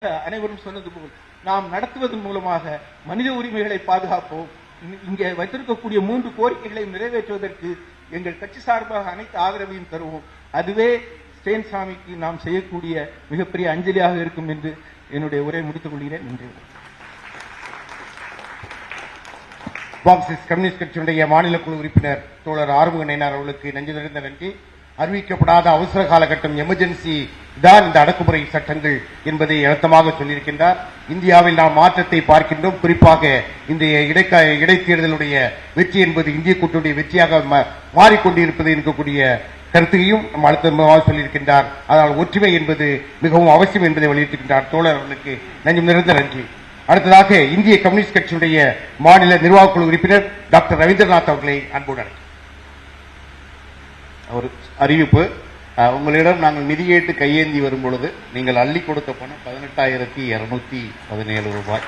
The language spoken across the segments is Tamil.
அனைவரும் சொன்னது போல் நாம் நடத்துவதன் மூலமாக மனித உரிமைகளை பாதுகாப்போம். இங்கே வைத்திருக்கக்கூடிய 3 கோரிக்கைகளை நிறைவேற்றுவதற்கு எங்கள் கட்சி சார்பாக அனைத்து ஆதரவையும் தருவோம். அதுவே ஸ்டேன் சாமிக்கு நாம் செய்யக்கூடிய மிகப்பெரிய அஞ்சலியாக இருக்கும் என்று என்னுடைய உரையை முடித்துக் கொள்கிறேன். நன்றி. மார்க்சிஸ்ட் கம்யூனிஸ்ட் கட்சியினுடைய மாநில குழு உறுப்பினர் தோழர் ஆறுமுக நயினார் அவர்களுக்கு நன்றி நிறைந்த நன்றி. அறிவிக்கப்படாத அவசர காலகட்டம் எமர்ஜென்சி தான் இந்த அடக்குமுறை சட்டங்கள் என்பதை அழுத்தமாக சொல்லியிருக்கின்றார். இந்தியாவில் நாம் மாற்றத்தை பார்க்கின்றோம். குறிப்பாக இந்த இடைத்தேர்தலுடைய வெற்றி என்பது இந்திய கூட்டணியுடைய வெற்றியாக மாறிக்கொண்டிருப்பது இருக்கக்கூடிய கருத்தையும் அழுத்தமாக சொல்லியிருக்கின்றார். அதனால் ஒற்றுமை என்பது மிகவும் அவசியம் என்பதை வலியுறுத்துகின்றார். தோழர் அவர்களுக்கு நன்றி நிறைந்த நன்றி. அடுத்ததாக இந்திய கம்யூனிஸ்ட் கட்சியுடைய மாநில நிர்வாகக் குழு உறுப்பினர் டாக்டர் ரவீந்திரநாத் அவர்களை அன்போடு அழைக்கிறேன். ஒரு அறிவிப்பு. உங்களிடம் நாங்கள் நிதி கேட்டு கையேந்தி வரும் பொழுது நீங்கள் அள்ளி கொடுத்த பணம் 18,217 ரூபாய்.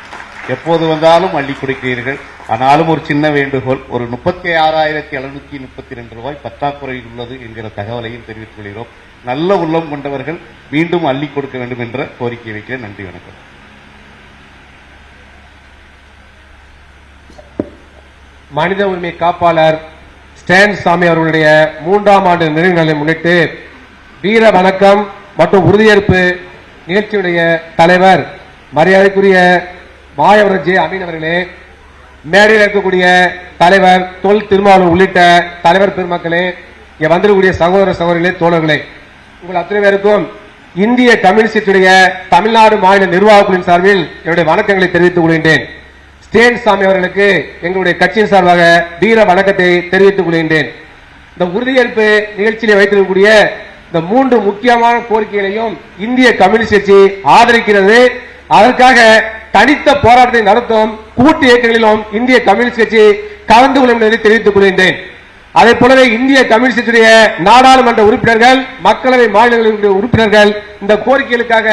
எப்போது வந்தாலும் அள்ளி கொடுக்கிறீர்கள். ஆனாலும் ஒரு சின்ன வேண்டுகோள், ஒரு 36,732 ரூபாய் பற்றாக்குறை உள்ளது என்கிற தகவலையும் தெரிவித்துக் கொள்கிறோம். நல்ல உள்ளம் கொண்டவர்கள் மீண்டும் அள்ளி கொடுக்க வேண்டும் என்ற கோரிக்கை வைக்கிறேன். நன்றி, வணக்கம். மனித உரிமை காப்பாளர் ஸ்டேன் சாமி அவர்களுடைய 3ஆம் ஆண்டு நிறைவு நாளை முன்னிட்டு வீர வணக்கம் மற்றும் உறுதியேற்பு நிகழ்ச்சியுடைய தலைவர் மரியாதைக்குரிய மாயவரன் ஜே அமீன் அவர்களே, மேடையில் இருக்கக்கூடிய தலைவர் தொல் திருமாவளவன் உள்ளிட்ட தலைவர் பெருமக்களே, இங்கே வந்திருக்கக்கூடிய சகோதர சகோதரிகளே, தோழர்களே, உங்கள் அத்தனை பேருக்கும் இந்திய கம்யூனிஸ்டுடைய தமிழ்நாடு மாநில நிர்வாக குழுவின் சார்பில் என்னுடைய வணக்கங்களை தெரிவித்துக் கொள்கின்றேன். ஸ்டேன் சாமி அவர்களுக்கு எங்களுடைய கட்சியின் சார்பாக வீர வணக்கத்தை தெரிவித்துக் கொள்கின்றேன். இந்த உறுதியேற்பு நிகழ்ச்சியிலே வைத்திருக்கக்கூடிய இந்த 3 முக்கியமான கோரிக்கைகளையும் இந்திய கம்யூனிஸ்ட் கட்சி ஆதரிக்கிறது. அதற்காக தனித்த போராட்டத்தை நடத்தும் கூட்டு இயக்கங்களிலும் இந்திய கம்யூனிஸ்ட் கட்சி கலந்து கொள்ளும் என்பதை தெரிவித்துக் கொள்கின்றேன். அதே போலவே இந்திய கம்யூனிஸ்ட் கட்சியுடைய நாடாளுமன்ற உறுப்பினர்கள், மக்களவை மாநிலங்களுடைய உறுப்பினர்கள் இந்த கோரிக்கைகளுக்காக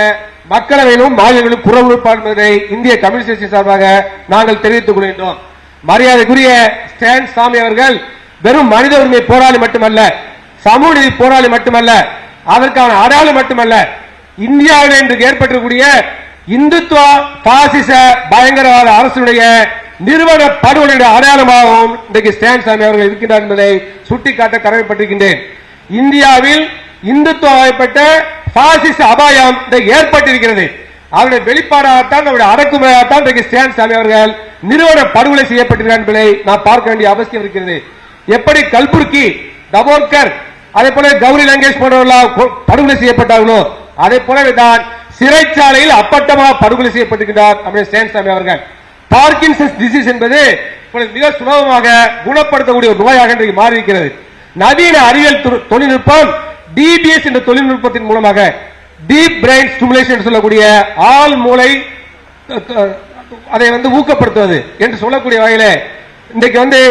மக்களவையிலும் மாநிலங்களிலும் குரல் கொடுப்பார் இந்திய கம்யூனிஸ்ட் கட்சி சார்பாக நாங்கள் தெரிவித்துக் கொள்கின்றோம். மரியாதைக்குரிய ஸ்டேன் சாமி அவர்கள் வெறும் மனித உரிமை போராளி மட்டுமல்ல, சமூக நீதி போராளி மட்டுமல்ல, அதற்கான அடையாளம் மட்டுமல்ல, இந்தியாவில் இன்று ஏற்பட்டிருக்கூடிய இந்துத்துவ பாசிச பயங்கரவாத அரசுடைய நிறுவன படுகொலையுடைய அடையாளமாகவும் இன்றைக்கு ஸ்டேன் சாமி அவர்கள் இருக்கின்றார் என்பதை சுட்டிக்காட்ட கடமைப்பட்டிருக்கின்றேன். இந்தியாவில் இந்துத்துவப்பட்ட பாசிச அபாயம் ஏற்பட்டிருக்கிறது. அவருடைய வெளிப்பாடாகத்தான், அவருடைய அடக்குமுறையாகத்தான் இன்றைக்கு ஸ்டேன் சாமி அவர்கள் நிறுவன படுகொலை செய்யப்பட்டிருக்கிறார் என்பதை நாம் பார்க்க வேண்டிய அவசியம் இருக்கிறது. எப்படி கல்புர்கி, தபோர்கர், அதே போல கௌரி லங்கேஷ் போன்றவர்களால் படுகொலை செய்யப்பட்டார்களோ அதே போலவே தான் சிறைச்சாலையில் அப்பட்டமாக படுகொலை செய்யப்பட்டிருக்கிறார் நம்முடைய ஸ்டேன் சாமி அவர்கள். பார்க்கின்சன்ஸ் டிசீஸ் என்பது மிக சுலபமாக குணப்படுத்தக்கூடிய ஒரு நோயாக இன்றைக்கு மாறியிருக்கிறது. நவீன அறிவியல் தொழில்நுட்பம் டிபிஎஸ் என்ற தொழில்நுட்பத்தின் மூலமாக டீப் பிரெயின் ஸ்டிமுலேஷன் சொல்லக்கூடிய ஆள் மூளை அதை ஊக்கப்படுத்துவது என்று சொல்லக்கூடிய வகையில இன்றைக்கு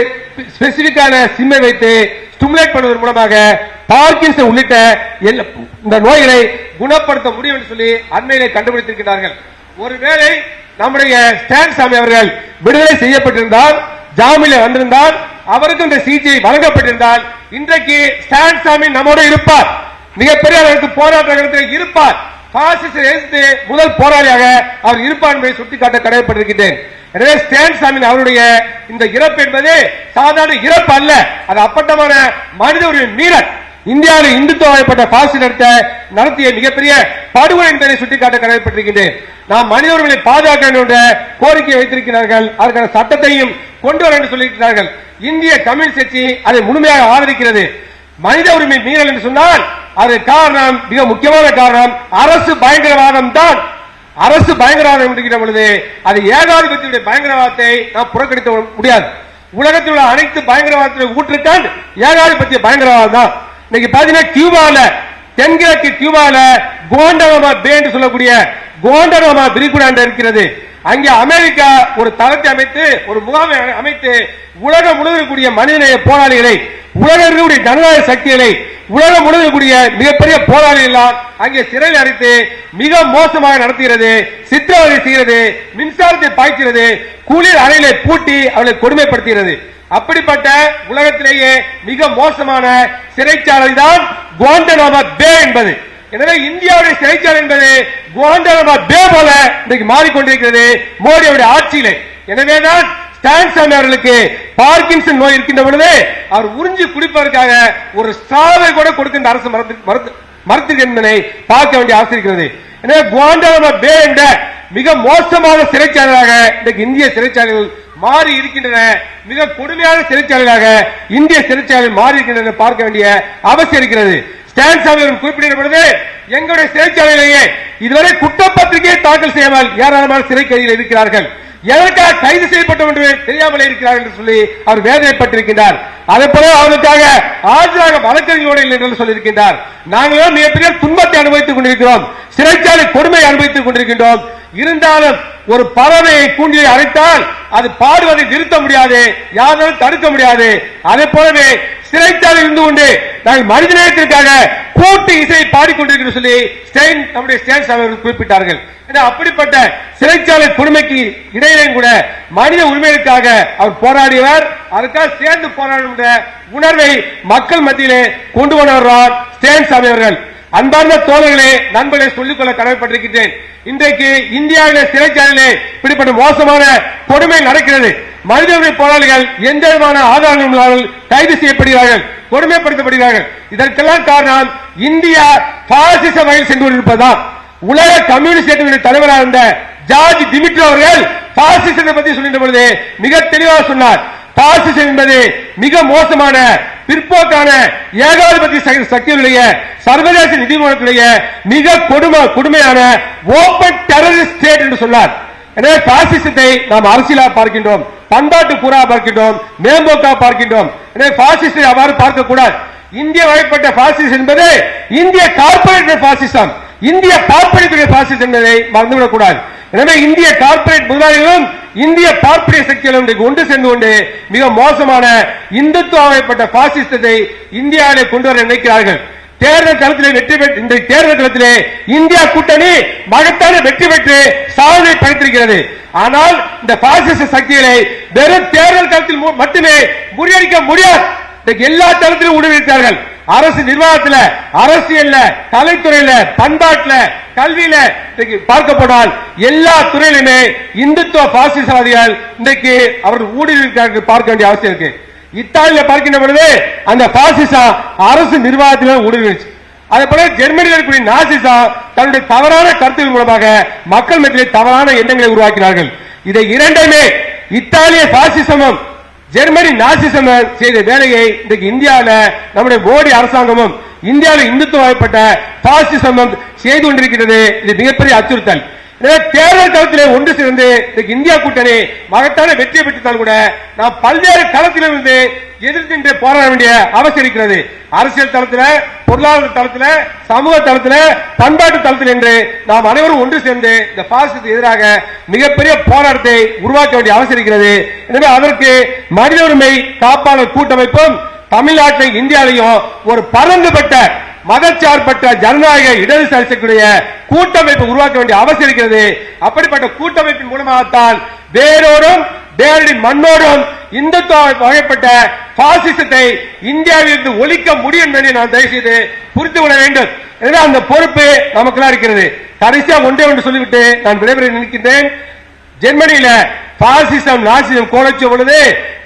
ஸ்பெசிபிக்கான சிம்மை வைத்து ஸ்டிமுலேட் பண்ணுவதன் மூலமாக பார்க்கின்சன் உள்ளிட்ட இந்த நோய்களை குணப்படுத்த முடியும் என்று சொல்லி அண்மையிலே கண்டுபிடித்திருக்கிறார்கள். ஒருவேளை நம்முடைய ஸ்டேன் சாமி அவர்கள் விடுதலை செய்யப்பட்டிருந்தால், ஜாமீனில் வந்திருந்தால், அவருக்கு இந்த சிகிச்சை வழங்கப்பட்டிருந்தால் இன்றைக்கு ஸ்டேன் சாமி நம்மோடு இருப்பார், மிகப்பெரிய அளவுக்கு போராட்டத்தில் இருப்பார், பாசிச எதிர்த்து முதல் போராளியாக அவர் இருப்பார் என்பதை சுட்டிக்காட்ட கடமைப்பட்டிருக்கிறேன். எனவே ஸ்டேன் சாமி அவருடைய இந்த இறப்பு என்பது சாதாரண இறப்பு அல்ல, அது அப்பட்டமான மனித உரிமை மீறல். இந்தியாவில் இந்துத்துவப்பட்ட பாசிச நடத்திய மிகப்பெரிய படுகொலை என்பதை சுட்டிக்காட்ட கடமைப்பட்டிருக்கின்றேன். நாம் மனித உரிமைகளை பாதுகாக்க வேண்டும் என்ற கோரிக்கையை வைத்திருக்கிறார்கள். அதற்கான சட்டத்தையும் கொண்டு வர என்று சொல்லியிருக்கிறார்கள். இந்திய கம்யூனிஸ்ட் கட்சி அதை முழுமையாக ஆதரிக்கிறது. மனித உரிமை மீறல் என்று சொன்னால் அது காரணம், மிக முக்கியமான காரணம் அரசு பயங்கரவாதம் தான். அரசு பயங்கரவாதம் என்கிற பொழுது அது ஏகாதிபத்தியுடைய பயங்கரவாதத்தை நாம் புறக்கணிக்க முடியாது. உலகத்தில் உள்ள அனைத்து பயங்கரவாதத்தின் ஊற்றுக்கான் ஏகாதிபத்திய பயங்கரவாதம் தான். இன்னைக்கு பாத்தீங்கன்னா கியூபால, தென்கிழக்கு கியூபால குவாண்டனாமோ பே என்று சொல்லக்கூடிய குவாண்டனாமோ விரிகுடா இருக்கிறது. அங்கே அமெரிக்கா ஒரு தளத்தை அமைத்து, ஒரு முகாமை அமைத்து உலகம் முழுவதும் மனிதநேய போராளிகளை, உலகம் இருக்கக்கூடிய ஜனநாயக சக்திகளை, உலகம் முழுவதும் மிகப்பெரிய போராளிகள் எல்லாம் அங்கே சிறையில் அடைத்து மிக மோசமாக நடத்துகிறது, சித்திரவதை செய்கிறது, மின்சாரத்தை பாய்க்கிறது, குளிர் அறையிலே பூட்டி அவர்களை கொடுமைப்படுத்துகிறது. அப்படிப்பட்ட உலகத்திலேயே மிக மோசமான சிறைச்சாலை தான் குவாண்டனாமோ பே என்பது. எனவே இந்தியாவுடைய சிறைச்சாலை என்பது குவாண்டனமோ பே போல இன்றைக்கு மாறிக்கொண்டிருக்கிறது மோடியுடைய ஆட்சியிலே. எனவேதான் ஸ்டான் சாமி அவர்களுக்கு பார்க்கின்சன் நோய் இருக்கின்ற பொழுது அவர் உறிஞ்சி குடிப்பதற்காக ஒரு ஸ்ட்ராவை கூட கொடுக்கின்ற அரசு மறுத்து என்பதை பார்க்க வேண்டிய அவசியம் இருக்கிறது. எனவே குவாண்டனமோ பே என்ற மிக மோசமான சிறைச்சாலையாக இன்றைக்கு இந்திய சிறைச்சாலைகள் மாறி இருக்கின்றன. மிக கொடுமையான சிறைச்சாலையாக இந்திய சிறைச்சாலைகள் மாறி இருக்கின்றன பார்க்க வேண்டிய அவசியம் இருக்கிறது. ஸ்டான் சாமி அவர்கள் குறிப்பிடுகிற பொழுது எங்களுடைய சிறைச்சாலையிலேயே இதுவரை குற்றப்பத்திரிகையை தாக்கல் செய்யாமல் ஏராளமான சிறை கைதிகள் இருக்கிறார்கள். எதற்காக கைது செய்யப்பட்டோம் என்று தெரியாமலே இருக்கிறார்கள் என்று சொல்லி அவர் வேதனைப்பட்டிருக்கின்றார். அதே போல அவருக்காக ஆஜராக வழக்கறிஞரோடு இல்லை என்று சொல்லியிருக்கின்றார். நாங்களும் மிகப்பெரிய துன்பத்தை அனுபவித்துக் கொண்டிருக்கிறோம், சிறைச்சாலை கொடுமை அனுபவித்துக் கொண்டிருக்கின்றோம். இருந்தாலும் ஒரு பறவையை கூண்டியை அழைத்தால் அது பாடுவதை நிறுத்த முடியாது, யாராலும் தடுக்க முடியாது. அதே போலவே சிறைச்சாலை இருந்து கொண்டு நாங்கள் மனிதநேயத்திற்காக கூட்டு இசையை பாடிக்கொண்டிருக்கிற சொல்லி நம்முடைய ஸ்டான் சாமி அவர்கள் குறிப்பிட்டார்கள். அப்படிப்பட்ட சிறைச்சாலை கொடுமைக்கு இடையிலும் கூட மனித உரிமைகளுக்காக அவர் போராடியவர். அதற்காக சேர்ந்து போராடுகின்ற உணர்வை மக்கள் மத்தியிலே கொண்டு வருவார் ஸ்டான் சாமி அவர்கள். அன்பார்ந்த தோழர்களே, நண்பர்களை சொல்லிக்கொள்ள கடமைப்பட்டிருக்கின்றேன். இன்றைக்கு இந்தியாவிலே சிறைச்சாலையிலே இப்படிப்பட்ட மோசமான கொடுமை நடக்கிறது. மனித உரிமை போராளிகள் எந்த விதமான ஆதாரங்களும் இல்லாமல் கைது செய்யப்படுகிறார்கள், கொடுமைப்படுத்தப்படுகிறார்கள். இதற்கெல்லாம் காரணம் இந்தியா பாசிச வகையில் சென்று கொண்டிருப்பதுதான். உலக கம்யூனிஸ்ட் இயக்கத்தின் தலைவராக இருந்த ஜார்ஜ் டிமிட்ரோ அவர்கள் பாசிசத்தை பற்றி சொல்கின்ற பொழுது மிக தெளிவாக சொன்னார். பாசிசம் என்பது மிக மோசமான பிற்போக்கான ஏகாதிபத்திய சக்திகளுடைய சர்வதேச நிதி மூலத்துடைய மிக கொடுமையான ஓபன் டெரரிஸ்ட் ஸ்டேட் என்று சொன்னார். எனவே பாசிசத்தை நாம் அரசியலாக பார்க்கின்றோம், பண்பாட்டு கூறாக பார்க்கின்றோம், மேம்போக்காக பார்க்கின்றோம். எனவே பாசிசத்தை அவ்வாறு பார்க்கக்கூடாது. இந்திய வகைப்பட்ட பாசிசம் என்பது இந்திய கார்பரேட் பாசிசம், இந்திய கார்பரேட் பாசிசம் என்பதை மறந்துவிடக் கூடாது. எனவே இந்திய கார்பரேட் முதலாளிகளும் இந்திய பார்ப்பனிய சக்திகளும் ஒன்று சேர்ந்து கொண்டு மிக மோசமான இந்துத்துவ வகைப்பட்ட பாசிசத்தை இந்தியாவிலே கொண்டு வர நினைக்கிறார்கள். தேர்தல் களத்திலே வெற்றி பெற்று இந்த தேர்தல் களத்திலே இந்தியா கூட்டணி மகத்தான வெற்றி பெற்று சாதனை படைத்திருக்கிறது. ஆனால் இந்த பாசிச சக்திகளை வெறும் தேர்தல் களத்தில் மட்டுமே முறியடிக்க முடியாது. எல்லா தளத்திலும் ஊடுருவிட்டார்கள். அரசு நிர்வாகத்தில், அரசியல்ல, கலைத்துறையில, பண்பாட்டுல, கல்வியில பார்க்கப்பட்டால் எல்லா துறையிலுமே இந்துத்துவ பாசிசவாதிகள் இன்றைக்கு அவர்கள் ஊடுருவிட்டார்கள் பார்க்க வேண்டிய அவசியம் இருக்கு. இத்தாலியில பார்க்கின்ற பொழுது அந்த பாசிசம் அரசு நிர்வாகத்தில் ஊடுருவிச்சு. அதே போல ஜெர்மனியில் இருக்கக்கூடிய நாசிசம் தன்னுடைய தவறான கருத்துக்கள் மூலமாக மக்கள் மத்தியிலே தவறான எண்ணங்களை உருவாக்கினார்கள். இதை இரண்டுமே இத்தாலிய பாசிசமும் ஜெர்மனி நாசிசம் செய்த வேலையை இன்றைக்கு இந்தியாவில் நம்முடைய மோடி அரசாங்கமும் இந்தியாவில் இந்துத்துவப்பட்ட பாசிசமும் செய்து கொண்டிருக்கிறது. இது மிகப்பெரிய அச்சுறுத்தல். தேர்தல் களத்திலே ஒன்று சேர்ந்து இந்தியா கூட்டணி மகத்தான வெற்றியை பெற்றால் கூட நாம் பல்வேறு களத்திலும் இருந்து எதிர்த்து போராட வேண்டிய அவசியம் இருக்கிறது. அரசியல் தளத்தில், பொருளாதார தளத்தில், சமூக தளத்தில், பண்பாட்டு தளத்தில் என்று நாம் அனைவரும் ஒன்று சேர்ந்து இந்த பாசிசத்துக்கு எதிராக மிகப்பெரிய போராட்டத்தை உருவாக்க வேண்டிய அவசியம் இருக்கிறது. எனவே அதற்கு மனித உரிமை காப்பாளர் கூட்டமைப்பும் தமிழ்நாட்டில் இந்தியாவிலையும் ஒரு பரந்துபட்ட மதச்சார்பற்ற ஜனநாயக இடதுசாரி சக்தியுடைய கூட்டமைப்பு உருவாக்க வேண்டிய அவசியம் இருக்கிறது. அப்படிப்பட்ட கூட்டமைப்பின் மூலமாகத்தான் வேரோடும் வேரடி மண்ணோடும் இந்துத்துவ வகைப்பட்ட பாசிசத்தை இந்தியாவிலிருந்து ஒழிக்க முடியும் என்று நான் தயவு செய்து புரிந்து கொள்ள வேண்டும். எனவே அந்த பொறுப்பு நமக்குலாம் இருக்கிறது. கடைசியா ஒன்றே ஒன்று சொல்லிவிட்டு நான் விடைபெற நினைக்கின்றேன். ஜெர்மனியில பாசிசம் நாசிசம் கோலச்ச பொழுது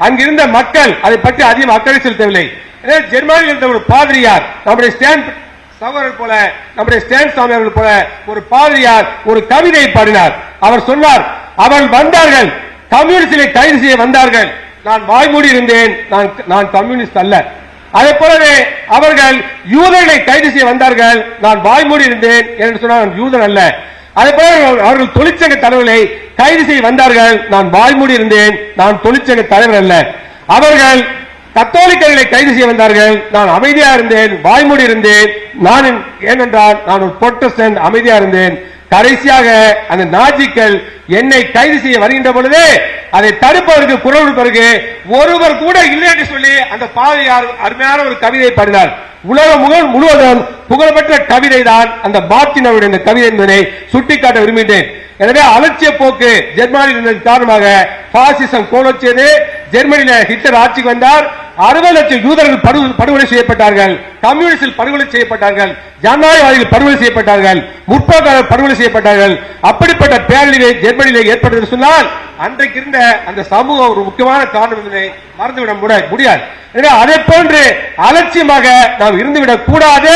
அங்கிருந்த மக்கள் அதை பற்றி அதிகம் அக்கறை செலுத்தவில்லை. ஜெர்மனியில் இருந்த ஒரு பாதிரியார் நம்முடைய ஸ்டான் சகோதரர் போல, நம்முடைய ஸ்டான் சாமி அவர்கள் போல ஒரு பாதிரியார் ஒரு கவிதை பாடினார். அவர் சொன்னார், அவர்கள் வந்தார்கள், கம்யூனிஸ்டை கைது செய்ய வந்தார்கள், நான் வாய்மூடி இருந்தேன், நான் கம்யூனிஸ்ட் அல்ல. அதே போலவே அவர்கள் யூதர்களை கைது செய்ய வந்தார்கள், நான் வாய்மூடி இருந்தேன் என்று சொன்னால் நான் யூதன் அல்ல. அதே போல அவர்கள் தொழிற்சங்க தலைவர்களை கைது செய்ய வந்தார்கள், நான் வாய்மூடி இருந்தேன், நான் தொழிற்சங்க தலைவர் அல்ல. அவர்கள் கத்தோலிக்கர்களை கைது செய்ய வந்தார்கள், நான் அமைதியா இருந்தேன், வாய்மூடி இருந்தேன், நான் ஏனென்றால் நான் ஒரு புரொட்டஸ்டன்ட், அமைதியா இருந்தேன். கடைசியாக அந்த நாஜிக்கள் என்னை கைது செய்ய வருகின்ற பொழுது அதை தடுப்பதற்கு குரல் கொடுப்பதற்கு ஒருவர் கூட இல்லை என்று சொல்லி அந்த பாதிரியார் அருமையான ஒரு கவிதை பாடினார். உலகம் முழுவதும் புகழ்பெற்ற கவிதை தான் அந்த மார்ட்டின் அவருடைய கவிதை என்பதை சுட்டிக்காட்ட விரும்புகின்றேன். எனவே அலட்சிய போக்கு ஜெர்மனியில் இருந்தது காரணமாக பாசிசம் கோலோச்சியது. ஜெர்மனியில் ஹிட்லர் ஆட்சிக்கு வந்தார். 60 லட்சம் யூதர்கள் படுகொலை செய்யப்பட்டார்கள், கம்யூனிஸ்டில் படுகொலை செய்யப்பட்டார்கள், ஜனநாயகவாதிகள் படுகொலை செய்யப்பட்டார்கள், முற்போக்காளர் படுகொலை செய்யப்பட்டார்கள். அப்படிப்பட்ட பேரழிவை ஜெர்மனியிலே ஏற்பட்டது சொன்னால் அன்றைக்கு இருந்த அந்த சமூகம் ஒரு முக்கியமான காரணம் என்பதை மறந்துவிட முடியாது. அதை போன்று அலட்சியமாக நாம் இருந்துவிடக் கூடாது.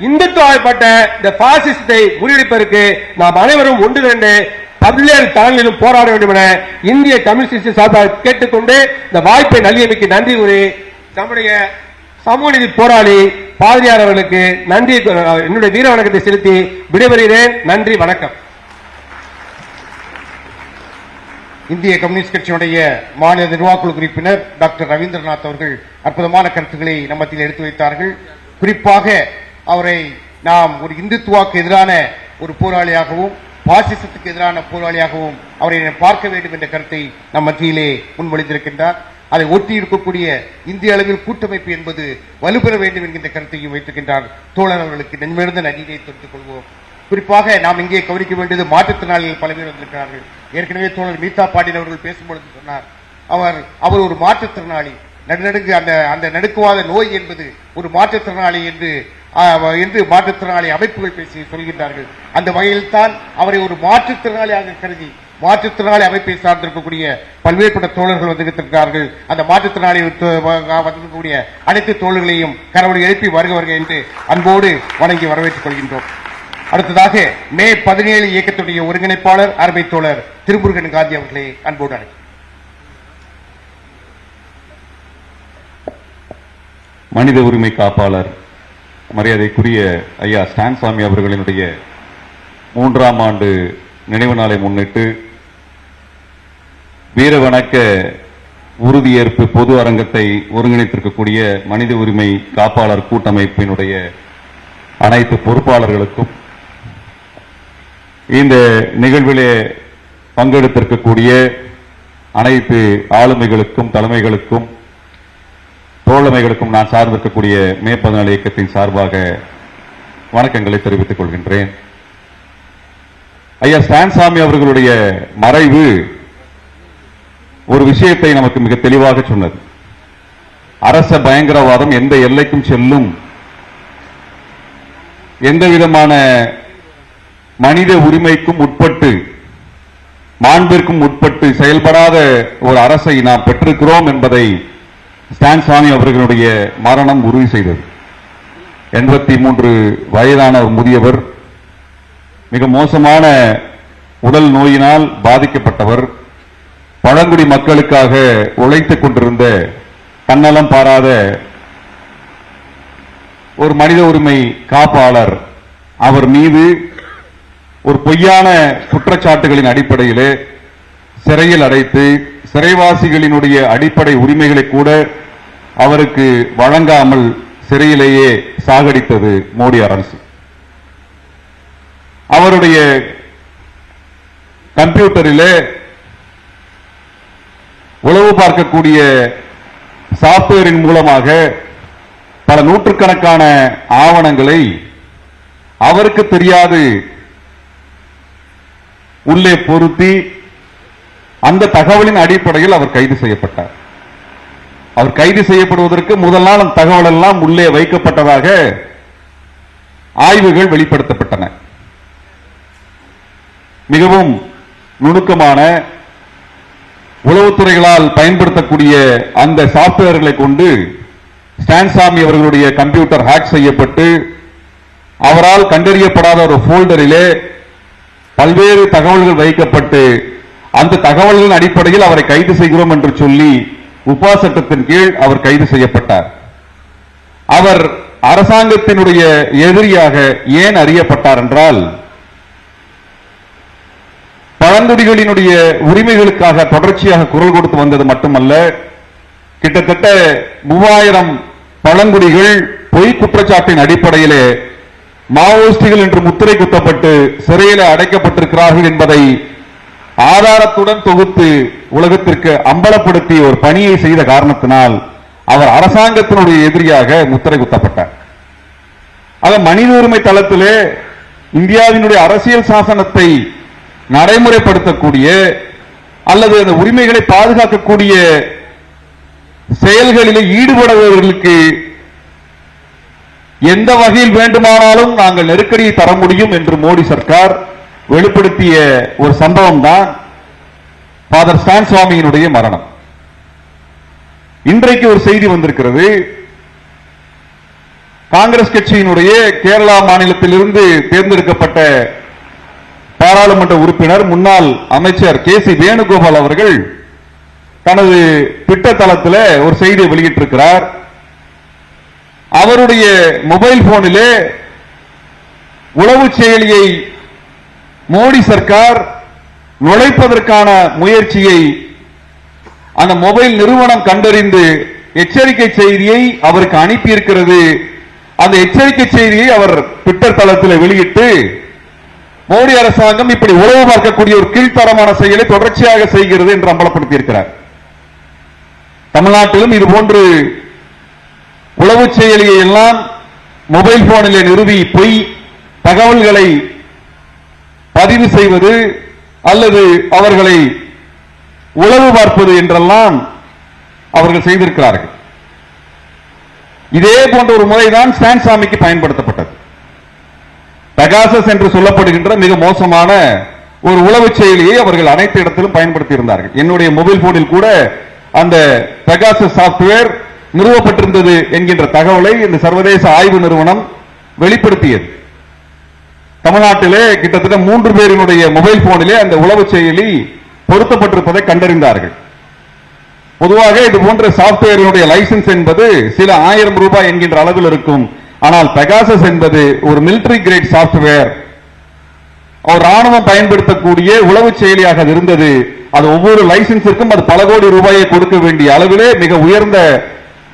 இந்துத்துவப்பட்ட இந்த பாசிசத்தை முறியடிப்பதற்கு நாம் அனைவரும் ஒன்று திரண்டு பல்வேறு தளங்களிலும் போராட வேண்டும் என இந்திய கம்யூனிஸ்ட் சார்பாக கேட்டுக்கொண்டு இந்த வாய்ப்பை நல்கியமைக்கு நன்றி கூறி நம்முடைய சமூக நீதி போராளி பாதிரியார் அவர்களுக்கு நன்றி, என்னுடைய வீர வணக்கத்தை செலுத்தி விடைபெறுகிறேன். நன்றி, வணக்கம். இந்திய கம்யூனிஸ்ட் கட்சியுடைய மாநில நிர்வாகக்குழு உறுப்பினர் டாக்டர் ரவீந்திரநாத் அவர்கள் அற்புதமான கருத்துக்களை நம்ம மத்தியில் எடுத்து வைத்தார்கள். குறிப்பாக அவரை நாம் ஒரு இந்துத்துவாக்கு எதிரான ஒரு போராளியாகவும் பாசிசத்துக்கு எதிரான போராளியாகவும் அவரை பார்க்க வேண்டும் என்ற கருத்தை நம் மத்தியிலே முன்மொழிந்திருக்கின்றார். அதை ஒட்டி இருக்கக்கூடிய இந்திய அளவில் கூட்டமைப்பு என்பது வலுப்பெற வேண்டும் என்கின்ற கருத்தையும் வைத்திருக்கின்றார். தோழர் அவர்களுக்கு நன்மையிலிருந்த நன்றியை தெரிவித்துக் கொள்வோம். குறிப்பாக நாம் இங்கே கவனிக்க வேண்டியது மாற்றுத்திறனாளிகள் பல பேர் வந்திருக்கிறார்கள். ஏற்கனவே தோழர் மீதா பாண்டியன் அவர்கள் பேசும்பொழுது சொன்னார், அவர் ஒரு மாற்றுத்திறனாளி, நடுநடுங்கு அந்த நடுக்குவாத நோய் என்பது ஒரு மாற்றுத்திறனாளி என்று மாற்றுத்திறனாளி அமைப்புகள் பேசி சொல்கின்றார்கள். அந்த வகையில் தான் அவரை ஒரு மாற்றுத்திறனாளியாக கருதி மாற்றுத்திறனாளி அமைப்பை சார்ந்திருக்கக்கூடிய பல்வேறுபட்ட தோழர்கள் வந்திருக்கிறார்கள். அந்த மாற்றுத்திறனாளி வந்திருக்கக்கூடிய அனைத்து தோழர்களையும் கரவொலி எழுப்பி வருக என்று அன்போடு வணங்கி வரவேற்றுக் கொள்கின்றோம். அடுத்ததாக மே 17 இயக்கத்துடைய ஒருங்கிணைப்பாளர் அருமை தோழர் திருமுருகன் காந்தி அவர்களை அன்போடு அழைக்கிறேன். மனித உரிமை காப்பாளர் மரியாதைக்குரிய ஐயா ஸ்டான்சாமி அவர்களினுடைய 3ஆம் ஆண்டு நினைவு நாளை முன்னிட்டு வீர வணக்க உறுதியேற்பு பொது அரங்கத்தை ஒருங்கிணைத்திருக்கக்கூடிய மனித உரிமை காப்பாளர் கூட்டமைப்பினுடைய அனைத்து பொறுப்பாளர்களுக்கும், இந்த நிகழ்விலே பங்கெடுத்திருக்கக்கூடிய அனைத்து ஆளுமைகளுக்கும் தலைமைகளுக்கும் தோழமைகளுக்கும் நான் சார்ந்திருக்கக்கூடிய மே 14 இயக்கத்தின் சார்பாக வணக்கங்களை தெரிவித்துக் கொள்கின்றேன். ஐயா ஸ்டான்சாமி அவர்களுடைய மறைவு ஒரு விஷயத்தை நமக்கு மிக தெளிவாக சொன்னது. அரச பயங்கரவாதம் எந்த எல்லைக்கும் செல்லும், எந்த விதமான மனித உரிமைக்கும் உட்பட்டு மாண்பிற்கும் உட்பட்டு செயல்படாத ஒரு அரசை நாம் பெற்றிருக்கிறோம் என்பதை ஸ்டான்சாமி அவர்களுடைய மரணம் உறுதி செய்தது. 83 வயதான முதியவர், மிக மோசமான உடல் நோயினால் பாதிக்கப்பட்டவர், பழங்குடி மக்களுக்காக உழைத்துக் கொண்டிருந்த தன்னலம் பாராத ஒரு மனித உரிமை காப்பாளர். அவர் மீது ஒரு பொய்யான குற்றச்சாட்டுகளின் அடிப்படையிலே சிறையில் அடைத்து சிறைவாசிகளினுடைய அடிப்படை உரிமைகளை கூட அவருக்கு வழங்காமல் சிறையிலேயே சாகடித்தது மோடி அரசு. அவருடைய கம்ப்யூட்டரிலே உளவு பார்க்கக்கூடிய சாப்ட்வேரின் மூலமாக பல நூற்றுக்கணக்கான ஆவணங்களை அவருக்கு தெரியாது உள்ளே பொருத்தி அந்த தகவலின் அடிப்படையில் அவர் கைது செய்யப்பட்டார். அவர் கைது செய்யப்படுவதற்கு முதல் நாள் அந்த தகவல் எல்லாம் உள்ளே வைக்கப்பட்டதாக ஆய்வுகள் வெளிப்படுத்தப்பட்டன. மிகவும் நுணுக்கமான உளவுத்துறைகளால் பயன்படுத்தக்கூடிய அந்த சாப்ட்வேர்களை கொண்டு ஸ்டான்சாமி அவர்களுடைய கம்ப்யூட்டர் ஹேக் செய்யப்பட்டு அவரால் கண்டறியப்படாத ஒரு போல்டரிலே பல்வேறு தகவல்கள் வைக்கப்பட்டு அந்த தகவல்களின் அடிப்படையில் அவரை கைது செய்கிறோம் என்று சொல்லி உபா சட்டத்தின் கீழ் அவர் கைது செய்யப்பட்டார். அவர் அரசாங்கத்தினுடைய எதிரியாக ஏன் அறியப்பட்டார் என்றால், பழங்குடிகளினுடைய உரிமைகளுக்காக தொடர்ச்சியாக குரல் கொடுத்து வந்தது மட்டுமல்ல, கிட்டத்தட்ட 3000 பழங்குடிகள் பொய் குற்றச்சாட்டின் அடிப்படையிலே மாவோயிஸ்டுகள் என்று முத்திரை குத்தப்பட்டு சிறையில் அடைக்கப்பட்டிருக்கிறார்கள் என்பதை ஆதாரத்துடன் தொகுத்து உலகத்திற்கு அம்பலப்படுத்திய ஒரு பணியை செய்த காரணத்தினால் அவர் அரசாங்கத்தினுடைய எதிரியாக முத்திரை குத்தப்பட்டார். ஆக மனித உரிமை தளத்திலே இந்தியாவினுடைய அரசியல் சாசனத்தை நடைமுறைப்படுத்தக்கூடிய அல்லது அந்த உரிமைகளை பாதுகாக்கக்கூடிய செயல்களிலே ஈடுபடுபவர்களுக்கு எந்த வகையில் வேண்டுமானாலும் நாங்கள் நெருக்கடியை தர முடியும் என்று மோடி சர்க்கார் வெளிப்படுத்திய ஒரு சம்பவம் தான் ஃபாதர் ஸ்டான் சுவாமியினுடைய மரணம். இன்றைக்கு ஒரு செய்தி வந்திருக்கிறது. காங்கிரஸ் கட்சியினுடைய கேரளா மாநிலத்திலிருந்து தேர்ந்தெடுக்கப்பட்ட பாராளுமன்ற உறுப்பினர் முன்னாள் அமைச்சர் கே.சி. வேணுகோபால் அவர்கள் தனது ட்விட்டர் தளத்தில் ஒரு செய்தியை வெளியிட்டிருக்கிறார். அவருடைய மொபைல் போனிலே உளவு செயலியை மோடி சர்க்கார் நுழைப்பதற்கான முயற்சியை அந்த மொபைல் நிறுவனம் கண்டறிந்து எச்சரிக்கை செய்தியை அவருக்கு அனுப்பியிருக்கிறது. அந்த எச்சரிக்கை செய்தியை அவர் ட்விட்டர் தளத்தில் வெளியிட்டு மோடி அரசாங்கம் இப்படி உளவு பார்க்கக்கூடிய ஒரு கீழ்த்தரமான செயலை தொடர்ச்சியாக செய்கிறது என்று அம்பலப்படுத்தியிருக்கிறார். தமிழ்நாட்டிலும் இதுபோன்று உளவு செயலியை எல்லாம் மொபைல் போனிலே நிறுவி பொய் தகவல்களை பதிவு செய்வது அல்லது அவர்களை உளவு பார்ப்பது என்றெல்லாம் அவர்கள் செய்திருக்கிறார்கள். இதே போன்ற ஒரு முறைதான் ஸ்டான் சாமிக்கு பயன்படுத்தப்பட்டது. பெகாசஸ் என்று சொல்லப்படுகின்ற மிக மோசமான ஒரு உளவு செயலியை அவர்கள் அனைத்து இடத்திலும் பயன்படுத்தி இருந்தார்கள். என்னுடைய மொபைல் போனில் கூட அந்த பெகாசஸ் சாப்ட்வேர் நிறுவப்பட்டிருந்தது என்கின்ற தகவலை இந்த சர்வதேச ஆய்வு நிறுவனம் வெளிப்படுத்தியது. தமிழ்நாட்டிலே கிட்டத்தட்ட 3 பேரினுடைய மொபைல் போனிலே அந்த உளவு செயலி பொருத்தப்பட்டிருப்பதை கண்டறிந்தார்கள். பொதுவாக இது போன்ற சாப்ட்வேரினுடைய லைசன்ஸ் என்பது சில 1000 ரூபாய் என்கின்ற அளவில் இருக்கும். ஆனால் பெகாசஸ் என்பது ஒரு மிலிட்டரி கிரேட் சாப்ட்வேர், ஒரு ராணுவம் பயன்படுத்தக்கூடிய உளவு செயலியாக இருந்தது. அது ஒவ்வொரு லைசன்ஸிற்கும் அது பல கோடி ரூபாயை கொடுக்க வேண்டிய அளவிலே மிக உயர்ந்த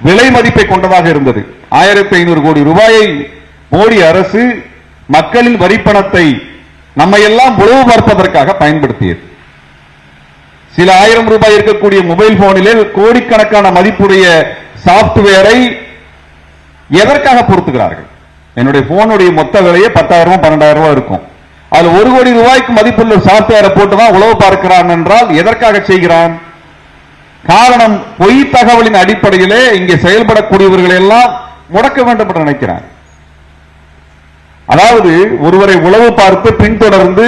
விலை மதிப்பை கொண்டதாக இருந்தது. 1500 கோடி ரூபாயை மோடி அரசு மக்களின் வரிப்பணத்தை நம்மையெல்லாம் உளவு பார்ப்பதற்காக பயன்படுத்தியது. சில 1000 ரூபாய் இருக்கக்கூடிய மொபைல் போனிலே கோடிக்கணக்கான மதிப்புடைய சாப்ட்வேரை எதற்காக பொருத்துகிறார்கள்? என்னுடைய போனுடைய மொத்த விலையே 10,000 12,000 ரூபாய் இருக்கும். அது 1 கோடி ரூபாய்க்கு மதிப்புள்ள சாப்ட்வேரை போட்டுதான் உளவு பார்க்கிறான் என்றால் எதற்காக செய்கிறான்? காரணம், பொய் தகவலின் அடிப்படையிலே இங்கே செயல்படக்கூடியவர்கள் எல்லாம் முடக்க வேண்டும் என்று நினைக்கிறார். அதாவது ஒருவரை உளவு பார்த்து பின்தொடர்ந்து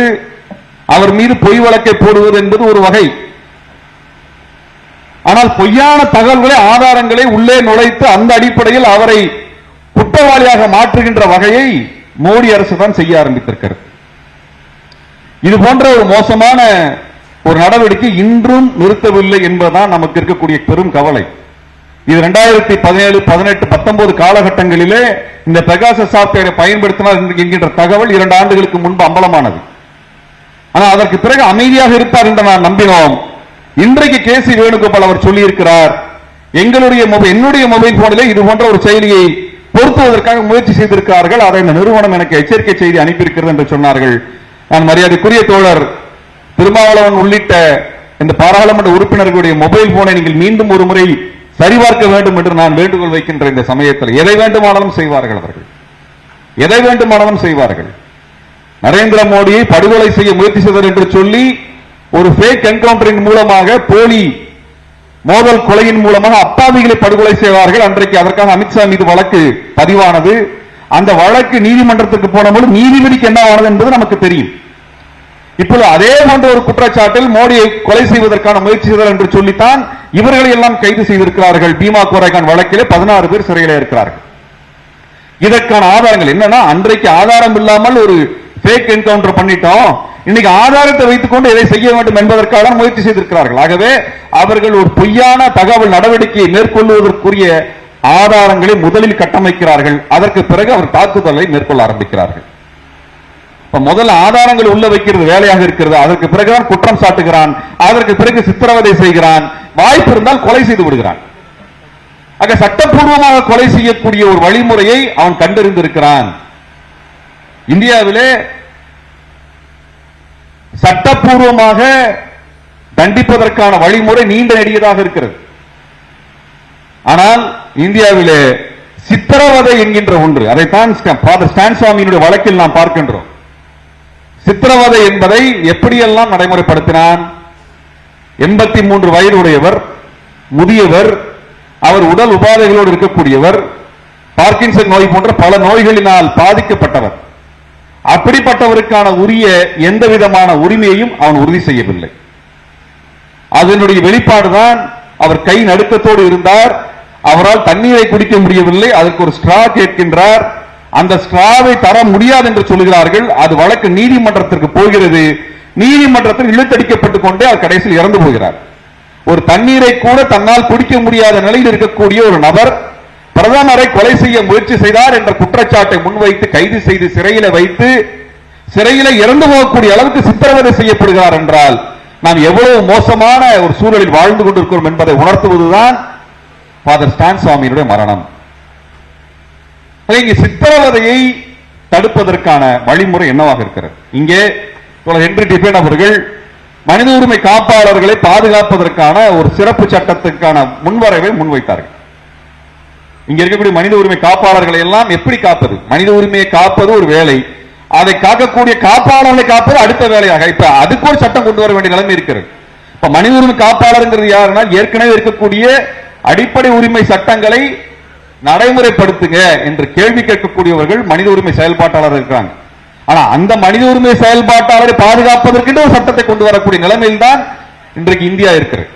அவர் மீது பொய் வழக்கை போடுவது என்பது ஒரு வகை. ஆனால் பொய்யான தகவல்களை ஆதாரங்களை உள்ளே நுழைத்து அந்த அடிப்படையில் அவரை குற்றவாளியாக மாற்றுகின்ற வகையை மோடி அரசு தான் செய்ய ஆரம்பித்திருக்கிறது. இது போன்ற ஒரு மோசமான ஒரு நடவடிக்கை இன்றும் நிறுத்தவில்லை என்பதுதான் நமக்கு இருக்கக்கூடிய பெரும் கவலை. இது 2017, 18, 19 காலகட்டங்களிலே இந்த பெகாசஸ் சாப்ட்வேரை பயன்படுத்தினார் என்கின்ற தகவல் 2 ஆண்டுகளுக்கு முன்பு அம்பலமானது. ஆனால் அதற்கு பிறகு அமைதியாக இருப்பார் என்று நான் நம்பினோம். இன்றைக்கு கே.சி. வேணுகோபால் அவர் சொல்லியிருக்கிறார், என்னுடைய மொபைல் போனிலே இது போன்ற ஒரு செயலியை பொருத்துவதற்காக முயற்சி செய்திருக்கிறார்கள். அதை இந்த நிறுவனம் எனக்கு எச்சரிக்கை செய்தி அனுப்பியிருக்கிறது என்று சொன்னார்கள். நான் மரியாதைக்குரிய தோழர் திருமாவளவன் உள்ளிட்ட இந்த பாராளுமன்ற உறுப்பினர்களுடைய மொபைல் போனை நீங்கள் மீண்டும் ஒரு முறை சரிபார்க்க வேண்டும் என்று நான் வேண்டுகோள் வைக்கின்ற இந்த சமயத்தில் எதை வேண்டுமானாலும் செய்வார்கள். அவர்கள் எதை வேண்டுமானாலும் செய்வார்கள். நரேந்திர மோடியை படுகொலை செய்ய முயற்சி செய்தார் என்று சொல்லி ஒரு ஃபேக் என்கவுண்டரின் மூலமாக, போலி மோதல் கொலையின் மூலமாக அப்பாவிகளை படுகொலை செய்வார்கள். அன்றைக்கு அதற்காக அமித்ஷா மீது வழக்கு பதிவானது. அந்த வழக்கு நீதிமன்றத்துக்கு போனபோது நீதிபதிக்கு என்ன ஆனது என்பது நமக்கு தெரியும். இப்போது அதே போன்ற ஒரு குற்றச்சாட்டில் மோடியை கொலை செய்வதற்கான முயற்சி செய்தார் என்று சொல்லித்தான் இவர்களை எல்லாம் கைது செய்திருக்கிறார்கள். பீமா கோரேகான் வழக்கிலே 16 பேர் சிறையில் இருக்கிறார்கள். இதற்கான ஆதாரங்கள் என்னன்னா, அன்றைக்கு ஆதாரம் இல்லாமல் ஒரு ஃபேக் என்கவுண்டர் பண்ணிட்டோம், இன்னைக்கு ஆதாரத்தை வைத்துக் கொண்டு எதை செய்ய வேண்டும் என்பதற்காக முயற்சி செய்திருக்கிறார்கள். ஆகவே அவர்கள் ஒரு பொய்யான தகவல் நடவடிக்கையை மேற்கொள்வதற்குரிய ஆதாரங்களை முதலில் கட்டமைக்கிறார்கள். அதற்கு பிறகு அவர் தாக்குதலை மேற்கொள்ள ஆரம்பிக்கிறார்கள். முதல்ல ஆதாரங்கள் உள்ள வைக்கிறது வேலையாக இருக்கிறது. அதற்கு பிறகுதான் குற்றம் சாட்டுகிறான். அதற்கு பிறகு சித்திரவதை செய்கிறான். வாய்ப்பு இருந்தால் கொலை செய்து விடுகிறான். ஆக சட்டப்பூர்வமாக கொலை செய்யக்கூடிய ஒரு வழிமுறையை அவன் கண்டறிந்திருக்கிறான். இந்தியாவிலே சட்டப்பூர்வமாக தண்டிப்பதற்கான வழிமுறை நீண்ட நெடியதாக இருக்கிறது. ஆனால் இந்தியாவிலே சித்திரவதை என்கின்ற ஒன்று, அதைத்தான் ஃபாதர் ஸ்டான் சாமியினுடைய வழக்கில் நாம் பார்க்கின்றோம். சித்திரவதை என்பதை எப்படியெல்லாம் நடைமுறைப்படுத்தினான்? 83 வயது உடையவர், முதியவர், அவர் உடல் உபாதைகளோடு இருக்கக்கூடியவர், பார்க்கின்சன் நோய் போன்ற பல நோய்களினால் பாதிக்கப்பட்டவர். அப்படிப்பட்டவருக்கான உரிய எந்த விதமான உரிமையையும் அவன் உறுதி செய்யவில்லை. அதனுடைய வெளிப்பாடுதான் அவர் கை நடுக்கத்தோடு இருந்தார், அவரால் தண்ணீரை குடிக்க முடியவில்லை, அதற்கு ஒரு ஸ்ட்ரா கேட்கின்றார். அந்த ஸ்ட்ராவை தர முடியாது என்று சொல்கிறார்கள். அது வழக்கு நீதிமன்றத்திற்கு போகிறது. நீதிமன்றத்தில் இழுத்தடிக்கப்பட்டுக் கொண்டே அவர் கடைசியில் இறந்து போகிறார். ஒரு தண்ணீரை கூட தன்னால் குடிக்க முடியாத நிலையில் இருக்கக்கூடிய ஒரு நபர் பிரதமரை கொலை செய்ய முயற்சி செய்தார் என்ற குற்றச்சாட்டை முன்வைத்து கைது செய்து சிறையில வைத்து சிறையில இறந்து போகக்கூடிய அளவுக்கு சித்திரவதை செய்யப்படுகிறார் என்றால் நாம் எவ்வளவு மோசமான ஒரு சூழலில் வாழ்ந்து கொண்டிருக்கிறோம் என்பதை உணர்த்துவதுதான் ஃபாதர் ஸ்டான் சாமியினுடைய மரணம். இங்கே சித்திரவதையை தடுப்பதற்கான வழிமுறை என்னவாக இருக்கிறது? இங்கே ஹென்றி டிபேன் அவர்கள் மனித உரிமை காப்பாளர்களை பாதுகாப்பதற்கான ஒரு சிறப்பு சட்டத்துக்கான முன்வரைவை முன்வைத்தார்கள். இங்க இருக்கக்கூடிய மனித உரிமை காப்பாளர்களை எல்லாம் எப்படி காப்பது? மனித உரிமையை காப்பது ஒரு வேலை, அதை காக்கக்கூடிய காப்பாளர்களை காப்பது அடுத்த வேலையாக, இப்ப அதுக்கு ஒரு சட்டம் கொண்டு வர வேண்டிய நிலைமை இருக்கிறது. இப்ப மனித உரிமை காப்பாளர் யாருன்னா ஏற்கனவே இருக்கக்கூடிய அடிப்படை உரிமை சட்டங்களை நடைமுறைப்படுத்துங்க என்று கேள்வி கேட்கக்கூடியவர்கள் மனித உரிமை செயல்பாட்டாளர் இருக்கிறாங்க. ஆனா அந்த மனித உரிமை செயல்பாட்டாளரை பாதுகாப்பதற்கு ஒரு சட்டத்தை கொண்டு வரக்கூடிய நிலைமையில் தான் இன்றைக்கு இந்தியா இருக்கிறது.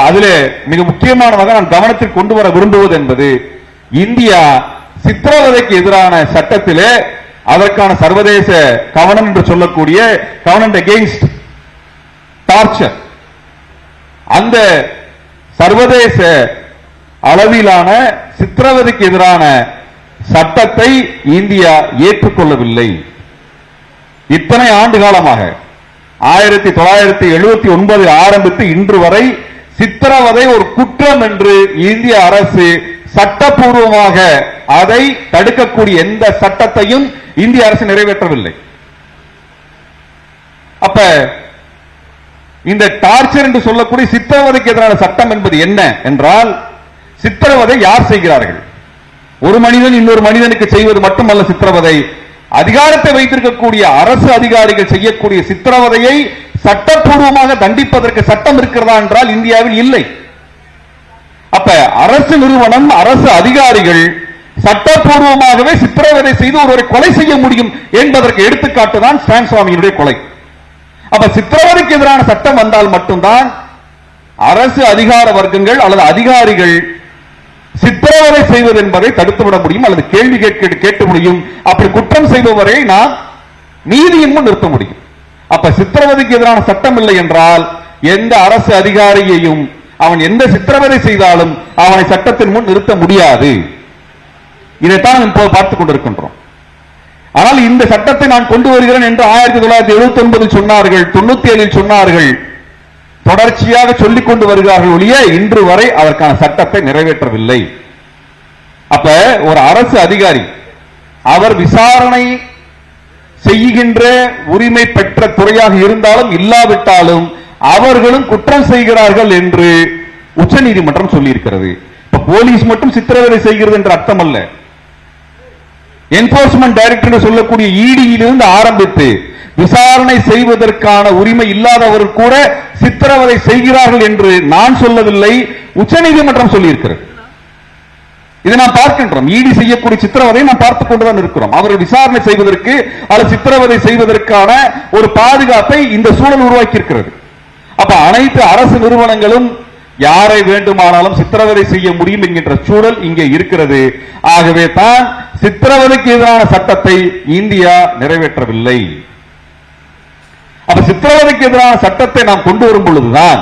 அதுல மிக முக்கியமானதாக நான் கவனத்தில் கொண்டு வர விரும்புவது என்பது, இந்தியா சித்திரவதைக்கு எதிரான சட்டத்திலே அதற்கான சர்வதேச கவனம் என்று சொல்லக்கூடிய கவர்னன்ட் அகெயின்ஸ்ட் டார்ச்சர், அந்த சர்வதேச அளவிலான சித்திரவதைக்கு எதிரான சட்டத்தை இந்தியா ஏற்றுக்கொள்ளவில்லை. இத்தனை ஆண்டு காலமாக 1979 ஆரம்பித்து இன்று வரை சித்திரவதை ஒரு குற்றம் என்று இந்திய அரசு சட்டப்பூர்வமாக அதை தடுக்கக்கூடிய எந்த சட்டத்தையும் இந்திய அரசு நிறைவேற்றவில்லை. அப்ப இந்த டார்ச்சர் என்று சொல்லக்கூடிய சித்திரவதைக்கு எதிரான சட்டம் என்பது என்ன என்றால், சித்திரவதை யார் செய்கிறார்கள்? ஒரு மனிதன் இன்னொரு மனிதனுக்கு செய்வது மட்டுமல்ல சித்திரவதை, அதிகாரத்தை வைத்திருக்கக்கூடிய அரசு அதிகாரிகள் செய்யக்கூடிய சித்திரவதையை சட்டப்பூர்வமாக தண்டிப்பதற்கு சட்டம் இருக்கிறதா என்றால் இந்தியாவில் இல்லை. அப்ப அரசு நிறுவனம், அரசு அதிகாரிகள் சட்டப்பூர்வமாகவே சித்திரவதை செய்து ஒருவரை கொலை செய்ய முடியும் என்பதற்கு எடுத்துக்காட்டுதான் ஸ்டான் சுவாமியினுடைய கொலை. அப்ப சித்திரவதைக்கு எதிரான சட்டம் வந்தால் மட்டும்தான் அரசு அதிகார வர்க்கங்கள் அல்லது அதிகாரிகள் சித்திரவதை செய்வது என்பதை தடுத்துவிட முடியும் அல்லது கேள்வி கேட்க முடியும். அப்படி குற்றம் செய்பவரை நாம் நீதியின் முன் நிறுத்த முடியும். அப்ப சித்திரவதைக்கு எதிரான சட்டம் இல்லை என்றால் எந்த அரசு அதிகாரியையும் அவன் எந்த சித்திரவதை செய்தாலும் அவனை சட்டத்தின் முன் நிறுத்த முடியாது. இதைத்தான் இப்போ பார்த்துக் கொண்டிருக்கின்றோம். ஆனால் இந்த சட்டத்தை நான் கொண்டு வருகிறேன் என்று 1979 சொன்னார்கள், 97 சொன்னார்கள், தொடர்ச்சியாக சொல்லிக் கொண்டு வருகிறார்கள் ஒழிய இன்று வரை அதற்கான சட்டத்தை நிறைவேற்றவில்லை. அப்ப ஒரு அரசு அதிகாரி அவர் விசாரணை செய்கின்ற உரிமை பெற்ற துறையாக இருந்தாலும் இல்லாவிட்டாலும் அவர்களும் குற்றம் செய்கிறார்கள் என்று உச்சநீதிமன்றம் சொல்லியிருக்கிறது. இப்ப போலீஸ் மட்டும் சித்திரவதை செய்கிறது என்ற அர்த்தம் அல்ல. என்போர்ஸ்மென்ட் டைரக்டர் சொல்லக்கூடிய இடியிலிருந்து ஆரம்பித்து விசாரணை செய்வதற்கான உரிமை இல்லாதவர் கூட சித்திரவதை செய்கிறார்கள் என்று நான் சொல்லவில்லை, உச்சநீதிமன்றம் சொல்லியிருக்கிறது. இதை நாம் பார்க்கின்றோம். இடி செய்யக்கூடிய சித்திரவதை நாம் பார்த்துக் கொண்டுதான் இருக்கிறோம். அவர்கள் விசாரணை செய்வதற்கு அல்லது சித்திரவதை செய்வதற்கான ஒரு பாதுகாப்பை இந்த சூழல் உருவாக்கி இருக்கிறது. அப்ப அனைத்து அரசு நிறுவனங்களும் யாரை வேண்டுமானாலும் சித்திரவதை செய்ய முடியும் என்கின்ற சூழல் இங்கே இருக்கிறது. ஆகவே தான் சித்திரவதைக்கு எதிரான சட்டத்தை இந்தியா நிறைவேற்றவில்லை. அப்ப சித்திரவதைக்கு எதிரான சட்டத்தை நாம் கொண்டு வரும் பொழுதுதான்,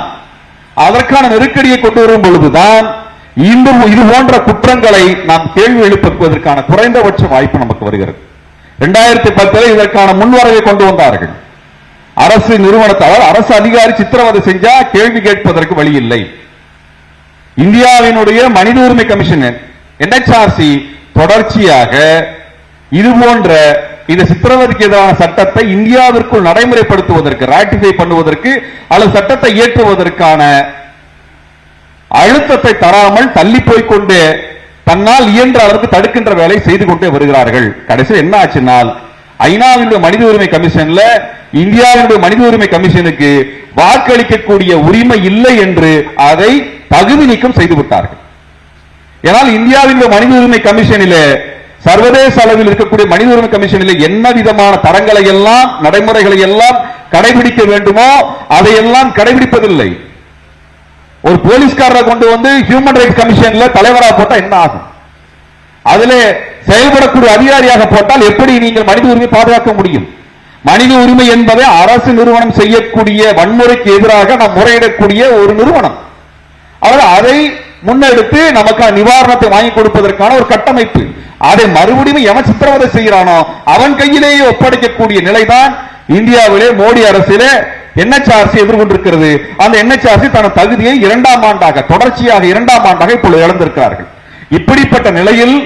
அதற்கான நெருக்கடியை கொண்டு வரும் பொழுதுதான் இன்றும் இது போன்ற குற்றங்களை நாம் கேள்வி எழுப்புவதற்கான குறைந்தபட்ச வாய்ப்பு நமக்கு வருகிறது. 2010 இதற்கான முன்வரவை கொண்டு வந்தார்கள். அரசு நிறுவனத்தால் அரசு அதிகாரி சித்திரவதை செஞ்சா கேள்வி கேட்பதற்கு வழி இல்லை. இந்தியாவினுடைய மனித உரிமை கமிஷன் NHRC தொடர்ச்சியாக இது போன்ற இந்த சித்திரவதைக்கு எதிரான சட்டத்தை இந்தியாவிற்குள் நடைமுறைப்படுத்துவதற்கு, ராட்டிஃபை பண்ணுவதற்கு அல்லது சட்டத்தை இயற்றுவதற்கான அழுத்தத்தை தராமல் தள்ளி போய்கொண்டு தன்னால் இயன்ற அளவுக்கு தடுக்கின்ற வேலை செய்து கொண்டே வருகிறார்கள். கடைசியில் என்ன ஆச்சுனால், ஐநாவினுடைய மனித உரிமை கமிஷன்ல இந்தியாவினுடைய மனித உரிமை கமிஷனுக்கு வாக்களிக்கக்கூடிய உரிமை இல்லை என்று அதை தகுதி நீக்கம் செய்து விட்டார்கள். ஏனால் இந்தியாவின் மனித உரிமை கமிஷனிலே, சர்வதேச அளவில் இருக்கக்கூடிய மனித உரிமை கமிஷனிலே என்ன விதமான தரங்களை எல்லாம் நடைமுறைகளை எல்லாம் கடைபிடிக்க வேண்டுமோ அதையெல்லாம் கடைபிடிப்பதில்லை. ஒரு போலீஸ்காரரை கொண்டு வந்து ஹியூமன் ரைட்ஸ் கமிஷன்ல தலைவராக போட்டா என்ன ஆகும்? அதிலே செயல்படக்கூடிய அதிகாரியாக போட்டால் எப்படி நீங்கள் மனித உரிமை பாதுகாக்க முடியும்? மனித உரிமை என்பதை அரசு நிறுவனம் செய்யக்கூடிய வன்முறைக்கு எதிராக நாம் முறையிடக்கூடிய ஒரு நிறுவனம். அவர் அதை முன்னெடுத்து நமக்கு நிவாரணத்தை வாங்கி கொடுப்பதற்கான ஒரு கட்டமைப்பு. அதை மறுபடியும் எவன் சித்திரவதை செய்கிறானோ அவன் கையிலேயே ஒப்படைக்கக்கூடிய நிலைதான் இந்தியாவிலே மோடி அரசிலே NHRC எதிர்கொண்டிருக்கிறது. அந்த NHRC தனது தகுதியை தொடர்ச்சியாக இரண்டாம் ஆண்டாக இப்பொழுது இழந்திருக்கிறார்கள். இப்படிப்பட்ட நிலையில்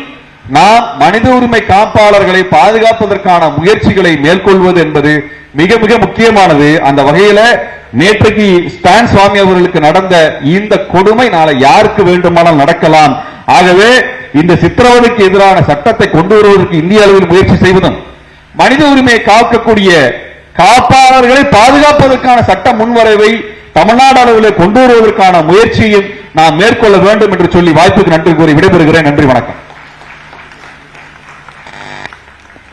நாம் மனித உரிமை காப்பாளர்களை பாதுகாப்பதற்கான முயற்சிகளை மேற்கொள்வது என்பது மிக மிக முக்கியமானது. அந்த வகையில நேற்றைக்கு ஸ்டான் சுவாமி அவர்களுக்கு நடந்த இந்த கொடுமை நாளை யாருக்கு வேண்டுமானால் நடக்கலாம். ஆகவே இந்த சித்திரவதைக்கு எதிரான சட்டத்தை கொண்டு வருவதற்கு இந்திய அளவில் முயற்சி செய்வதும், மனித உரிமையை காக்கக்கூடிய காப்பாளர்களை பாதுகாப்பதற்கான சட்ட முன்வரைவை தமிழ்நாடு அளவில் கொண்டு வருவதற்கான முயற்சியும் நாம் மேற்கொள்ள வேண்டும் என்று சொல்லி வாய்ப்புக்கு நன்றி கூறி விடைபெறுகிறேன். நன்றி, வணக்கம்.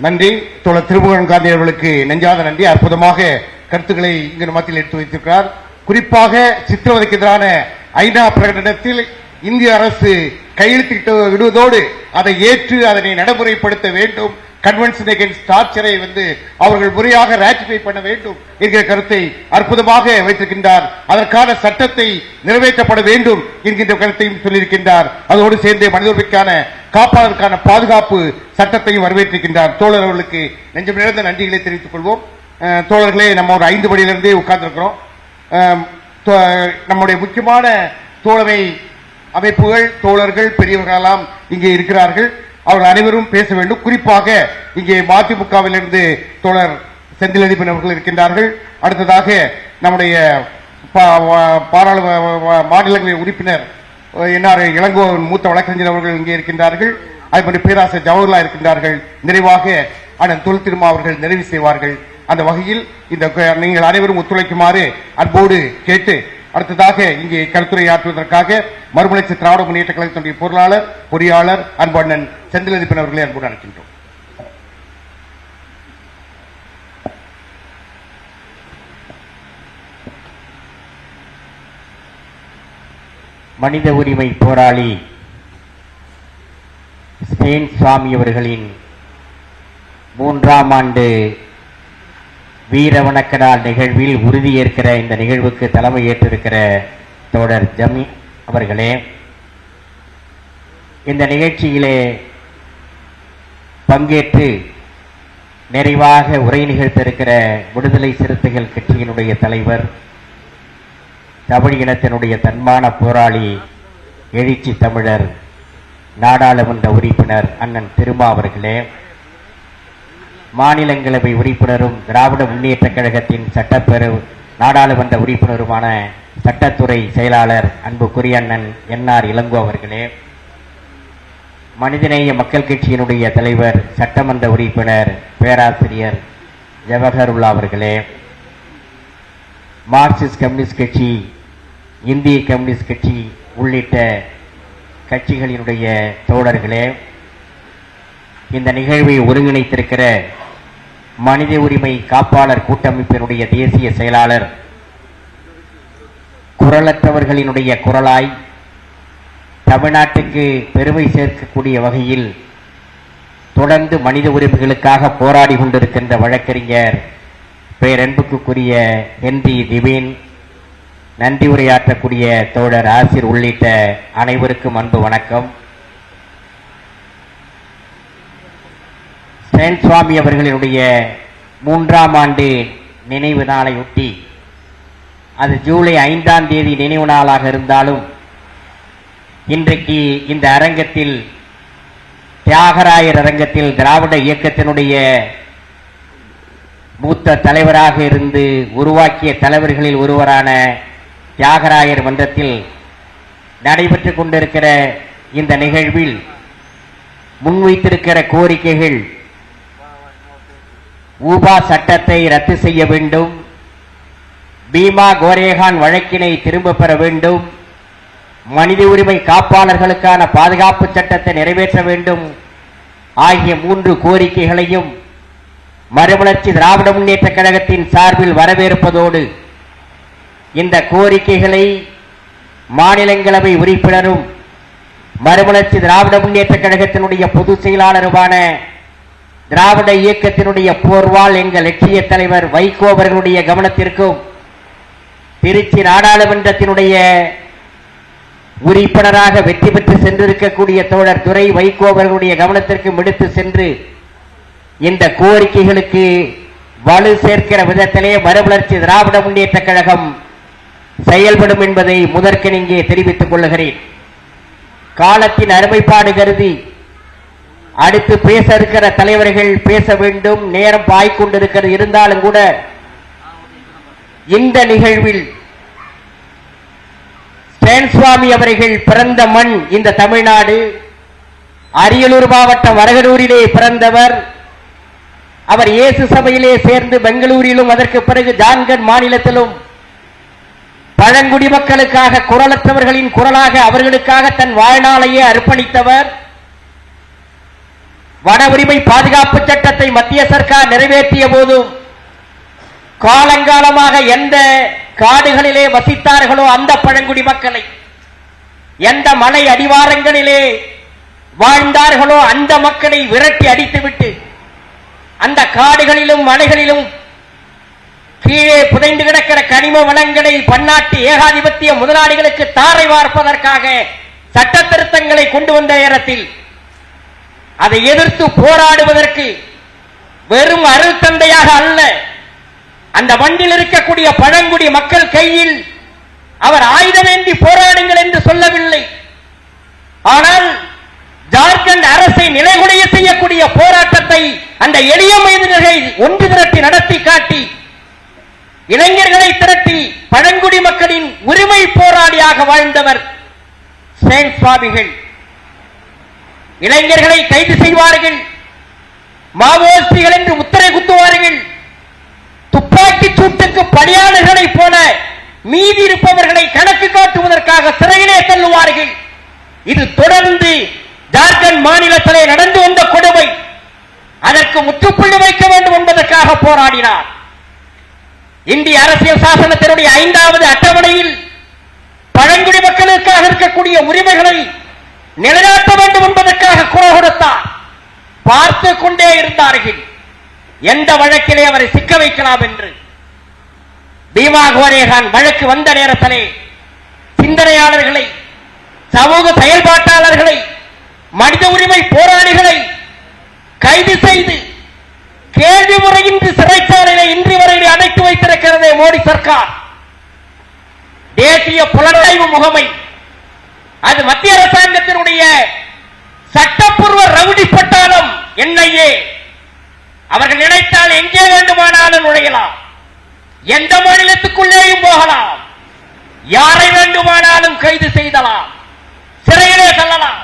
நன்றி. தோழர் திருமுருகன் காந்தி அவர்களுக்கு நெஞ்சாத நன்றி. அற்புதமாக கருத்துக்களை இங்கு மத்தியில் எடுத்து வைத்திருக்கிறார். குறிப்பாக சித்திரவதைக்கு எதிரான ஐநா பிரகடனத்தில் இந்திய அரசு கையெழுத்திட்டு விடுவதோடு அதை ஏற்று அதனை நடைமுறைப்படுத்த வேண்டும், கன்வென்ஷன் அகைன்ஸ்ட் டார்ச்சரை அவர்கள் முறையாக ராட்டிஃபை பண்ண வேண்டும் என்கிற கருத்தை அற்புதமாக வைத்திருக்கின்றார். அதற்கான சட்டத்தை நிறைவேற்றப்பட வேண்டும் என்கின்ற கருத்தையும் சொல்லியிருக்கின்றார். அதோடு சேர்ந்து மனித உரிமைக்கான காப்பாளருக்கான பாதுகாப்பு சட்டத்தையும் வரவேற்றிருக்கின்றார். தோழர் அவர்களுக்கு நெஞ்சம் நிறைந்த நன்றிகளை தெரிவித்துக் கொள்வோம். தோழர்களே, நம்ம ஒரு 5 மணியிலிருந்தே உட்கார்ந்திருக்கிறோம். நம்முடைய முக்கியமான தோழமை அமைப்புகள், தோழர்கள், பெரியவர்களெல்லாம் இங்கே இருக்கிறார்கள். அவர்கள் அனைவரும் பேச வேண்டும். குறிப்பாக இங்கே மதிமுகவிலிருந்து தோழர் செந்திலதிபன் அவர்கள் இருக்கின்றார்கள். அடுத்ததாக நம்முடைய மாநிலங்களின் உறுப்பினர் என்ஆர் இளங்கோவன் மூத்த வழக்கறிஞர் அவர்கள் இங்கே இருக்கின்றார்கள். அதேபோல பேராசிரியர் ஜவஹர்லால் இருக்கின்றார்கள். நிறைவாக அண்ணன் தொல் திருமா அவர்கள் நிறைவு செய்வார்கள். அந்த வகையில் நீங்கள் அனைவரும் ஒத்துழைக்குமாறு அன்போடு கேட்டு, அடுத்ததாக இங்கே கருத்துரையாற்றுவதற்காக மறுமலர்ச்சி திராவிட முன்னேற்ற கழகத்தினுடைய பொருளாளர், பொறியாளர் அன்பண்ணன் செந்திலதிபன் அவர்களை அன்போடு அழைக்கின்றோம். மனித உரிமை போராளி ஸ்டேன் சுவாமி அவர்களின் 3ஆம் ஆண்டு வீர வணக்க நாள் நிகழ்வில் உறுதியேற்கிற இந்த நிகழ்வுக்கு தலைமை ஏற்றிருக்கிற தோழர் ஜமி அவர்களே, இந்த நிகழ்ச்சியிலே பங்கேற்று நிறைவாக உரை நிகழ்த்திருக்கிற விடுதலை சிறுத்தைகள் கட்சியினுடைய தலைவர், தமிழ் இனத்தினுடைய தன்மான போராளி, எழுச்சி தமிழர், நாடாளுமன்ற உறுப்பினர் அண்ணன் திருமா அவர்களே, மாநிலங்களவை உறுப்பினரும் திராவிட முன்னேற்ற கழகத்தின் சட்டப்பேரவை நாடாளுமன்ற உறுப்பினருமான சட்டத்துறை செயலாளர் அன்புக்குரிய அண்ணன் என்ஆர் இளங்கோ அவர்களே, மனிதநேய மக்கள் கட்சியினுடைய தலைவர் சட்டமன்ற உறுப்பினர் பேராசிரியர் ஜவஹருல்லா அவர்களே, மார்க்சிஸ்ட் கம்யூனிஸ்ட் கட்சி, இந்திய கம்யூனிஸ்ட் கட்சி உள்ளிட்ட கட்சிகளினுடைய தோழர்களே, இந்த நிகழ்வை ஒருங்கிணைத்திருக்கிற மனித உரிமை காப்பாளர் கூட்டமைப்பினுடைய தேசிய செயலாளர், குரலற்றவர்களினுடைய குரலாய் தமிழ்நாட்டுக்கு பெருமை சேர்க்கக்கூடிய வகையில் தொடர்ந்து மனித உரிமைகளுக்காக போராடி கொண்டிருக்கின்ற வழக்கறிஞர் பேரன்புக்குரிய ஹென்றி திவேன், நன்றி உரையாற்றக்கூடிய தோழர் ஆசிர் உள்ளிட்ட அனைவருக்கும் அன்பு வணக்கம். ஸ்டேன் சுவாமி அவர்களினுடைய 3ஆம் ஆண்டு நினைவு நாளையொட்டி, அது ஜூலை 5ஆம் தேதி நினைவு நாளாக இருந்தாலும் இன்றைக்கு இந்த அரங்கத்தில், தியாகராயர் அரங்கத்தில், திராவிட இயக்கத்தினுடைய மூத்த தலைவராக இருந்து உருவாக்கிய தலைவர்களில் ஒருவரான தியாகராயர் மன்றத்தில் நடைபெற்றுக் கொண்டிருக்கிற இந்த நிகழ்வில் முன்வைத்திருக்கிற கோரிக்கைகள், ஊபா சட்டத்தை ரத்து செய்ய வேண்டும், பீமா கோரேகான் வழக்கினை திரும்ப பெற வேண்டும், மனித உரிமை காப்பாளர்களுக்கான பாதுகாப்பு சட்டத்தை நிறைவேற்ற வேண்டும் ஆகிய 3 கோரிக்கைகளையும் மறுமலர்ச்சி திராவிட முன்னேற்ற கழகத்தின் சார்பில் வரவேற்பதோடு இந்த கோரிக்கைகளை மாநிலங்களவை உறுப்பினரும் மறுமலர்ச்சி திராவிட முன்னேற்ற கழகத்தினுடைய பொதுச் செயலாளருமான திராவிட இயக்கத்தினுடைய போர்வால் எங்கள் லட்சிய தலைவர் வைகோ அவர்களுடைய கவனத்திற்கும் திருச்சி நாடாளுமன்றத்தினுடைய உறுப்பினராக வெற்றி பெற்று சென்றிருக்கக்கூடிய தோழர் துரை வைகோ அவர்களுடைய கவனத்திற்கும் எடுத்து சென்று இந்த கோரிக்கைகளுக்கு வலு சேர்க்கிற விதத்திலே மறுமலர்ச்சி திராவிட முன்னேற்ற கழகம் செயல்படும் என்பதை முதற்கன் இங்கே தெரிவித்துக் கொள்கிறேன். காலத்தின் அருமைப்பாடு கருதி அடுத்து பேச இருக்கிற தலைவர்கள் பேச வேண்டும், நேரம் பாய்கொண்டிருக்கிறது. இருந்தாலும் கூட இந்த நிகழ்வில் ஸ்டான்சுவாமி அவர்கள் பிறந்த மண் இந்த தமிழ்நாடு. அரியலூர் மாவட்டம் வரகனூரிலே பிறந்தவர். அவர் இயேசு சபையிலே சேர்ந்து பெங்களூரிலும் அதற்கு பிறகு ஜார்க்கண்ட் மாநிலத்திலும் பழங்குடி மக்களுக்காக குரலற்றவர்களின் குரலாக அவர்களுக்காக தன் வாழ்நாளையே அர்ப்பணித்தவர். வன உரிமை பாதுகாப்பு சட்டத்தை மத்திய சர்க்கார் நிறைவேற்றிய போதும் காலங்காலமாக எந்த காடுகளிலே வசித்தார்களோ அந்த பழங்குடி மக்களை, எந்த மலை அடிவாரங்களிலே வாழ்ந்தார்களோ அந்த மக்களை விரட்டி அடித்துவிட்டு அந்த காடுகளிலும் மலைகளிலும் கீழே புதைந்து கிடக்கிற கனிம வளங்களை பன்னாட்டு ஏகாதிபத்திய முதலாளிகளுக்கு தாரை வார்ப்பதற்காக சட்ட திருத்தங்களை கொண்டு வந்த நேரத்தில் அதை எதிர்த்து போராடுவதற்கு வெறும் அருள் தந்தையாக அல்ல, அந்த மண்ணில் இருக்கக்கூடிய பழங்குடி மக்கள் கையில் அவர் ஆயுதமேந்தி போராடுங்கள் என்று சொல்லவில்லை. ஆனால் ஜார்க்கண்ட் அரசை நிலைகுலைய செய்யக்கூடிய போராட்டத்தை அந்த எளிய மனிதர்களை ஒன்று திரட்டி நடத்தி காட்டி இளைஞர்களை திரட்டி பழங்குடி மக்களின் உரிமை போராளியாக வாழ்ந்தவர் சேன் சுவாமிகள். இளைஞர்களை கைது செய்வார்கள், மாவோயிஸ்டுகள் என்று முத்திரை குத்துவார்கள், துப்பாக்கி சூட்டுக்கு பலியாளர்களைப் போல மீதி இருப்பவர்களை கணக்கு காட்டுவதற்காக சிறையிலே தள்ளுவார்கள். இது தொடர்ந்து ஜார்க்கண்ட் மாநிலத்திலே நடந்து வந்த கொடுமை. அதற்கு முற்றுப்புள்ளி வைக்க வேண்டும் என்பதற்காக போராடினார். இந்திய அரசியல் சாசனத்தினுடைய 5வது அட்டவணையில் பழங்குடி மக்களுக்காக இருக்கக்கூடிய உரிமைகளை நிலைநாட்ட வேண்டும் என்பதற்காக குரல் கொடுத்தார். பார்த்து கொண்டே இருந்தார்கள் எந்த வழக்கிலே அவரை சிக்க வைக்கலாம் என்று. பீமா கோரேகான் வழக்கு வந்த நேரத்திலே சிந்தனையாளர்களை, சமூக செயல்பாட்டாளர்களை, மனித உரிமை போராளிகளை கைது செய்து கேள்வி முறையின்றி சிறைச்சாலையிலே இன்று வரையிலே அடைத்து வைத்திருக்கிறதே மோடி சர்க்கார். தேசிய புலனாய்வு முகமை, அது மத்திய அரசாங்கத்தினுடைய சட்டப்பூர்வ ரவுடி பட்டாளம் NIA. அவர்கள் நினைத்தால் எங்கே வேண்டுமானாலும் நுழையலாம், எந்த மாநிலத்துக்குள்ளேயும் போகலாம், யாரை வேண்டுமானாலும் கைது செய்தலாம், சிறையிலே செல்லலாம்.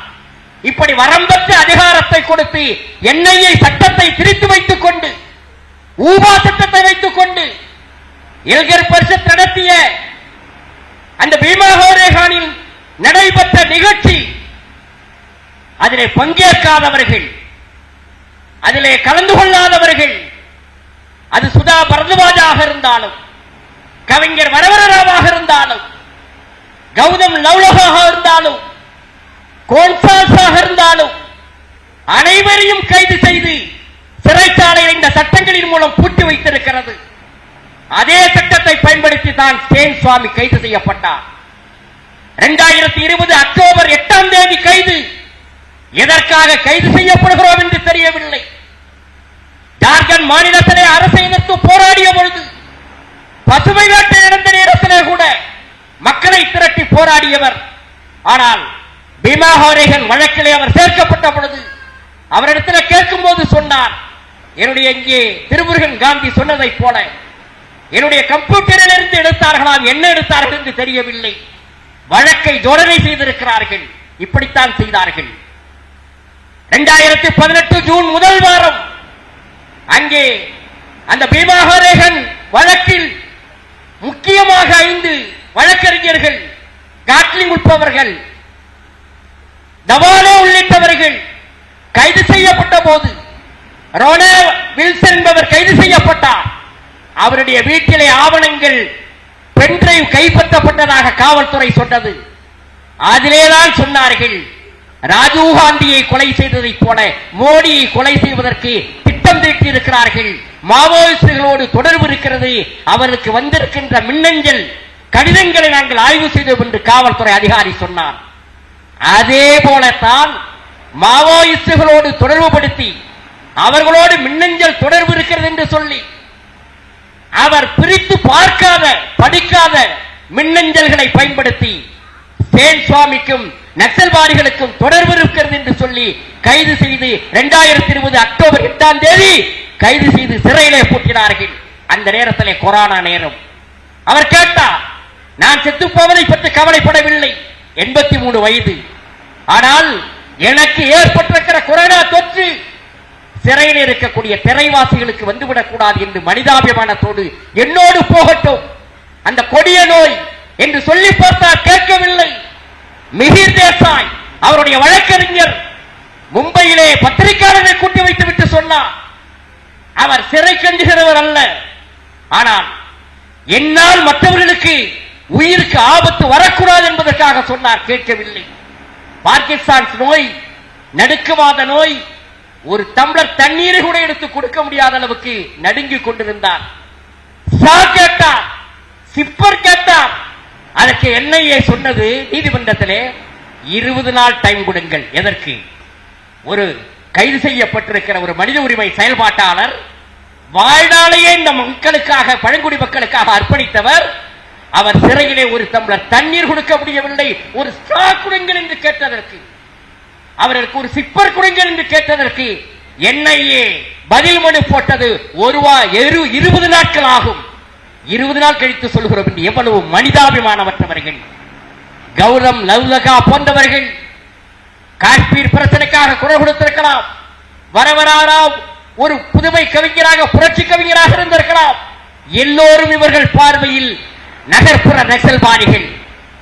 இப்படி வரம்பற்ற அதிகாரத்தை கொடுத்து NIA சட்டத்தை திரித்து வைத்துக் கொண்டு, ஊபா சட்டத்தை வைத்துக் கொண்டு எல்கர் பரிஷத் நடத்திய அந்த பீமா கோரேகானில் நடைபெற்ற நிகழ்ச்சி, அதிலே பங்கேற்காதவர்கள், அதிலே கலந்து கொள்ளாதவர்கள், அது சுதா பரத்வாஜாக இருந்தாலும், கவிஞர் வரவரராவாக இருந்தாலும், கௌதம் லவ்லகாக இருந்தாலும், கோன்சால்ஸாக இருந்தாலும் அனைவரையும் கைது செய்து சிறைச்சாலையில் இந்த சட்டங்களின் மூலம் பூட்டி வைத்திருக்கிறது. அதே சட்டத்தை பயன்படுத்தி தான் சேன் சுவாமி கைது செய்யப்பட்டார். 2020 அக்டோபர் 8ஆம் தேதி கைது. எதற்காக கைது செய்யப்படுகிறோம் என்று தெரியவில்லை. ஜார்க்கண்ட் மாநிலத்திலே அரசை எதிர்த்து போராடிய பொழுது, பசுமை வேட்டை நடந்த நேரத்திலே கூட மக்களை திரட்டி போராடியவர். ஆனால் பீமா கோரேகான் வழக்கிலே அவர் சேர்க்கப்பட்ட பொழுது அவரிடத்தில் கேட்கும் போது சொன்னார், என்னுடைய இங்கே திருமுருகன் காந்தி சொன்னதை போல என்னுடைய கம்ப்யூட்டரில் இருந்து எடுத்தார்களாம், என்ன எடுத்தார்கள் என்று தெரியவில்லை, வழக்கை ஜோடனை செய்திருக்கிறார்கள். இப்படித்தான் செய்தார்கள். 2018 ஜூன் முதல் வாரம் அங்கே அந்த பீமா கோரேகான் வழக்கில் முக்கியமாக 5 வழக்கறிஞர்கள் காட்லிங் உட்பவர்கள், தவானே உள்ளிட்டவர்கள் கைது செய்யப்பட்ட போது ரோனா வில்சன் என்பவர் கைது செய்யப்பட்டார். அவருடைய வீட்டிலே ஆவணங்கள் பென்டிரைவ் கைப்பற்றப்பட்டதாக காவல்துறை சொன்னது. அதிலேதான் சொன்னார்கள், ராஜீவ் காந்தியை கொலை செய்ததைப் போல மோடியை கொலை செய்வதற்கு திட்டம் தீட்டியிருக்கிறார்கள், மாவோயிஸ்டுகளோடு தொடர்பு இருக்கிறது, அவருக்கு வந்திருக்கின்ற மின்னஞ்சல் கடிதங்களை நாங்கள் ஆய்வு செய்தோம் என்று காவல்துறை அதிகாரி சொன்னார். அதே போலத்தான் மாவோயிஸ்டுகளோடு தொடர்புபடுத்தி அவர்களோடு மின்னஞ்சல் தொடர்பு இருக்கிறது என்று சொல்லி அவர் பிரித்து பார்க்காத படிக்காத மின்னஞ்சல்களை பயன்படுத்தி சேன் சுவாமிக்கும் நக்சல்வாதிகளுக்கும் தொடர்பு இருக்கிறது என்று சொல்லி கைது செய்து 2020 அக்டோபர் 8ஆம் தேதி கைது செய்து சிறையிலே பூட்டினார்கள். அந்த நேரத்திலே கொரோனா நேரம். அவர் கேட்டார், நான் செத்து போவதை பற்றி கவலைப்படவில்லை, 83 வயது, ஆனால் எனக்கு ஏற்பட்டிருக்கிற கொரோனா தொற்று சிறையில் இருக்கக்கூடிய திரைவாசிகளுக்கு வந்துவிடக் கூடாது என்று மனிதாபிமானத்தோடு என்னோடு போகட்டும், அந்த கொடிய நோய் என்று சொல்லி பார்த்தால் கேட்கவில்லை. மிகிர் தேசாய் அவருடைய வழக்கறிஞர் மும்பையிலே பத்திரிகையாளரை கூட்டி வைத்து விட்டு சொன்னார், அவர் சிறை கண்டுகிறவர் அல்ல, ஆனால் என்னால் மற்றவர்களுக்கு உயிருக்கு ஆபத்து வரக்கூடாது என்பதற்காக சொன்னார். கேட்கவில்லை. பார்க்கின்சன் நோய், நடுக்குவாத நோய், ஒரு டம்ளர் தண்ணீரை கூட எடுத்து கொடுக்க முடியாத அளவுக்கு நடுங்கிக் கொண்டிருந்தார். கேட்டார், சிப்பர் கேட்டார். அதற்கு என்ஐஏ சொன்னது நீதிமன்றத்திலே 20 நாள் டைம் கொடுங்கள். எதற்கு? ஒரு கைது செய்யப்பட்டிருக்கிற ஒரு மனித உரிமை செயல்பாட்டாளர், வாழ்நாளையே இந்த மக்களுக்காக, பழங்குடி மக்களுக்காக அர்ப்பணித்தவர், அவர் சிறையிலே ஒரு டம்ளர் தண்ணீர் கொடுக்க முடியவில்லை, ஒரு ஸ்ட்ரா கொடுங்கள் என்று கேட்டதற்கு, அவருக்கு ஒரு சிப்பர் கொடுங்கள் என்று கேட்டதற்கு என்ஐஏ பதில் மனு போட்டது 20 நாட்கள் ஆகும். 20 நாள் கழித்து சொல்கிறோம் என்று எவ்வளவு மனிதாபிமானமற்றவர்கள். கௌதம் லவ்லகா போன்றவர்கள் காஷ்மீர் பிரச்சனைக்காக குரல் கொடுத்திருக்கலாம். வரவராராவ் ஒரு புதுமை கவிஞராக, புரட்சி கவிஞராக இருந்திருக்கலாம். எல்லோரும் இவர்கள் பார்வையில் நகர்ப்புற நக்சல்வாதிகள்.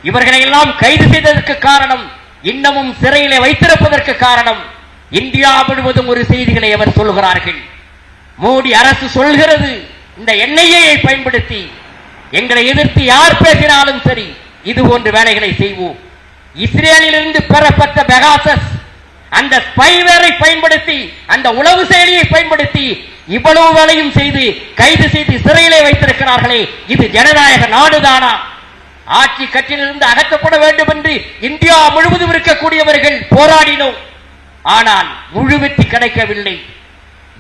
இவர்களை எல்லாம் கைது செய்ததற்கு காரணம், இன்னமும் சிறையிலே வைத்திருப்பதற்கு காரணம், இந்தியா முழுவதும் ஒரு செய்திகளை அவர் சொல்கிறார்கள். மோடி அரசு சொல்கிறது, இந்த என்ஐஏயை பயன்படுத்தி எங்களை எதிர்த்து யார் பேசினாலும் சரி, இது போன்ற வேலைகளை செய்வோம். இஸ்ரேலிலிருந்து பெறப்பட்ட பெகாசஸ் அந்த ஸ்பைவேரை பயன்படுத்தி, அந்த உளவு செயலியை பயன்படுத்தி இவ்வளவு வேலையும் செய்து கைது செய்து சிறையிலே வைத்திருக்கிறார்களே, இது ஜனநாயக நாடுதானா? ஆட்சி கட்சியிலிருந்து அகற்றப்பட வேண்டும் என்று இந்தியா முழுவதும் இருக்கக்கூடியவர்கள் போராடினோம். ஆனால் முழு வெற்றி கிடைக்கவில்லை.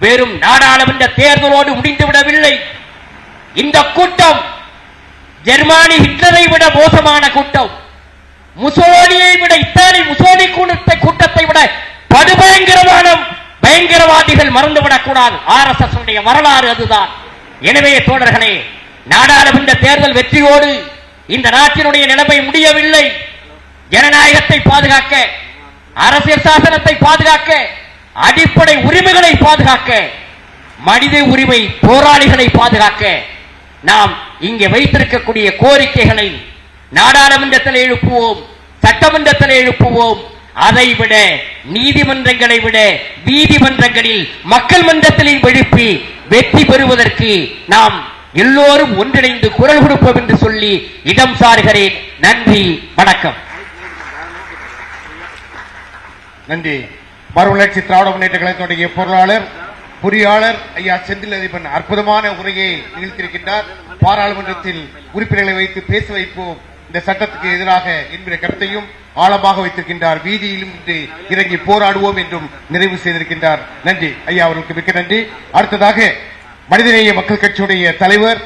வெறும் நாடாளுமன்ற தேர்தலோடு முடிந்துவிடவில்லை. இந்த கூட்டம் ஜெர்மானி ஹிட்லரை விட மோசமான கூட்டம், முசோலியை விட, இத்தாலி முசோலி கூட்டத்தை விட படுபயங்கரமான பயங்கரவாதிகள் மறந்துவிடக் கூடாது. RSS வரலாறு அதுதான். எனவே தோழர்களே, நாடாளுமன்ற தேர்தல் வெற்றியோடு இந்த நாட்டினுடைய நிலைமை முடியவில்லை. ஜனநாயகத்தை பாதுகாக்க, அரசியல் சாசனத்தை பாதுகாக்க, அடிப்படை உரிமைகளை பாதுகாக்க, மனித உரிமை போராளிகளை பாதுகாக்க நாம் இங்கே வைத்திருக்கக்கூடிய கோரிக்கைகளை நாடாளுமன்றத்தில் எழுப்புவோம், சட்டமன்றத்தில் எழுப்புவோம். அதைவிட நீதிமன்றங்களை விட நீதிமன்றங்களில் மக்கள் மன்றத்தில் எழுப்பி வெற்றி பெறுவதற்கு நாம் எல்லோரும் ஒன்றிணைந்து குரல் கொடுப்போம் என்று சொல்லி இடம் சாருகிறேன். நன்றி, வணக்கம். நன்றி. மறுமலர்ச்சி திராவிட முன்னேற்ற கழகத்துடைய பொருளாளர், பொறியாளர் ஐயா செந்தில் அதிபன் அற்புதமான உரையை நிகழ்த்தியிருக்கின்றார். பாராளுமன்றத்தில் உறுப்பினர்களை வைத்து பேச வைப்போம், இந்த சட்டத்துக்கு எதிராக என்கிற கருத்தையும் ஆழமாக வைத்திருக்கின்றார். வீதியிலும் இறங்கி போராடுவோம் என்றும் நிறைவு செய்திருக்கின்றார். நன்றி ஐயா, அவர்களுக்கு மிக்க நன்றி. அடுத்ததாக மனிதநேய மக்கள் கட்சியுடைய தலைவர்,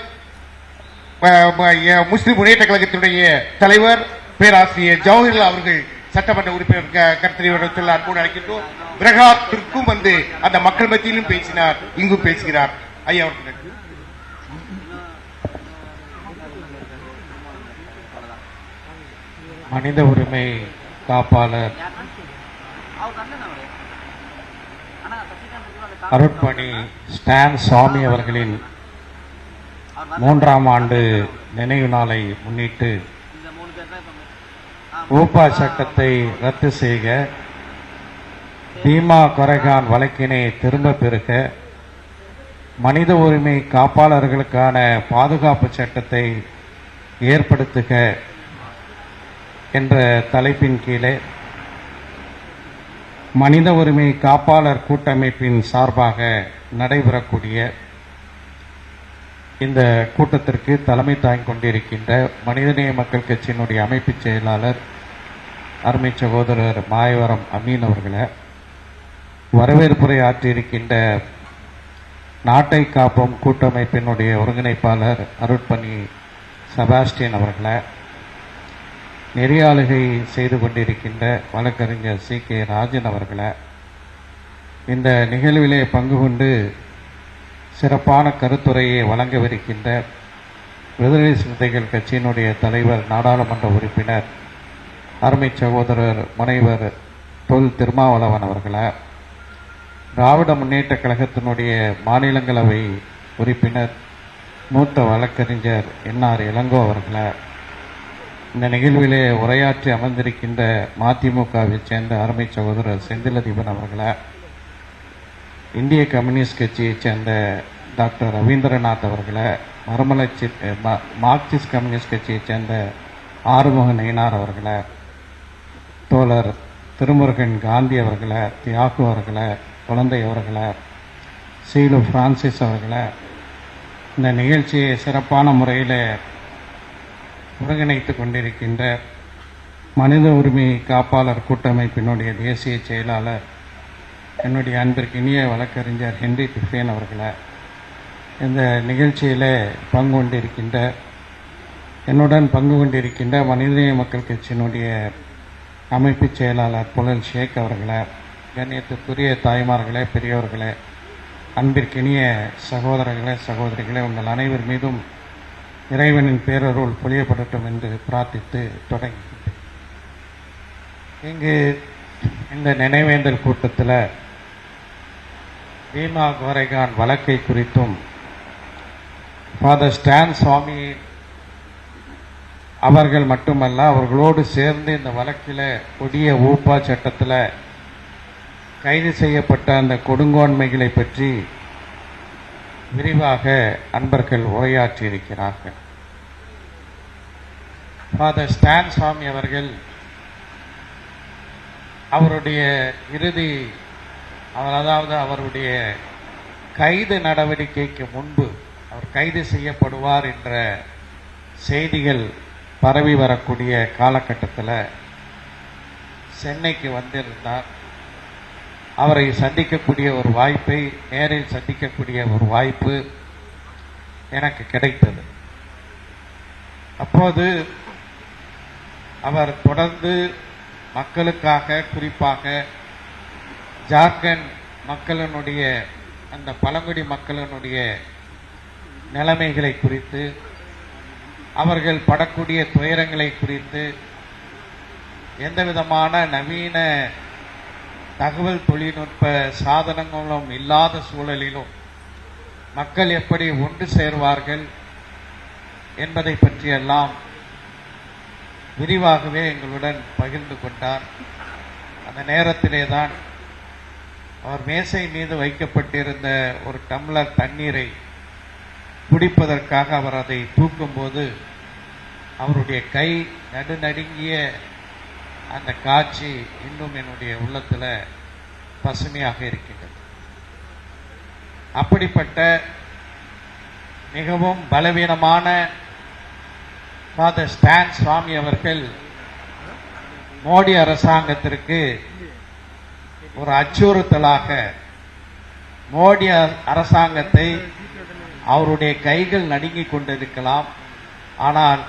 முஸ்லிம் முன்னேற்ற கழகத்தினுடைய தலைவர் பேராசிரியர் ஜவஹர்லால் அவர்கள் சட்டமன்ற உறுப்பினர் கருத்தறிவுறுத்தல் அன்போடு அழைக்கின்றோம். பிரகாத்திற்கும் வந்து அந்த மக்கள் மத்தியிலும் பேசினார், இங்கும் பேசுகிறார். ஐயா அவர்கள். மனித உரிமை காப்பாளர் அருட்பணி ஸ்டான் சாமி அவர்களின் 3ஆம் ஆண்டு நினைவு நாளை முன்னிட்டு ஊப்பா சட்டத்தை ரத்து செய்க, பீமா கொரைகான் வழக்கினை திரும்ப பெறுக, மனித உரிமை காப்பாளர்களுக்கான பாதுகாப்பு சட்டத்தை ஏற்படுத்துக என்ற தலைப்பின் கீழே மனித உரிமை காப்பாளர் கூட்டமைப்பின் சார்பாக நடைபெறக்கூடிய இந்த கூட்டத்திற்கு தலைமை தாங்கிக் கொண்டிருக்கின்ற மனிதநேய மக்கள் கட்சியினுடைய அமைப்புச் செயலாளர் அருமை சகோதரர் மாயவரம் அமீன் அவர்களை, வரவேற்புரை ஆற்றியிருக்கின்ற நாட்டை காப்போம் கூட்டமைப்பினுடைய ஒருங்கிணைப்பாளர் அருட்பணி செபாஸ்டியன் அவர்களை, நெறியாளுகை செய்து கொண்டிருக்கின்ற வழக்கறிஞர் சி கே ராஜன் அவர்களை, இந்த நிகழ்விலே பங்கு கொண்டு சிறப்பான கருத்துரையை வழங்கவிருக்கின்ற விடுதலை சிறுத்தைகள் கட்சியினுடைய தலைவர் நாடாளுமன்ற உறுப்பினர் அருமை சகோதரர் முனைவர் தொல் திருமாவளவன் அவர்களை, திராவிட முன்னேற்ற கழகத்தினுடைய மாநிலங்களவை உறுப்பினர் மூத்த வழக்கறிஞர் என்ஆர் இளங்கோ அவர்களை, இந்த நிகழ்விலே உரையாற்றி அமர்ந்திருக்கின்ற மதிமுகவை சேர்ந்த அருமை சகோதரர் செந்திலதீபன் அவர்களை, இந்திய கம்யூனிஸ்ட் கட்சியைச் சேர்ந்த டாக்டர் ரவீந்திரநாத் அவர்களை, மார்க்சிஸ்ட் கம்யூனிஸ்ட் கட்சியைச் சேர்ந்த ஆறுமுக நயினார் அவர்களை, தோழர் திருமுருகன் காந்தி அவர்களை, தியாகு அவர்களை, குழந்தை அவர்களை, சீலு பிரான்சிஸ் அவர்களை, இந்த நிகழ்ச்சியை சிறப்பான முறையில் ஒருங்கிணைத்து கொண்டிருக்கின்ற மனித உரிமை காப்பாளர் கூட்டமைப்பினுடைய தேசிய செயலாளர் என்னுடைய அன்பிற்கு இனிய வழக்கறிஞர் ஹென்றி டிஃபேன் அவர்களை, இந்த நிகழ்ச்சியில் பங்கு கொண்டிருக்கின்ற என்னுடன் பங்கு கொண்டிருக்கின்ற மனிதநேய மக்கள் கட்சியினுடைய அமைப்புச் செயலாளர் புலல் ஷேக் அவர்களை, கண்ணியத்துக்குரிய தாய்மார்களே, பெரியவர்களே, அன்பிற்கினிய சகோதரர்களே, சகோதரிகளே, உங்கள் அனைவர் மீதும் இறைவனின் பேரருள் பொழியப்படட்டும் என்று பிரார்த்தித்து தொடங்குகின்றேன். இங்கு இந்த நினைவேந்தல் கூட்டத்தில் பீமா கோரைகான் வழக்கை குறித்தும் ஃபாதர் ஸ்டான் சுவாமி அவர்கள் மட்டுமல்ல, அவர்களோடு சேர்ந்து இந்த வழக்கில் கொடிய ஊப்பா சட்டத்தில் கைது செய்யப்பட்ட அந்த கொடுங்கோன்மைகளை பற்றி விரிவாக அன்பர்கள் உரையாற்றியிருக்கிறார்கள். ஃபாதர் ஸ்டான் சுவாமி அவர்கள் அவருடைய அவருடைய கைது நடவடிக்கைக்கு முன்பு அவர் கைது செய்யப்படுவார் என்ற செய்திகள் பரவி வரக்கூடிய காலகட்டத்தில் சென்னைக்கு வந்திருந்தார். அவரை சந்திக்கக்கூடிய ஒரு வாய்ப்பை, நேரில் சந்திக்கக்கூடிய ஒரு வாய்ப்பு எனக்கு கிடைத்தது. அப்போது அவர் தொடர்ந்து மக்களுக்காக, குறிப்பாக ஜார்க்கண்ட் மக்களினுடைய, அந்த பழங்குடி மக்களினுடைய நிலைமைகளை குறித்து, அவர்கள் படக்கூடிய துயரங்களை குறித்து, எந்த விதமான நவீன தகவல் தொழில்நுட்ப சாதனங்களும் இல்லாத சூழலிலும் மக்கள் எப்படி ஒன்று சேர்வார்கள் என்பதை பற்றியெல்லாம் விரிவாகவே எங்களுடன் பகிர்ந்து கொண்டார். அந்த நேரத்திலே தான் அவர் மேசை மீது வைக்கப்பட்டிருந்த ஒரு டம்ளர் தண்ணீரை குடிப்பதற்காக அவர் அதை தூக்கும்போது அவருடைய கை நடுநடுங்கிய அந்த காட்சி இன்னும் என்னுடைய உள்ளத்தில் பசுமையாக இருக்கின்றது. அப்படிப்பட்ட மிகவும் பலவீனமான ஃபாதர் ஸ்டான் சுவாமி அவர்கள் மோடி அரசாங்கத்திற்கு ஒரு அச்சுறுத்தலாக, மோடி அரசாங்கத்தை அவருடைய கைகள் நடுங்கிக் கொண்டிருக்கலாம், ஆனால்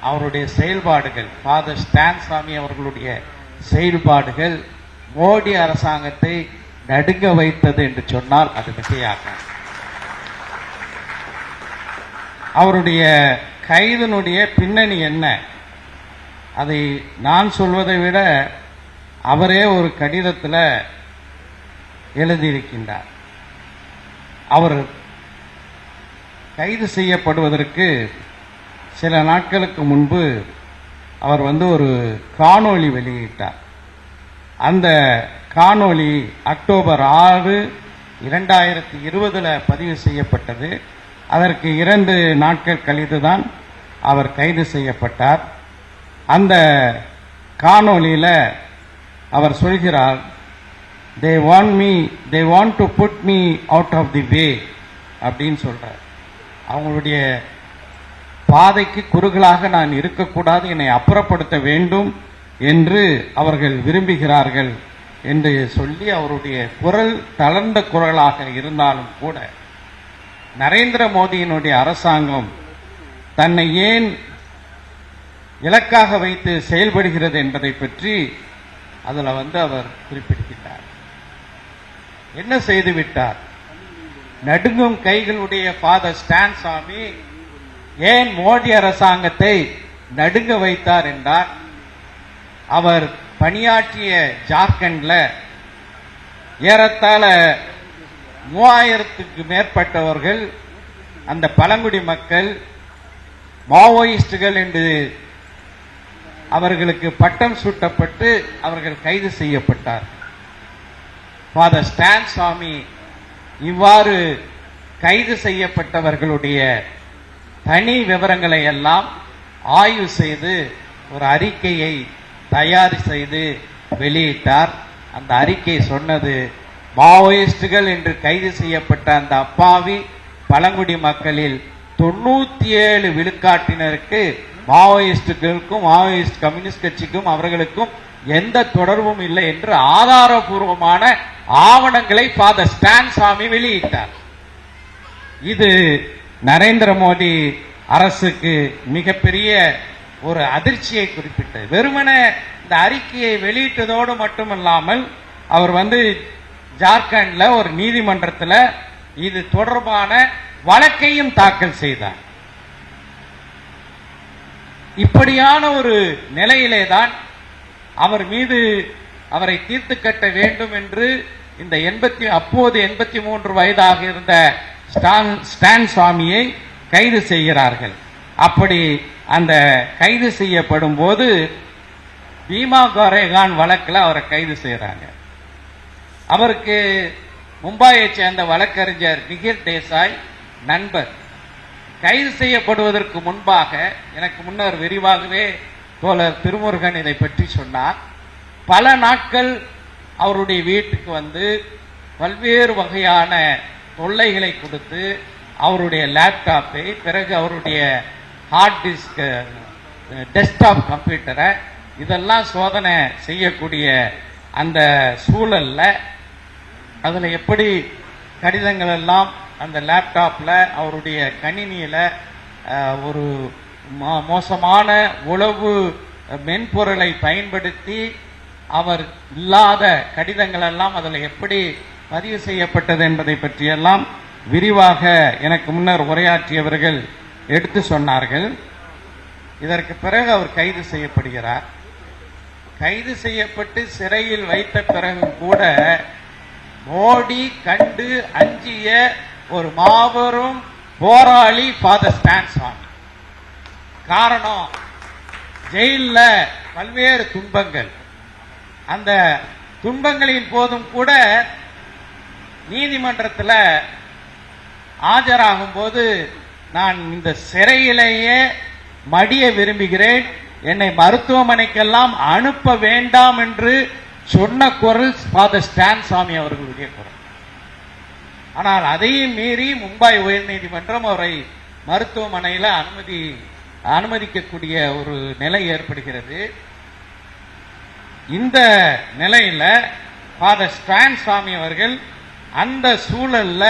அவருடைய செயல்பாடுகள், ஃபாதர் ஸ்டான் சுவாமி அவர்களுடைய செயல்பாடுகள் மோடி அரசாங்கத்தை நடுங்க வைத்தது என்று சொன்னால் அது மிகையாக. அவருடைய கைதினுடைய பின்னணி என்ன, அதை நான் சொல்வதை விட அவரே ஒரு கடிதத்தில் எழுதியிருக்கின்றார். அவர் கைது செய்யப்படுவதற்கு சில நாட்களுக்கு முன்பு அவர் ஒரு காணொளி வெளியிட்டார். அந்த காணொளி அக்டோபர் 6, 2020 பதிவு செய்யப்பட்டது. அதற்கு 2 நாட்கள் கழித்துதான் அவர் கைது செய்யப்பட்டார். அந்த காணொளியில அவர் சொல்கிறார், they want to put me out of the way அப்படின்னு சொல்றார். அவங்களுடைய பாதைக்கு குறுகலாக நான் இருக்கக்கூடாது, என்னை அப்புறப்படுத்த வேண்டும் என்று அவர்கள் விரும்புகிறார்கள் என்று சொல்லி அவருடைய குரல் தளர்ந்த குரலாக இருந்தாலும் கூட நரேந்திர மோடியினுடைய அரசாங்கம் தன்னை ஏன் இலக்காக வைத்து செயல்படுகிறது என்பதை பற்றி அதில் அவர் குறிப்பிடுகிறார். என்ன செய்துவிட்டார்? நடுங்கும் கைகளுடைய ஃபாதர் ஸ்டான் சாமி ஏன் மோடி அரசாங்கத்தை நடுங்க வைத்தார் என்றால், அவர் பணியாற்றிய ஜார்க்கண்ட்ல ஏறத்தாழ 3000க்கு மேற்பட்டவர்கள் அந்த பழங்குடி மக்கள் மாவோயிஸ்டுகள் என்று அவர்களுக்கு பட்டம் சூட்டப்பட்டு அவர்கள் கைது செய்யப்பட்டார். ஃபாதர் ஸ்டான் சாமி இவ்வாறு கைது செய்யப்பட்டவர்களுடைய தனி விவரங்களை எல்லாம் ஆய்வு செய்து ஒரு அறிக்கையை தயார் செய்து வெளியிட்டார். அந்த அறிக்கை சொன்னது, மாவோயிஸ்டுகள் என்று கைது செய்யப்பட்ட அந்த அப்பாவி பழங்குடி மக்களில் 97 விழுக்காட்டினருக்கு மாவோயிஸ்டுகளுக்கும் மாவோயிஸ்ட் கம்யூனிஸ்ட் கட்சிக்கும் அவர்களுக்கும் எந்த தொடர்பும் இல்லை என்று ஆதாரபூர்வமான ஆவணங்களை ஃபாதர் ஸ்டான் சாமி வெளியிட்டார். இது நரேந்திர மோடி அரசுக்கு மிகப்பெரிய ஒரு அதிர்ச்சியை குறிப்பிட்டது. வெறுமனே இந்த அறிக்கையை வெளியிட்டதோடு மட்டுமல்லாமல் அவர் ஜார்க்கண்ட்ல ஒரு நீதிமன்றத்தில் இது தொடர்பான வழக்கையும் தாக்கல் செய்தார். இப்படியான ஒரு நிலையிலேதான் அவர் மீது அவரை தீர்த்து கட்ட வேண்டும் என்று இந்த அப்போது 83 வயதாக இருந்த ஸ்டான் சாமியை கைது செய்கிறார்கள். அப்படி அந்த கைது செய்யப்படும் போது பீமா கோரேகான் வழக்கில் அவரை கைது செய்யறாங்க. அவருக்கு மும்பையை சேர்ந்த வழக்கறிஞர் நிகிர் தேசாய் நண்பர். கைது செய்யப்படுவதற்கு முன்பாக எனக்கு முன்னர் விரிவாகவே தோழர் திருமுருகன் இதை பற்றி சொன்னார். பல நாட்கள் அவருடைய வீட்டுக்கு பல்வேறு வகையான தொல்லைகளை கொடுத்து அவருடைய லேப்டாப்பை, பிறகு அவருடைய ஹார்ட் டிஸ்க், டெஸ்க்டாப் கம்ப்யூட்டரை இதெல்லாம் சோதனை செய்யக்கூடிய அந்த சூழல்ல அதுல எப்படி கடிதங்கள் எல்லாம் அந்த லேப்டாப்ல அவருடைய கணினியில ஒரு மோசமான உளவு மென்பொருளை பயன்படுத்தி அவர் இல்லாத கடிதங்கள் எல்லாம் அதில் எப்படி பதிவு செய்யப்பட்டது என்பதை பற்றியெல்லாம் விரிவாக எனக்கு முன்னர் உரையாற்றியவர்கள் எடுத்து சொன்னார்கள். இதற்கு பிறகு அவர் கைது செய்யப்படுகிறார். கைது செய்யப்பட்டு சிறையில் வைத்த பிறகு கூட மோடி கண்டு அஞ்சிய ஒரு மாபெரும் போராளி ஃபாதர் ஸ்டான் சாமி. காரணம், ஜெயில பல்வேறு துன்பங்கள். அந்த துன்பங்களின் போதும் கூட நீதிமன்றத்தில் ஆஜராகும் போது நான் இந்த சிறையிலேயே மடிய விரும்புகிறேன், என்னை மருத்துவமனைக்கெல்லாம் அனுப்ப வேண்டாம் என்று சொன்ன குரல் ஃபாதர் ஸ்டான் சாமி அவர்களுடைய குரல். ஆனால் அதையும் மீறி மும்பை உயர்நீதிமன்றம் அவரை மருத்துவமனையில் அனுமதிக்கக்கூடிய ஒரு நிலை ஏற்படுகிறது. இந்த நிலையில ஃபாதர் ஸ்டான் சாமி அவர்கள் அந்த சூழல்ல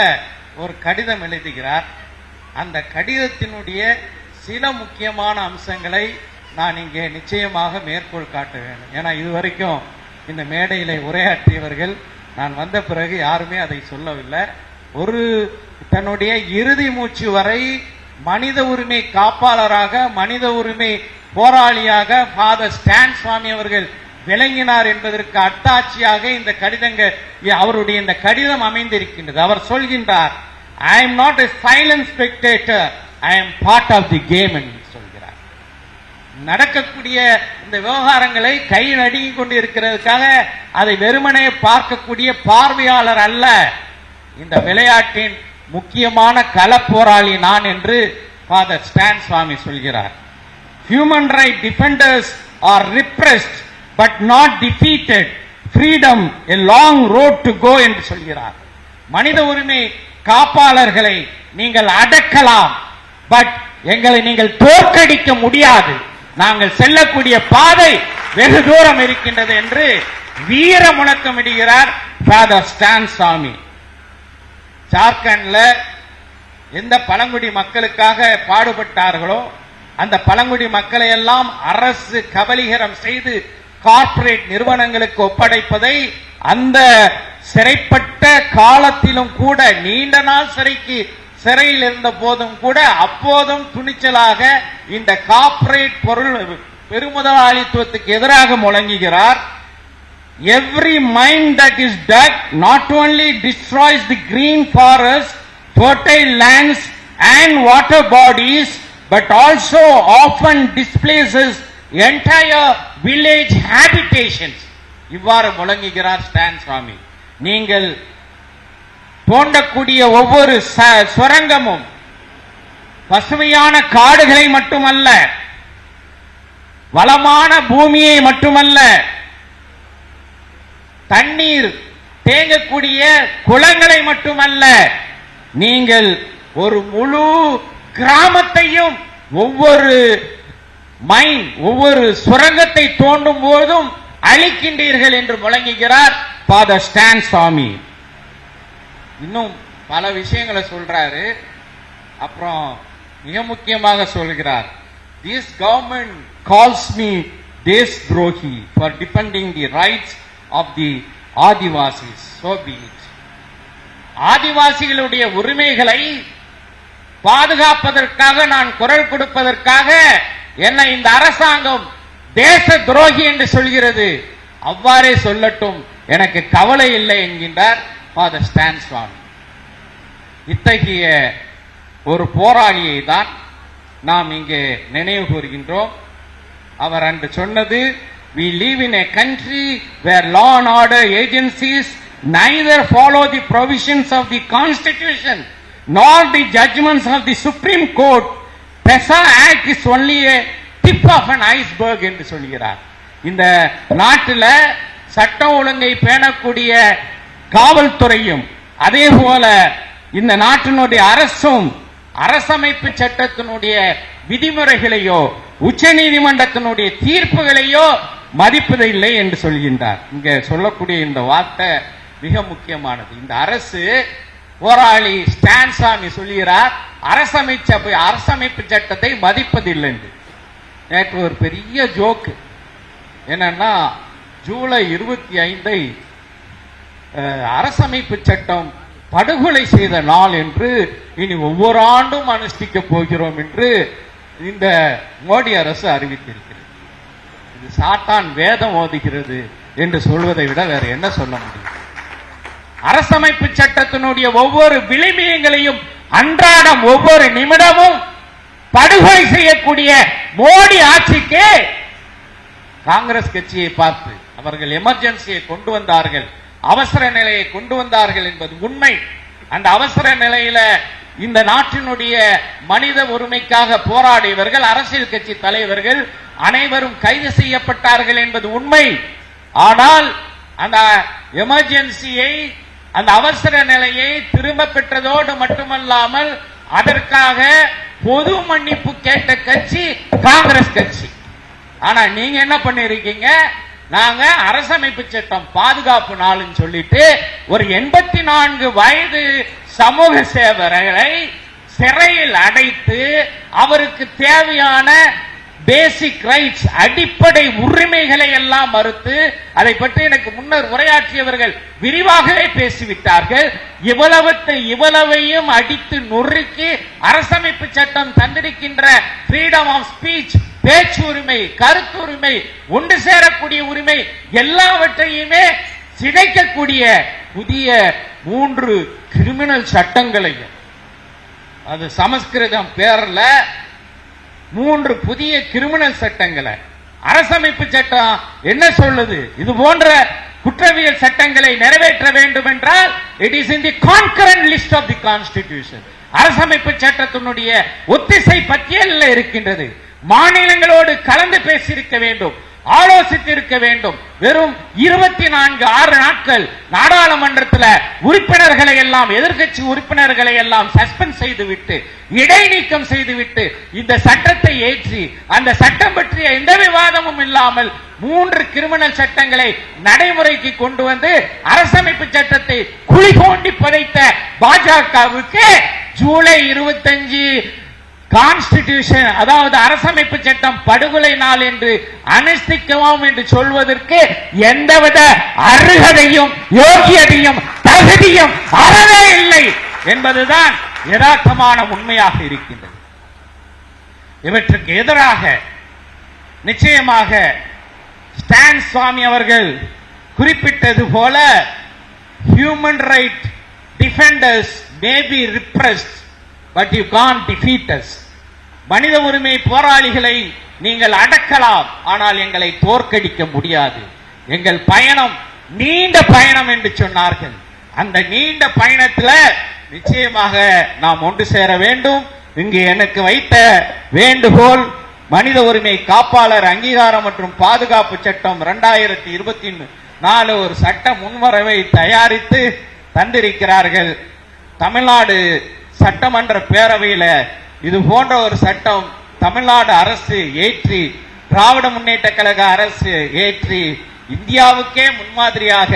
ஒரு கடிதம் எழுதுகிறார். அந்த கடிதத்தினுடைய சில முக்கியமான அம்சங்களை நான் இங்கே நிச்சயமாக மேற்கோள் காட்ட வேண்டும். ஏன்னா இதுவரைக்கும் இந்த மேடையில உரையாற்றியவர்கள் நான் வந்த பிறகு யாருமே அதை சொல்லவில்லை. ஒரு தன்னுடைய இறுதி மூச்சு வரை மனித உரிமை காப்பாளராக, மனித உரிமை போராளியாக ஃபாதர் ஸ்டான் சாமி அவர்கள் விளங்கினார் என்பதற்கு அத்தாட்சியாக இந்த அவருடைய இந்த கடிதம் அமைந்திருக்கின்றது. அவர் சொல்கின்றார், I am not a silent spectator, I am part of the game என்று சொல்கிறார். நடக்கக்கூடிய இந்த விவகாரங்களை கை நடுங்கிக் கொண்டு இருக்கிறதுக்காக அதை வெறுமனே பார்க்கக்கூடிய பார்வையாளர் அல்ல, இந்த விளையாட்டின் முக்கியமான களப்போராளி நான் என்று ஃபாதர் ஸ்டான் சுவாமி சொல்கிறார். Human right defenders are repressed but not defeated. Freedom a long road to go என்று சொல்கிறார். மனித உரிமை காப்பாளர்களை நீங்கள் அடக்கலாம், பட் எங்களை நீங்கள் தோற்கடிக்க முடியாது. நாங்கள் செல்லக்கூடிய பாதை வெகு தூரம் இருக்கின்றது என்று வீர முழக்கமிடுகிறார் ஃபாதர் ஸ்டான் சாமி. ஜார்க்கண்ட்ல எந்த பழங்குடி மக்களுக்காக பாடுபட்டார்களோ அந்த பழங்குடி மக்களை எல்லாம் அரசு கபலீகரம் செய்து கார்ப்பரேட் நிறுவனங்களுக்கு ஒப்படைப்பதை அந்த சிறைப்பட்ட காலத்திலும் கூட, நீண்ட நாள் சிறையில் இருந்த போதும் கூட, அப்போதும் துணிச்சலாக இந்த கார்ப்பரேட் பொருள் பெருமுதலாளித்துவத்துக்கு எதிராக முழங்குகிறார். Every mine that is dug not only destroys the green forests, fertile lands and water bodies, but also often displaces entire village habitations. இவ்வாறு முழங்குகிறார் ஸ்டான் சுவாமி. நீங்கள் தோண்டக்கூடிய ஒவ்வொரு சுரங்கமும் பசுமையான காடுகளை மட்டுமல்ல, வளமான பூமியை மட்டுமல்ல, தண்ணீர் தேங்கக்கூடிய குளங்களை மட்டுமல்ல, நீங்கள் ஒரு முழு கிராமத்தையும் ஒவ்வொரு சுரங்கத்தை தோண்டும் போதும் அழிக்கின்றீர்கள் என்று முழங்குகிறார் ஃபாதர் ஸ்டான் சுவாமி. இன்னும் பல விஷயங்களை சொல்றாரு. அப்புறம் மிக முக்கியமாக சொல்கிறார், this government calls me Desdrohi for defending the rights of the Adivasis. So be it. ஆதிவாசிகளுடைய உரிமைகளை பாதுகாப்பதற்காக நான் குரல் கொடுப்பதற்காக என்னை இந்த அரசாங்கம் தேச துரோகி என்று சொல்கிறது. அவ்வாறே சொல்லட்டும், எனக்கு கவலை இல்லை என்கின்றார் ஃபாதர் ஸ்டான் சுவாமி. இத்தகைய ஒரு போராளியை தான் நாம் இங்கே நினைவு கூறுகின்றோம். அவர் அன்று சொன்னது, we live in a country where law and order agencies neither follow the provisions of the constitution nor the judgments of the Supreme Court. PESA Act is only a tip of an iceberg என்று சொல்கிறார். இந்த நாட்டில் சட்டம் ஒழுங்கை பேணக்கூடிய காவல்துறையும் அதே போல இந்த நாட்டினுடைய அரசும் அரசமைப்பு சட்டத்தினுடைய விதிமுறைகளையோ உச்ச நீதிமன்றத்தினுடைய தீர்ப்புகளையோ மதிப்பதில்லை என்று சொல்கின்றார். இங்க சொல்லக்கூடிய இந்த வார்த்தை மிக முக்கியமானது. இந்த அரசு போராளி ஸ்டான் சாமி சொல்கிறார், அரசமைப்பு சட்டத்தை மதிப்பதில்லை என்று. நேற்று ஒரு பெரிய ஜோக்கு என்னன்னா, ஜூலை 25 அரசமைப்பு சட்டம் படுகொலை செய்த நாள் என்று இனி ஒவ்வொரு ஆண்டும் அனுஷ்டிக்க போகிறோம் என்று இந்த மோடி அரசு அறிவித்திருக்கிறது. இது சாத்தான் வேதம் ஓதுகிறது என்று சொல்வதை விட வேற என்ன சொல்ல முடியும்? அரசமைப்பு சட்டத்தினுடைய ஒவ்வொரு விளிமியங்களையும் அன்றாடம் ஒவ்வொரு நிமிடமும் படுகொலை செய்யக்கூடிய மோடி ஆட்சிக்கு காங்கிரஸ் கட்சியை பார்த்து அவர்கள் எமர்ஜென்சியை கொண்டு வந்தார்கள், அவசர நிலையை கொண்டு வந்தார்கள் என்பது உண்மை. அந்த அவசர நிலையில இந்த நாட்டினுடைய மனித உரிமைக்காக போராடியவர்கள், அரசியல் கட்சி தலைவர்கள் அனைவரும் கைது செய்யப்பட்டார்கள் என்பது உண்மை. ஆனால் அந்த எமர்ஜென்சியை, அந்த அவசர நிலையை திரும்ப பெற்றதோடு மட்டுமல்லாமல் அதற்காக பொது மன்னிப்பு கேட்ட கட்சி காங்கிரஸ் கட்சி. ஆனா நீங்க என்ன பண்ணிருக்கீங்க? நாங்க அரசமைப்பு சட்டம் பாதுகாப்பு நாள்னு சொல்லிட்டு ஒரு 84 வயது சமூக சேவகரை சிறையில் அடைத்து அவருக்கு தேவையான பேசிக் ரைட்ஸ், அடிப்படை உரிமைகளை எல்லாம் மறுத்து, அதை பற்றி எனக்கு முன்னர் உரையாற்றியவர்கள் விரிவாகவே பேசிவிட்டார்கள். இவ்வளவையும் அடித்து நொறுக்கி அரசமைப்பு சட்டம் தந்திருக்கின்ற ஃப்ரீடம் ஆஃப் ஸ்பீச், பேச்சு உரிமை, கருத்துரிமை, ஒன்று சேரக்கூடிய உரிமை எல்லாவற்றையுமே சிதைக்கக்கூடிய புதிய 3 கிரிமினல் சட்டங்களையும், அது சமஸ்கிருதம் பேர்ல 3 புதிய கிரிமினல் சட்டங்களை அரசமைப்பு சட்டம் என்ன சொல்லுது? இது போன்ற குற்றவியல் சட்டங்களை நிறைவேற்ற வேண்டும் என்றால் it is in the concurrent list of the constitution. அரசமைப்பு சட்டத்தினுடைய ஒத்திசை பட்டியலில் இருக்கின்றது. மாநிலங்களோடு கலந்து பேசியிருக்க வேண்டும், ஆலோசித்திருக்க வேண்டும். வெறும் 24 நாட்கள் நாடாளுமன்றத்தில் உறுப்பினர்களை எல்லாம், எதிர்க்கட்சி உறுப்பினர்களை எல்லாம் சஸ்பெண்ட் செய்துவிட்டு, இடைநீக்கம் செய்துவிட்டு இந்த சட்டத்தை ஏற்றி அந்த சட்டம் பற்றிய எந்த விவாதமும் இல்லாமல் 3 கிரிமினல் சட்டங்களை நடைமுறைக்கு கொண்டு வந்து அரசமைப்பு சட்டத்தை குழி தோண்டி புதைத்த பாஜகவுக்கு ஜூலை 25 கான்ஸ்டிடியூஷன், அதாவது அரசமைப்பு சட்டம் படுகொலை நாள் என்று அனுஷ்டிக்கவும் என்று சொல்வதற்கு எந்தவித அருகதையும் யோகியதையும் தகுதியும் அறவே இல்லை என்பதுதான் யதார்த்தமான உண்மையாக இருக்கின்றது. இவற்றுக்கு எதிராக நிச்சயமாக ஸ்டான் சுவாமி அவர்கள் குறிப்பிட்டது போல human right defenders may be repressed but you can't defeat us. மனித உரிமை போராளிகளை நீங்கள் அடக்கலாம், ஆனால் எங்களை தோற்கடிக்க முடியாது. எங்கள் பயணம் நீண்ட பயணம் என்று சொன்னார்கள். அந்த நீண்ட பயணத்தில் நிச்சயமாக நாம் ஒன்று சேர வேண்டும். இங்கு எனக்கு வைத்த வேண்டுகோள், மனித உரிமை காப்பாளர் அங்கீகாரம் மற்றும் பாதுகாப்பு சட்டம் 2024 ஒரு சட்ட முன்வரைவை தயாரித்து தந்திருக்கிறார்கள். தமிழ்நாடு சட்டமன்ற பேரவையில் இது போன்ற ஒரு சட்டம் தமிழ்நாடு அரசு ஏற்றி, திராவிட முன்னேற்ற கழக அரசு ஏற்றி இந்தியாவுக்கே முன்மாதிரியாக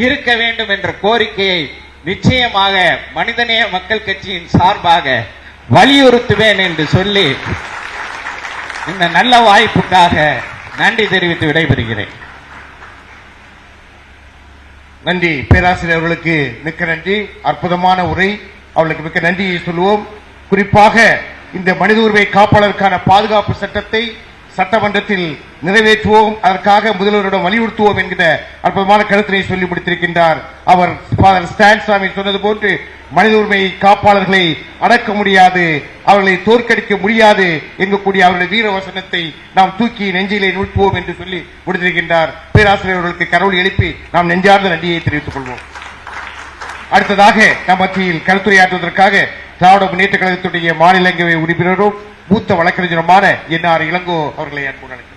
இருக்க வேண்டும் என்ற கோரிக்கையை நிச்சயமாக மனிதநேய மக்கள் கட்சியின் சார்பாக வலியுறுத்துவேன் என்று சொல்லி இந்த நல்ல வாய்ப்புக்காக நன்றி தெரிவித்து விடைபெறுகிறேன். நன்றி பேராசிரியர் அவர்களுக்கு மிக்க நன்றி. அற்புதமான உரை, அவர்களுக்கு மிக்க நன்றியை சொல்லுவோம். குறிப்பாக இந்த மனித உரிமை காப்பாளருக்கான பாதுகாப்பு சட்டத்தை சட்டமன்றத்தில் நிறைவேற்றுவோம், அதற்காக முதல்வரிடம் வலியுறுத்துவோம் என்கிற அற்புதமான கருத்தினை சொல்லி முடித்திருக்கின்றார். அவர் ஃபாதர் ஸ்டான் சாமி சொன்னது போன்று மனித உரிமை காப்பாளர்களை அடக்க முடியாது, அவர்களை தோற்கடிக்க முடியாது என்கக்கூடிய அவருடைய வீர வசனத்தை நாம் தூக்கி நெஞ்சிலே நிறுத்துவோம் என்று சொல்லி முடித்திருக்கின்றார். பேராசிரியர் அவர்களுக்கு கரவொலி எழுப்பி நாம் நெஞ்சார்ந்த நன்றியை தெரிவித்துக் கொள்வோம். அடுத்ததாக நம் மத்தியில் கருத்துரையாற்றுவதற்காக திராவிட முன்னேற்ற கழகத்துடைய மாநிலங்களவை உறுப்பினரும் மூத்த வழக்கறிஞருமான என்ஆர் இளங்கோ அவர்களை அன்புடன் அழைக்கிறோம்.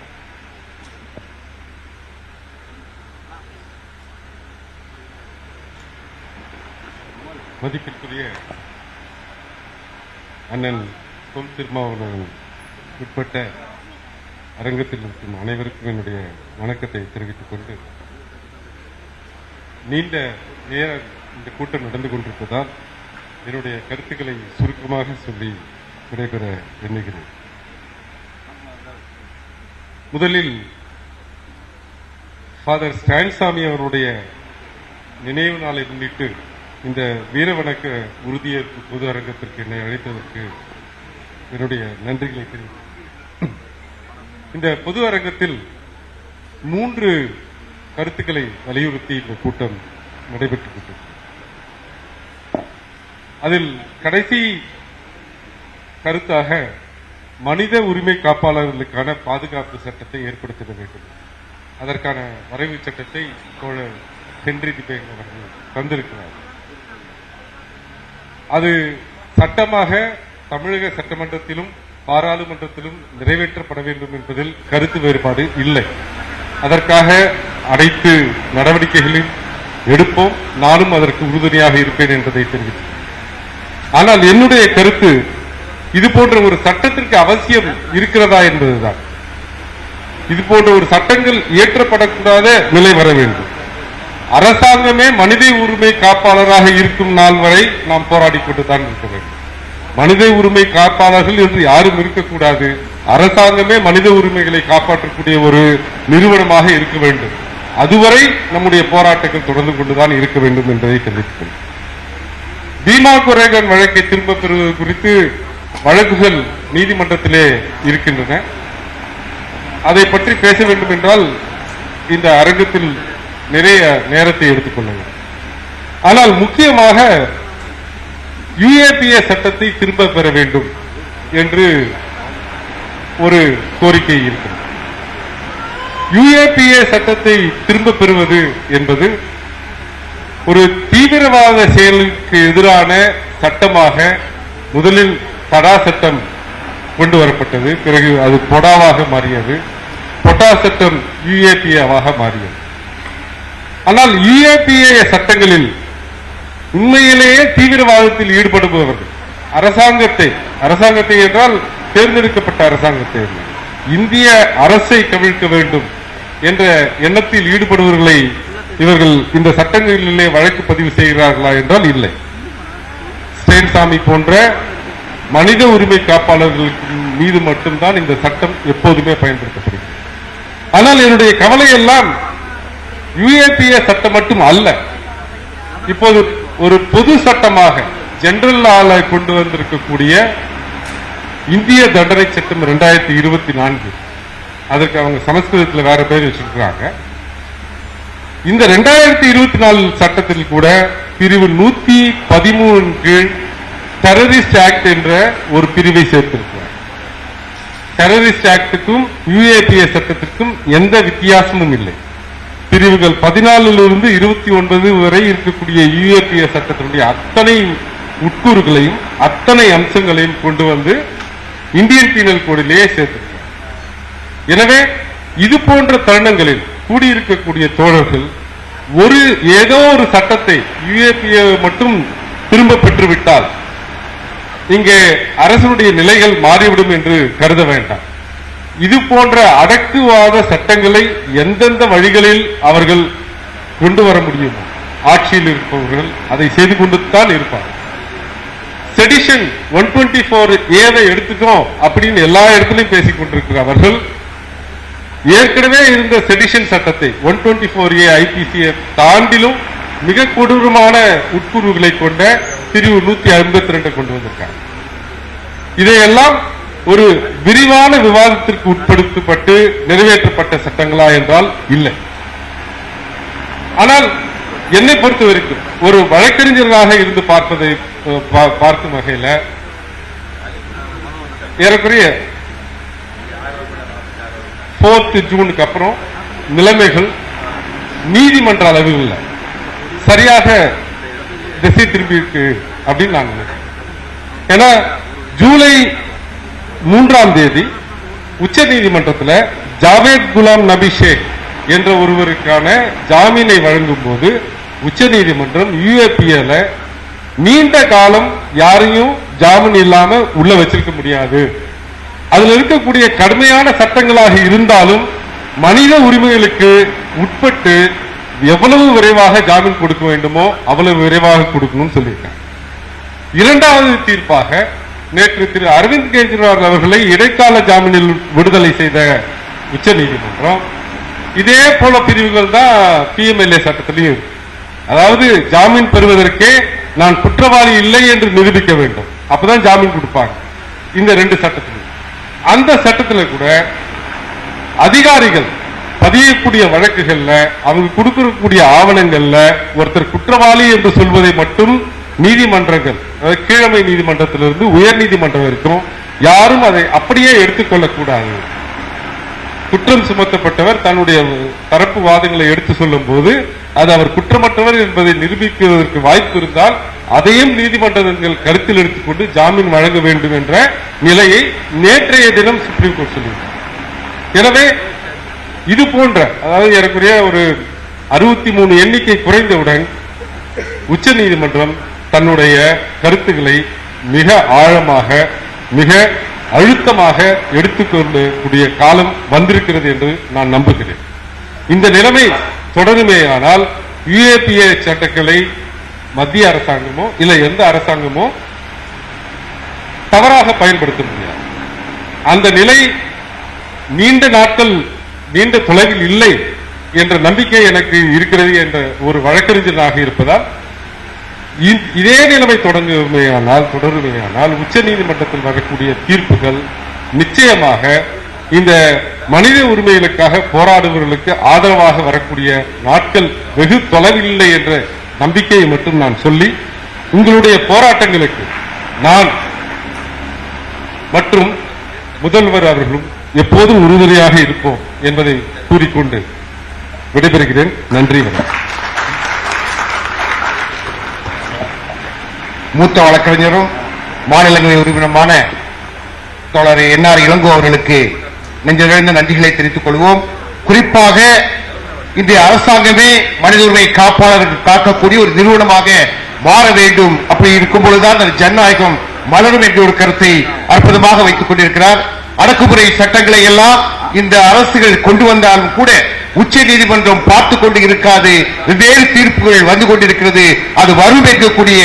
மதிப்பிற்குரிய அண்ணன் தொல் திருமாவளவன் உட்பட்ட அரங்கத்தில் இருக்கும் அனைவருக்கும் என்னுடைய வணக்கத்தை தெரிவித்துக் கொண்டு, நீண்ட நேரம் இந்த கூட்டம் நடந்து கொண்டிருப்பதால் என்னுடைய கருத்துக்களை சுருக்கமாக சொல்லி விடைபெற எண்ணுகிறேன். முதலில் ஃபாதர் ஸ்டான்சாமி அவருடைய நினைவு நாளை முன்னிட்டு இந்த வீரவணக்க உறுதியேற்பு பொது அரங்கத்திற்கு என்னை அழைத்ததற்கு என்னுடைய நன்றிகளை தெரிவித்தேன். இந்த பொது அரங்கத்தில் 3 கருத்துக்களை வலியுறுத்தி இந்த கூட்டம் நடைபெற்று, அதில் கடைசி கருத்தாக மனித உரிமை காப்பாளர்களுக்கான பாதுகாப்பு சட்டத்தை ஏற்படுத்த வேண்டும், அதற்கான வரைவு சட்டத்தை தோழர் ஹென்றி டிபேங் அவர்கள் தந்திருக்கிறார். அது சட்டமாக தமிழக சட்டமன்றத்திலும் பாராளுமன்றத்திலும் நிறைவேற்றப்பட வேண்டும் என்பதில் கருத்து வேறுபாடு இல்லை. அதற்காக அனைத்து நடவடிக்கைகளையும் எடுப்போம், நானும் அதற்கு உறுதுணையாக இருப்பேன் என்பதை தெரிவித்தேன். ஆனால் என்னுடைய கருத்து, இது போன்ற ஒரு சட்டத்திற்கு அவசியம் இருக்கிறதா என்பதுதான். இது போன்ற ஒரு சட்டங்கள் இயற்றப்படக்கூடாத நிலை வர வேண்டும். அரசாங்கமே மனித உரிமை காப்பாளராக இருக்கும் நாள் வரை நாம் போராடிக் கொண்டுதான் இருக்க வேண்டும். மனித உரிமை காப்பாளர்கள் என்று யாரும் இருக்கக்கூடாது. அரசாங்கமே மனித உரிமைகளை காப்பாற்றக்கூடிய ஒரு நிறுவனமாக இருக்க வேண்டும். அதுவரை நம்முடைய போராட்டங்கள் தொடர்ந்து கொண்டுதான் இருக்க வேண்டும் என்பதை தெரிவித்துள்ளேன். பீமா குரேகன் வழக்கை திரும்பப் பெறுவது குறித்து வழக்குகள் நீதிமன்றத்திலே இருக்கின்றன. அதை பற்றி பேச வேண்டும் என்றால் இந்த அரங்கத்தில் நிறைய நேரத்தை எடுத்துக்கொள்ள வேண்டும். ஆனால் முக்கியமாக UAPA சட்டத்தை திரும்ப பெற வேண்டும் என்று ஒரு கோரிக்கை இருக்கிறது. UAPA சட்டத்தை திரும்ப பெறுவது என்பது ஒரு தீவிரவாத செயலுக்கு எதிரான சட்டமாக முதலில் தடா சட்டம் கொண்டு வரப்பட்டது. பிறகு அது பொடாவாக மாறியது. பொட்டா சட்டம் UAPA-வாக மாறியது. ஆனால் UAPA சட்டங்களில் உண்மையிலேயே தீவிரவாதத்தில் ஈடுபடுபவர்கள் அரசாங்கத்தை என்றால் தேர்ந்தெடுக்கப்பட்ட அரசாங்கத்தை இந்திய அரசை கவிழ்க்க வேண்டும் என்ற எண்ணத்தில் ஈடுபடுபவர்களை இவர்கள் இந்த சட்டங்களிலே வழக்கு பதிவு செய்கிறார்களா என்றால் இல்லை. ஸ்டேன்சாமி போன்ற மனித உரிமை காப்பாளர்களுக்கு மீது மட்டும்தான் இந்த சட்டம் எப்போதுமே பயன்படுத்தப்படுகிறது. ஆனால் என்னுடைய கவலை எல்லாம் UAPA சட்டம் மட்டும் அல்ல. இப்போது ஒரு பொது சட்டமாக ஜெனரல் லால கொண்டு வந்திருக்கக்கூடிய இந்திய தண்டனை சட்டம் 2024, அதற்கு அவங்க சமஸ்கிருதத்தில் வேற பேர் வச்சிருக்கிறாங்க. இந்த 2024 சட்டத்தில் கூட பிரிவு 113 கீழ் டெரரிஸ்ட் ஆக்ட் என்ற ஒரு பிரிவை சேர்த்திருக்கிறார். டெரரிஸ்ட் ஆக்டுக்கும் UAPA சட்டத்திற்கும் எந்த வித்தியாசமும் இல்லை. பிரிவுகள் 14 to 29 வரை இருக்கக்கூடிய UAPA சட்டத்தினுடைய அத்தனை உட்கூறுகளையும் அத்தனை அம்சங்களையும் கொண்டு வந்து இந்தியன் பீனல் கோடிலேயே சேர்த்திருக்கிறார். எனவே இது போன்ற தருணங்களில் கூடியிருக்கக்கூடிய தோழர்கள் ஏதோ ஒரு சட்டத்தை UAPA மட்டும் திரும்ப பெற்றுவிட்டால் இங்கே அரசனுடைய நிலைகள் மாறிவிடும் என்று கருத வேண்டாம். இது போன்ற அடக்குவாத சட்டங்களை எந்தெந்த வழிகளில் அவர்கள் கொண்டு வர முடியுமோ ஆட்சியில் இருப்பவர்கள் அதை செய்து கொண்டுதான் இருப்பார்கள். செடிஷன் 124A எடுத்துக்கோம் அப்படின்னு எல்லா இடத்திலையும் பேசிக் கொண்டிருக்கிற அவர்கள் ஏற்கனவே இருந்த செடிஷன் சட்டத்தை 124A IPC தாண்டிலும் மிக கொடூரமான உட்கூறுகளை கொண்ட பிரிவு 152 கொண்டு வந்திருக்காங்க. இதையெல்லாம் ஒரு விரிவான விவாதத்திற்கு உட்படுத்தப்பட்டு நிறைவேற்றப்பட்ட சட்டங்களா என்றால் இல்லை. ஆனால் என்னை பொறுத்த வரைக்கும் ஒரு வழக்கறிஞராக இருந்து பார்க்கும் வகையில் ஏறக்குறைய 4th ஜூனுக்கு அப்புறம் நிலைமைகள் நீதிமன்ற அளவில் சரியாக திசை திரும்பி இருக்கு அப்படின்னு நான் நினைக்கிறேன். ஏன்னா ஜூலை 3ஆம் தேதி உச்ச நீதிமன்றத்தில் ஜாவேத் குலாம் நபி ஷேக் என்ற ஒருவருக்கான ஜாமீனை வழங்கும் போது உச்ச நீதிமன்றம் UAPA நீண்ட காலம் யாரையும் ஜாமீன் இல்லாம உள்ள வச்சிருக்க முடியாது, அதில் இருக்கக்கூடிய கடுமையான சட்டங்களாக இருந்தாலும் மனித உரிமைகளுக்கு உட்பட்டு எவ்வளவு விரைவாக ஜாமீன் கொடுக்க வேண்டுமோ அவ்வளவு விரைவாக கொடுக்கணும்னு சொல்லியிருக்காங்க. இரண்டாவது தீர்ப்பாக நேற்று திரு அரவிந்த் கெஜ்ரிவால் அவர்களை இடைக்கால ஜாமீனில் விடுதலை செய்த உச்ச நீதிமன்றம் இதே போல பிரிவுகள் தான் PMLA சட்டத்திலையும் இருக்கு. அதாவது ஜாமீன் பெறுவதற்கே நான் குற்றவாளி இல்லை என்று நிரூபிக்க வேண்டும், அப்பதான் ஜாமீன் கொடுப்பாங்க. இந்த 2 சட்டத்திலும் அந்த சட்டத்தில் கூட அதிகாரிகள் பதியக்கூடிய வழக்குகள்ல அவங்க கொடுக்கக்கூடிய ஆவணங்கள்ல ஒருத்தர் குற்றவாளி என்று சொல்வதை மட்டும் நீதிமன்றங்கள் கீழமை நீதிமன்றத்திலிருந்து உயர் நீதிமன்றம் வரைக்கும் யாரும் அதை அப்படியே எடுத்துக்கொள்ளக்கூடாது. குற்றம் சுமத்தப்பட்டவர் தன்னுடைய தரப்பு வாதங்களை எடுத்து சொல்லும் போது அது அவர் குற்றமற்றவர் என்பதை நிரூபிப்பதற்கு வாய்ப்பு இருந்தால் அதையும் நீதிமன்றங்கள் கருத்தில் எடுத்துக்கொண்டு ஜாமீன் வழங்க வேண்டும் என்ற நிலையை நேற்றைய தினம் சுப்ரீம் கோர்ட் சொல்லியிருக்கிறார். எனவே இது போன்ற அதாவது ஏறக்குறைய ஒரு 63 எண்ணிக்கை குறைந்தவுடன் உச்ச நீதிமன்றம் தன்னுடைய கருத்துக்களை மிக ஆழமாக மிக அழுத்தமாக எடுத்துக்கொள்ளக்கூடிய காலம் வந்திருக்கிறது என்று நான் நம்புகிறேன். இந்த நிலைமை தொடருமேயானால் UAPA சட்டங்களை மத்திய அரசாங்கமோ இல்ல எந்த அரசாங்கமோ தவறாக பயன்படுத்த முடியாது. அந்த நிலை நீண்ட நாட்கள் நீண்ட தொலைவில் இல்லை என்ற நம்பிக்கை எனக்கு இருக்கிறது என்ற ஒரு வழக்கறிஞராக இருப்பதால் இதே நிலைமை தொடருமேயானால் உச்ச நீதிமன்றத்தில் வரக்கூடிய தீர்ப்புகள் நிச்சயமாக இந்த மனித உரிமைகளுக்காக போராடுபவர்களுக்கு ஆதரவாக வரக்கூடிய நாட்கள் வெகு தொலைவில்லை என்ற நம்பிக்கையை மட்டும் நான் சொல்லி உங்களுடைய போராட்டங்களுக்கு நான் மற்றும் முதல்வர் அவர்களும் எப்போதும் உறுதுணையாக இருப்போம் என்பதை கூறிக்கொண்டு விடைபெறுகிறேன். நன்றி. மூத்த வழக்கறிஞரும் மாநிலங்களவை உறுப்பினருமான தோழர் என்ஆர் இளங்கோ அவர்களுக்கு நெஞ்சிலிருந்த நன்றிகளை தெரிவித்துக் கொள்வோம். குறிப்பாக இந்திய அரசாங்கமே மனித உரிமை காப்பாளர்கள் காக்கக்கூடிய ஒரு நிறுவனமாக மாற வேண்டும். அப்படி இருக்கும் பொழுதுதான் அது ஜனநாயகம் மலரும் என்ற ஒரு கருத்தை அற்புதமாக வைத்துக் கொண்டிருக்கிறார். அடக்குமுறை சட்டங்களை எல்லாம் இந்த அரசுகள் கொண்டு வந்தாலும் கூட உச்ச நீதிமன்றம் பார்த்துக் கொண்டு இருக்காது. வெவ்வேறு தீர்ப்புகள் வந்து கொண்டிருக்கிறது. அது வரும் என்கக்கூடிய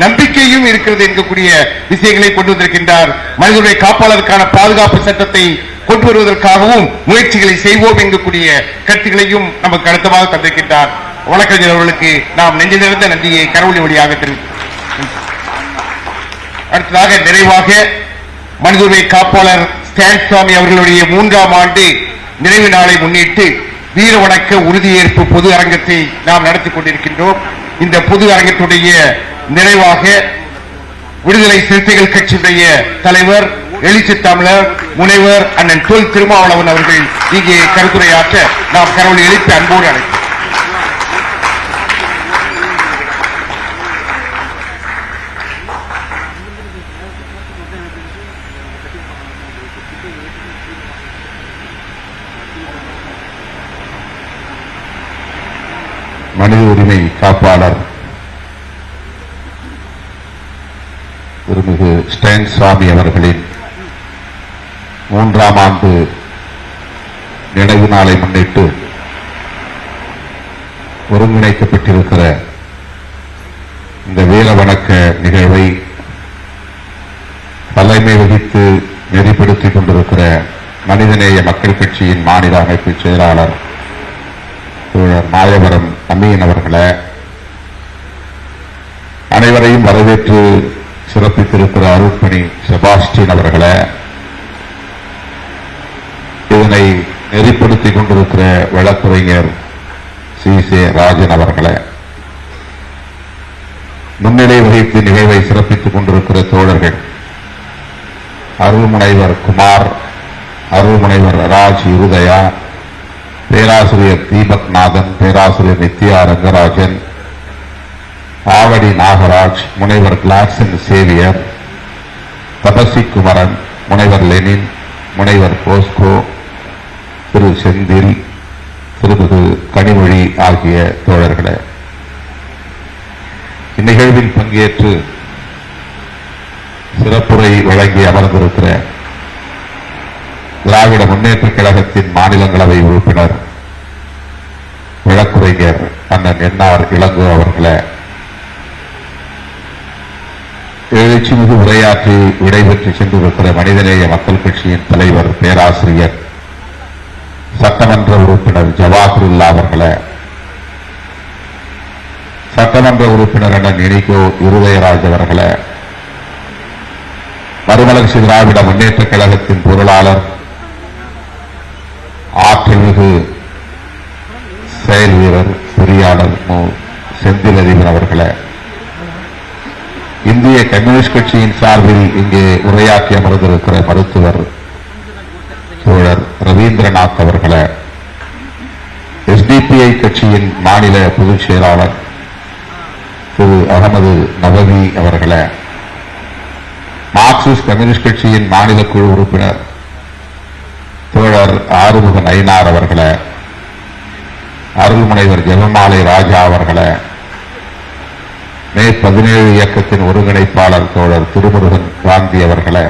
நம்பிக்கையும் இருக்கிறது என்கக்கூடிய விஷயங்களை கொண்டு வந்திருக்கின்றார். மனித உரிமை காப்பாளருக்கான பாதுகாப்பு சட்டத்தை கொண்டு வருவதற்காகவும் முயற்சிகளை செய்வோம் என்கக்கூடிய கருத்துக்களையும் நமக்கு அடுத்தமாக தந்திருக்கின்றார். வழக்கறிஞர் அவர்களுக்கு நாம் நெஞ்சு நிறைந்த நன்றியை கரவொலி வழியாக தெரிவித்தோம். அடுத்ததாக நிறைவாக மனித உரிமை காப்பாளர் ஸ்டான் சாமி அவர்களுடைய 3ஆம் ஆண்டு நிறைவு நாளை முன்னிட்டு வீர வணக்க உறுதியேற்பு பொது அரங்கத்தை நாம் நடத்திக் கொண்டிருக்கின்றோம். இந்த பொது அரங்கத்துடைய நிறைவாக விடுதலை சிறுத்தைகள் கட்சியுடைய தலைவர் எழுச்சி தமிழர் முனைவர் அண்ணன் தொல் திருமாவளவன் அவர்கள் இங்கே கருத்துரையாற்ற நாம் கரவொலி எழுப்பி அன்போடு அழைக்கிறோம். மனித உரிமை காப்பாளர் திருமிகு ஸ்டான் சாமி அவர்களின் 3ஆம் ஆண்டு நினைவு நாளை முன்னிட்டு ஒருங்கிணைக்கப்பட்டிருக்கிற இந்த வீர வணக்க நிகழ்வை தலைமை வகித்து நெறிப்படுத்திக் கொண்டிருக்கிற மனிதநேய மக்கள் கட்சியின் மாநில அமைப்பு செயலாளர் மாயவரம் அமீன் அவர்களே, அனைவரையும் வரவேற்று சிறப்பித்திருக்கிற அருட்பணி செபாஸ்டின் அவர்களே, இதனை நெறிப்படுத்திக் கொண்டிருக்கிற வழக்குரைஞர் சி ராஜன் அவர்களே, முன்னிலை வகித்து நிகழ்வை சிறப்பித்துக் கொண்டிருக்கிற தோழர்கள் அருள்முனைவர் குமார், அருள்முனைவர் ராஜ் இருதயா, பேராசிரியர் தீபக் நாதன், பேராசிரியர் நித்யா ரங்கராஜன், ஆவடி நாகராஜ், முனைவர் கிளாட்சன் சேவியர், தபசி குமரன், முனைவர் லெனின், முனைவர் போஸ்கோ, திரு செந்தில், திருமிகு கனிமொழி ஆகிய தோழர்களே, இந்நிகழ்வில் பங்கேற்று சிறப்புரை வழங்கி அமர்ந்திருக்கிற திராவிட முன்னேற்றக் கழகத்தின் மாநிலங்களவை உறுப்பினர் வழக்குரைஞர் அண்ணன் என்ஆர் இளங்கோ அவர்களே, எழுச்சிமிகு உரையாற்றி விடைபெற்று சென்றிருக்கிற மனிதநேய மக்கள் கட்சியின் தலைவர் பேராசிரியர் சட்டமன்ற உறுப்பினர் ஜவாஹருல்லா அவர்களே, சட்டமன்ற உறுப்பினர் அண்ணன் இனிகோ இருதயராஜ் அவர்களே, மறுமலர்ச்சி திராவிட முன்னேற்றக் கழகத்தின் பொருளாளர் ஆற்றல்மிகு செயல் வீரர் பொறியாளர் மு செந்தில் அதிபர் அவர்களே, இந்திய கம்யூனிஸ்ட் கட்சியின் சார்பில் இங்கே உரையாற்றி அமர்ந்திருக்கிற மருத்துவர் தோழர் ரவீந்திரநாத் அவர்களே, எஸ்டிபிஐ கட்சியின் மாநில பொதுச் செயலாளர் திரு அகமது நபவி அவர்களே, மார்க்சிஸ்ட் கம்யூனிஸ்ட் கட்சியின் மாநில குழு உறுப்பினர் தோழர் ஆறுமுக நயினார் அவர்களே, அருள்முனைவர் ஜெகமாலை ராஜா அவர்களே, மே 17 இயக்கத்தின் ஒருங்கிணைப்பாளர் தோழர் திருமுருகன் காந்தி அவர்களே,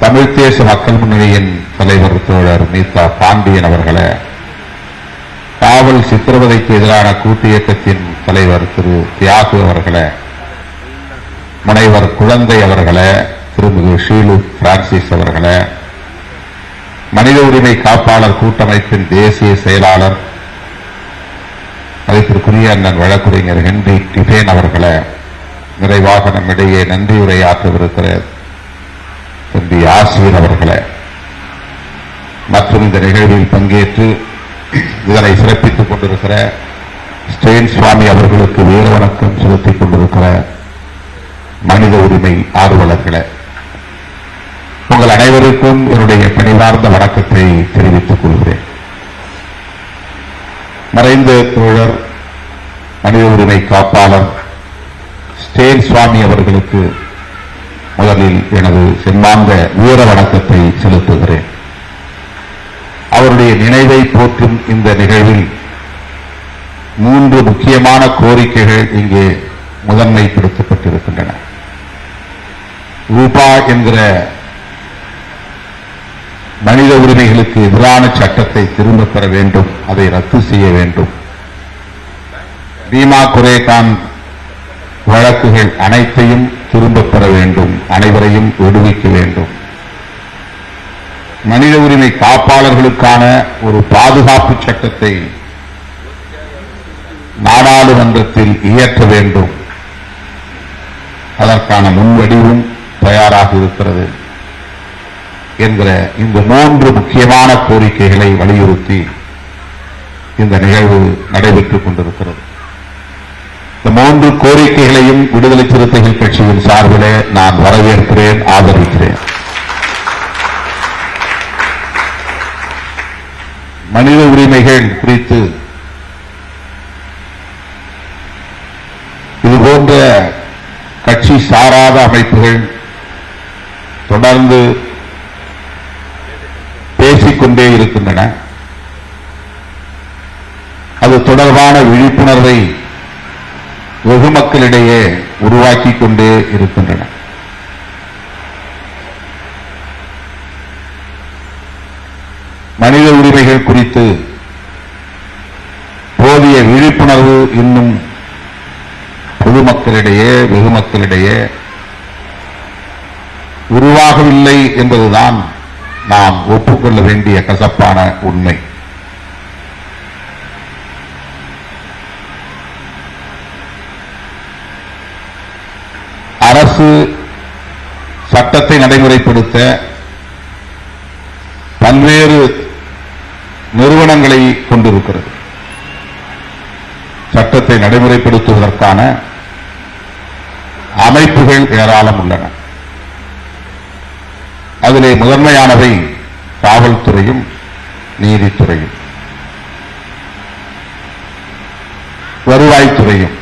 தமிழ்த் தேச மக்கள் முன்னணியின் தலைவர் தோழர் மீதா பாண்டியன் அவர்களே, காவல் சித்திரவதைக்கு எதிரான கூட்டு இயக்கத்தின் தலைவர் திரு தியாகு அவர்களே, முனைவர் குழந்தை அவர்களே, திருமிகு ஷீலு பிரான்சிஸ் அவர்களே, மனித உரிமை காப்பாளர் கூட்டமைப்பின் தேசிய செயலாளர் மதிப்பிற்குரிய அண்ணன் வழக்குரைஞர் ஹென்றி டிபேன் அவர்களே, நிறைவாக நம்மிடையே நன்றி உரையாற்றவிருக்கிற தம்பி ஆசிரியர் அவர்களே, மற்றும் இந்த நிகழ்வில் பங்கேற்று இதனை சிறப்பித்துக் கொண்டிருக்கிற ஸ்டேன் சுவாமி அவர்களுக்கு வீர வணக்கம் செலுத்திக் கொண்டிருக்கிற மனித உரிமை ஆர்வலர்களே, உங்கள் உங்கள் அனைவருக்கும் என்னுடைய பணிவார்ந்த வணக்கத்தை தெரிவித்துக் கொள்கிறேன். மறைந்த தோழர் மனித உரிமை காப்பாளர் ஸ்டேன் சுவாமி அவர்களுக்கு முதலில் எனது செம்மார்ந்த வீர வணக்கத்தை செலுத்துகிறேன். அவருடைய நினைவை போற்றும் இந்த நிகழ்வில் 3 முக்கியமான கோரிக்கைகள் இங்கே முதன்மைப்படுத்தப்பட்டிருக்கின்றன. ரூபா என்கிற மனித உரிமைகளுக்கு எதிரான சட்டத்தை திரும்பப் பெற வேண்டும், அதை ரத்து செய்ய வேண்டும். பீமா குரேகான் வழக்குகள் அனைத்தையும் திரும்பப் பெற வேண்டும், அனைவரையும் விடுவிக்க வேண்டும். மனித உரிமை காப்பாளர்களுக்கான ஒரு பாதுகாப்பு சட்டத்தை நாடாளுமன்றத்தில் இயற்ற வேண்டும். அதற்கான முன்வடிவும் தயாராக இருக்கிறது என்கிற இந்த 3 முக்கியமான கோரிக்கைகளை வலியுறுத்தி இந்த நிகழ்வு நடைபெற்றுக் கொண்டிருக்கிறது. இந்த 3 கோரிக்கைகளையும் விடுதலை சிறுத்தைகள் கட்சியின் சார்பிலே நான் வரவேற்கிறேன், ஆதரிக்கிறேன். மனித உரிமைகள் குறித்து இதுபோன்ற கட்சி சாராத அமைப்புகள் தொடர்ந்து பேசிக்கொண்டே இருக்கின்றன. அது தொடர்பான விழிப்புணர்வை வெகு மக்களிடையே உருவாக்கிக் கொண்டே இருக்கின்றன. மனித உரிமைகள் குறித்து போதிய விழிப்புணர்வு இன்னும் பொதுமக்களிடையே வெகு மக்களிடையே உருவாகவில்லை என்பதுதான் நாம் ஒப்புக்கொள்ள வேண்டிய கசப்பான உண்மை. அரசு சட்டத்தை நடைமுறைப்படுத்த பல்வேறு நிறுவனங்களை கொண்டிருக்கிறது. சட்டத்தை நடைமுறைப்படுத்துவதற்கான அமைப்புகள் ஏராளம் உள்ளன. அதிலே முதன்மையானவை காவல்துறையும் நீதித்துறையும் வருவாய்த்துறையும்.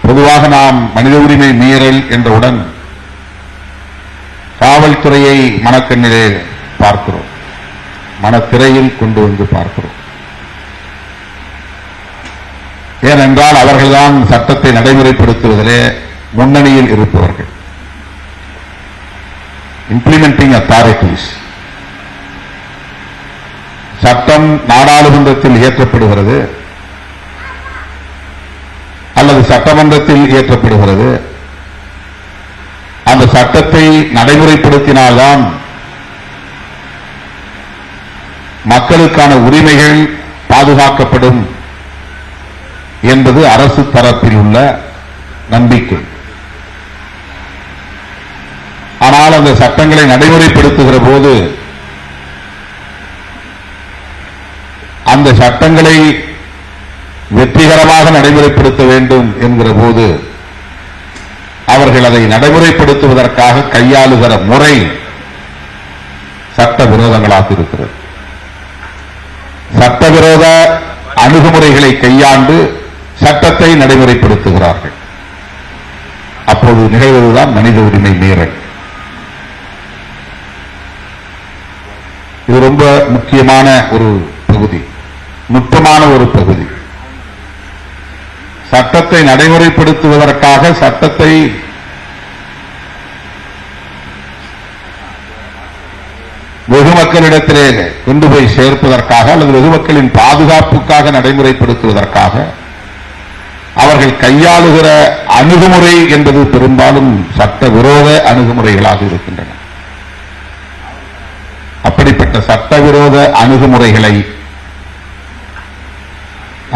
பொதுவாக நாம் மனித உரிமை மீறல் என்றவுடன் காவல்துறையை மனக்கண்ணிலே பார்க்கிறோம், மனத்திரையில் கொண்டு வந்து பார்க்கிறோம். ஏனென்றால் அவர்கள்தான் சட்டத்தை நடைமுறைப்படுத்துவதிலே முன்னணியில் இருப்பவர்கள். Implementing authorities. சட்டம் நாடாளுமன்றத்தில் இயற்றப்படுகிறது அல்லது சட்டமன்றத்தில் இயற்றப்படுகிறது. அந்த சட்டத்தை நடைமுறைப்படுத்தினால்தான் மக்களுக்கான உரிமைகள் பாதுகாக்கப்படும் என்பது அரசு தரப்பில் உள்ள நம்பிக்கை. ஆனால் அந்த சட்டங்களை நடைமுறைப்படுத்துகிற போது அந்த சட்டங்களை வெற்றிகரமாக நடைமுறைப்படுத்த வேண்டும் என்கிற போது அவர்கள் அதை நடைமுறைப்படுத்துவதற்காக கையாளுகிற முறை சட்டவிரோதங்களாக இருக்கிறது. சட்டவிரோத அணுகுமுறைகளை கையாண்டு சட்டத்தை நடைமுறைப்படுத்துகிறார்கள். அப்போது நிகழ்வதுதான் மனித உரிமை மீறல். இது ரொம்ப முக்கியமான ஒரு பகுதி, நுட்பமான ஒரு பகுதி. சட்டத்தை நடைமுறைப்படுத்துவதற்காக சட்டத்தை வெகு மக்களிடத்திலே கொண்டு போய் சேர்ப்பதற்காக அல்லது வெகு மக்களின் பாதுகாப்புக்காக நடைமுறைப்படுத்துவதற்காக அவர்கள் கையாளுகிற அணுகுமுறை என்பது பெரும்பாலும் சட்டவிரோத அணுகுமுறைகளாக இருக்கின்றன. அப்படிப்பட்ட சட்டவிரோத அணுகுமுறைகளை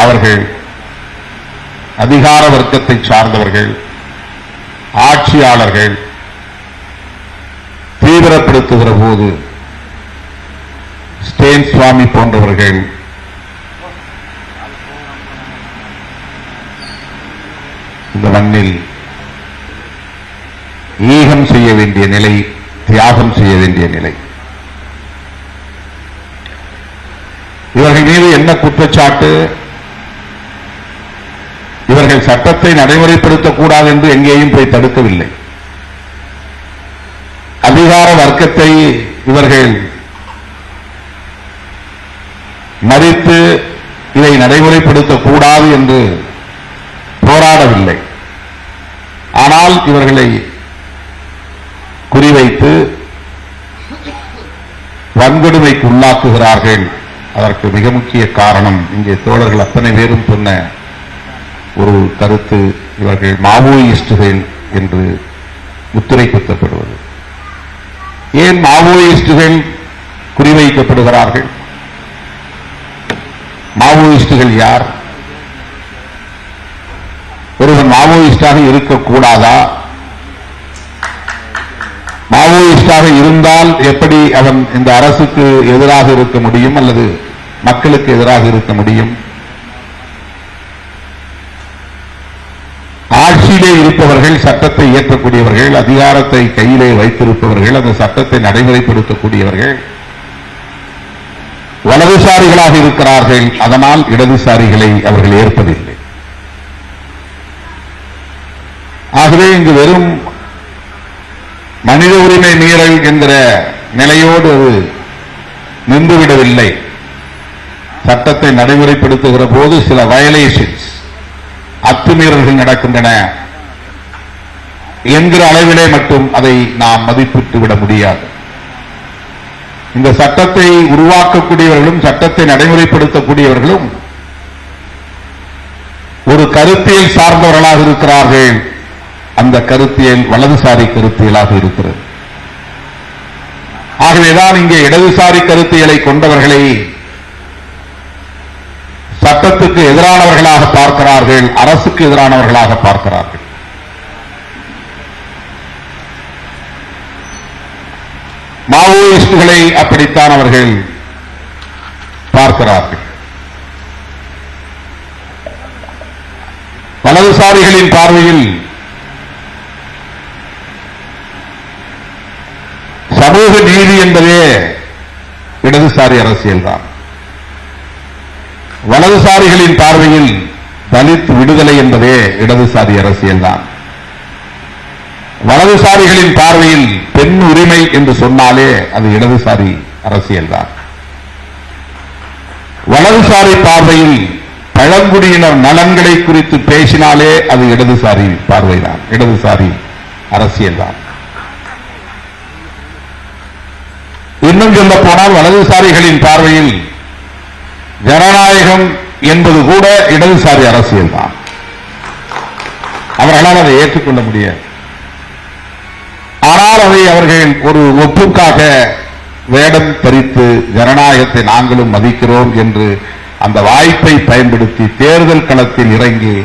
அவர்கள் அதிகார வர்க்கத்தை சார்ந்தவர்கள், ஆட்சியாளர்கள் தீவிரப்படுத்துகிற போது ஸ்டேன் சுவாமி போன்றவர்கள் இந்த மண்ணில் ஈகம் செய்ய வேண்டிய நிலை, தியாகம் செய்ய வேண்டிய நிலை. இவர்கள் மீது என்ன குற்றச்சாட்டு? இவர்கள் சட்டத்தை நடைமுறைப்படுத்தக்கூடாது என்று எங்கேயும் போய் தடுக்கவில்லை. அதிகார வர்க்கத்தை இவர்கள் மதித்து இதை நடைமுறைப்படுத்தக்கூடாது என்று போராடவில்லை. ஆனால் இவர்களை குறிவைத்து வன்கொடுமைக்கு உள்ளாக்குகிறார்கள். அதற்கு மிக முக்கிய காரணம் இங்கே தோழர்கள் அத்தனை பேரும் சொன்ன ஒரு கருத்து, இவர்கள் மாவோயிஸ்டுகள் என்று முத்திரை குத்தப்படுவது. ஏன் மாவோயிஸ்டுகள் குறிவைக்கப்படுகிறார்கள்? மாவோயிஸ்டுகள் யார்? ஒருவன் மாவோயிஸ்டாக இருக்கக்கூடாதா? மாவோயிஸ்டாக இருந்தால் எப்படி அவன் இந்த அரசுக்கு எதிராக இருக்க முடியும் அல்லது மக்களுக்கு எதிராக இருக்க முடியும்? ஆட்சியிலே இருப்பவர்கள், சட்டத்தை இயற்றக்கூடியவர்கள், அதிகாரத்தை கையிலே வைத்திருப்பவர்கள், அந்த சட்டத்தை நடைமுறைப்படுத்தக்கூடியவர்கள் வலதுசாரிகளாக இருக்கிறார்கள். அதனால் இடதுசாரிகளை அவர்கள் ஏற்பதில்லை. ஆகவே இங்கு வெறும் மனித உரிமை மீறல் என்கிற நிலையோடு அது நின்றுவிடவில்லை. சட்டத்தை நடைமுறைப்படுத்துகிற போது சில வயலேஷன்ஸ், அத்துமீறல்கள் நடக்கின்றன என்கிற அளவிலே மட்டும் அதை நாம் மதிப்பிட்டு விட முடியாது. இந்த சட்டத்தை உருவாக்கக்கூடியவர்களும் சட்டத்தை நடைமுறைப்படுத்தக்கூடியவர்களும் ஒரு கருத்தியல் சார்ந்தவர்களாக இருக்கிறார்கள். அந்த கருத்தியல் வலதுசாரி கருத்தியலாக இருக்கிறது. ஆகவேதான் இங்கே இடதுசாரி கருத்தியலை கொண்டவர்களை சட்டத்துக்கு எதிரானவர்களாக பார்க்கிறார்கள், அரசுக்கு எதிரானவர்களாக பார்க்கிறார்கள். மாவோயிஸ்டுகளை அப்படித்தான் அவர்கள் பார்க்கிறார்கள். வலதுசாரிகளின் பார்வையில் சமூக நீதி என்பதே இடதுசாரி அரசியல்தான். வலதுசாரிகளின் பார்வையில் தலித் விடுதலை என்பதே இடதுசாரி அரசியல்தான். வலதுசாரிகளின் பார்வையில் பெண் உரிமை என்று சொன்னாலே அது இடதுசாரி அரசியல்தான். வலதுசாரி பார்வையில் பழங்குடியினர் நலன்களை குறித்து பேசினாலே அது இடதுசாரி பார்வைதான், இடதுசாரி அரசியல்தான். இன்னும் சொல்ல போனால் வலதுசாரிகளின் பார்வையில் ஜனநாயகம் என்பது கூட இடதுசாரி அரசியல் தான். அவர்களால் அதை ஏற்றுக்கொள்ள முடியாது. ஆனால் அதை அவர்கள் ஒரு ஒப்புக்காக வேடம் தரித்து ஜனநாயகத்தை நாங்களும் மதிக்கிறோம் என்று அந்த வாய்ப்பை பயன்படுத்தி தேர்தல் களத்தில் இறங்கி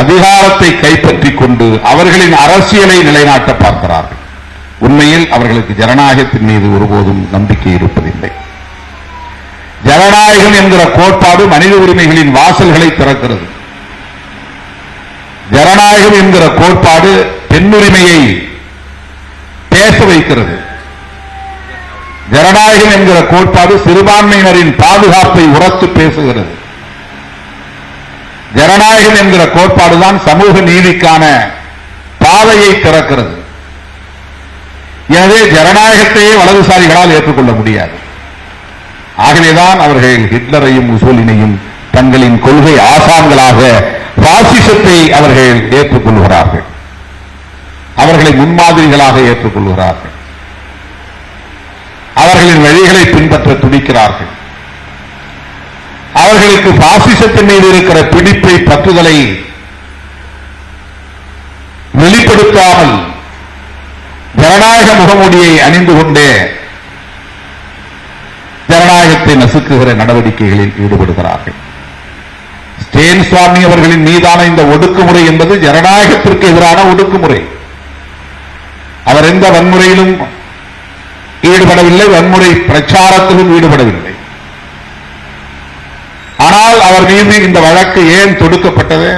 அதிகாரத்தை கைப்பற்றிக் கொண்டு அவர்களின் அரசியலை நிலைநாட்ட பார்க்கிறார்கள். உண்மையில் அவர்களுக்கு ஜனநாயகத்தின் மீது ஒருபோதும் நம்பிக்கை இருப்பதில்லை. ஜனநாயகம் என்கிற கோட்பாடு மனித உரிமைகளின் வாசல்களை திறக்கிறது. ஜனநாயகம் என்கிற கோட்பாடு பெண்ணுரிமையை பேச வைக்கிறது. ஜனநாயகம் என்கிற கோட்பாடு சிறுபான்மையினரின் பாதுகாப்பை உரத்து பேசுகிறது. ஜனநாயகம் என்கிற கோட்பாடுதான் சமூக நீதிக்கான பாதையை திறக்கிறது. எனவே ஜனநாயகத்தையே வலதுசாரிகளால் ஏற்றுக்கொள்ள முடியாது. ஆகவேதான் அவர்கள் ஹிட்லரையும் முசோலினையும் தங்களின் கொள்கை ஆசான்களாக பாசிசத்தை அவர்கள் ஏற்றுக்கொள்கிறார்கள். அவர்களை முன்மாதிரிகளாக ஏற்றுக்கொள்கிறார்கள். அவர்களின் வழிகளை பின்பற்ற துடிக்கிறார்கள். அவர்களுக்கு பாசிசத்தின் மீது இருக்கிற பிடிப்பை, பற்றுதலை வெளிப்படுத்தாமல் ஜனநாயக முகமூடியை அணிந்து கொண்டே ஜனநாயகத்தை நசுக்குகிற நடவடிக்கைகளில் ஈடுபடுகிறார்கள். ஸ்டேன் சுவாமி அவர்களின் மீதான இந்த ஒடுக்குமுறை என்பது ஜனநாயகத்திற்கு எதிரான ஒடுக்குமுறை. அவர் எந்த வன்முறையிலும் ஈடுபடவில்லை, வன்முறை பிரச்சாரத்திலும் ஈடுபடவில்லை. ஆனால் அவர் மீது இந்த வழக்கு ஏன் தொடுக்கப்பட்டது?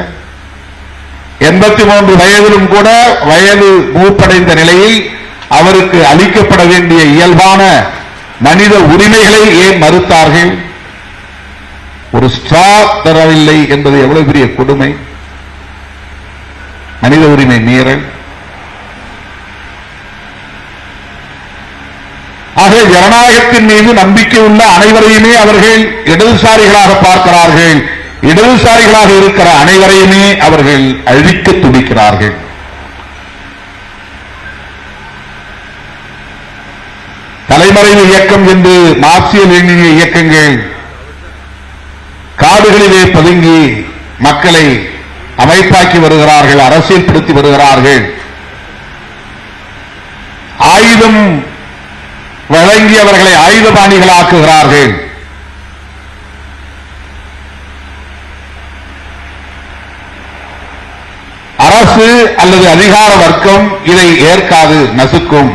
83 வயதிலும் கூட வயது மூப்படைந்த நிலையில் அவருக்கு அளிக்கப்பட வேண்டிய இயல்பான மனித உரிமைகளை ஏன் மறுத்தார்கள்? ஒரு ஸ்ட்ரா தரவில்லை என்பது எவ்வளவு பெரிய கொடுமை! மனித உரிமை மீறல். ஆக ஜனநாயகத்தின் மீது நம்பிக்கை உள்ள அனைவரையுமே அவர்கள் இடதுசாரிகளாக பார்க்கிறார்கள். இடதுசாரிகளாக இருக்கிற அனைவரையுமே அவர்கள் அழிக்க துடிக்கிறார்கள். தலைமறைவு இயக்கம் என்று மார்க்சிய லெனினிய இயக்கங்கள் காடுகளிலே பதுங்கி மக்களை அமைப்பாக்கி வருகிறார்கள், அரசியல்படுத்தி வருகிறார்கள். ஆயுதம் வழங்கி அவர்களை ஆயுதபாணிகளாக்குகிறார்கள். அரசு அல்லது அதிகார வர்க்கம் இதை ஏற்காது, நசுக்கும்.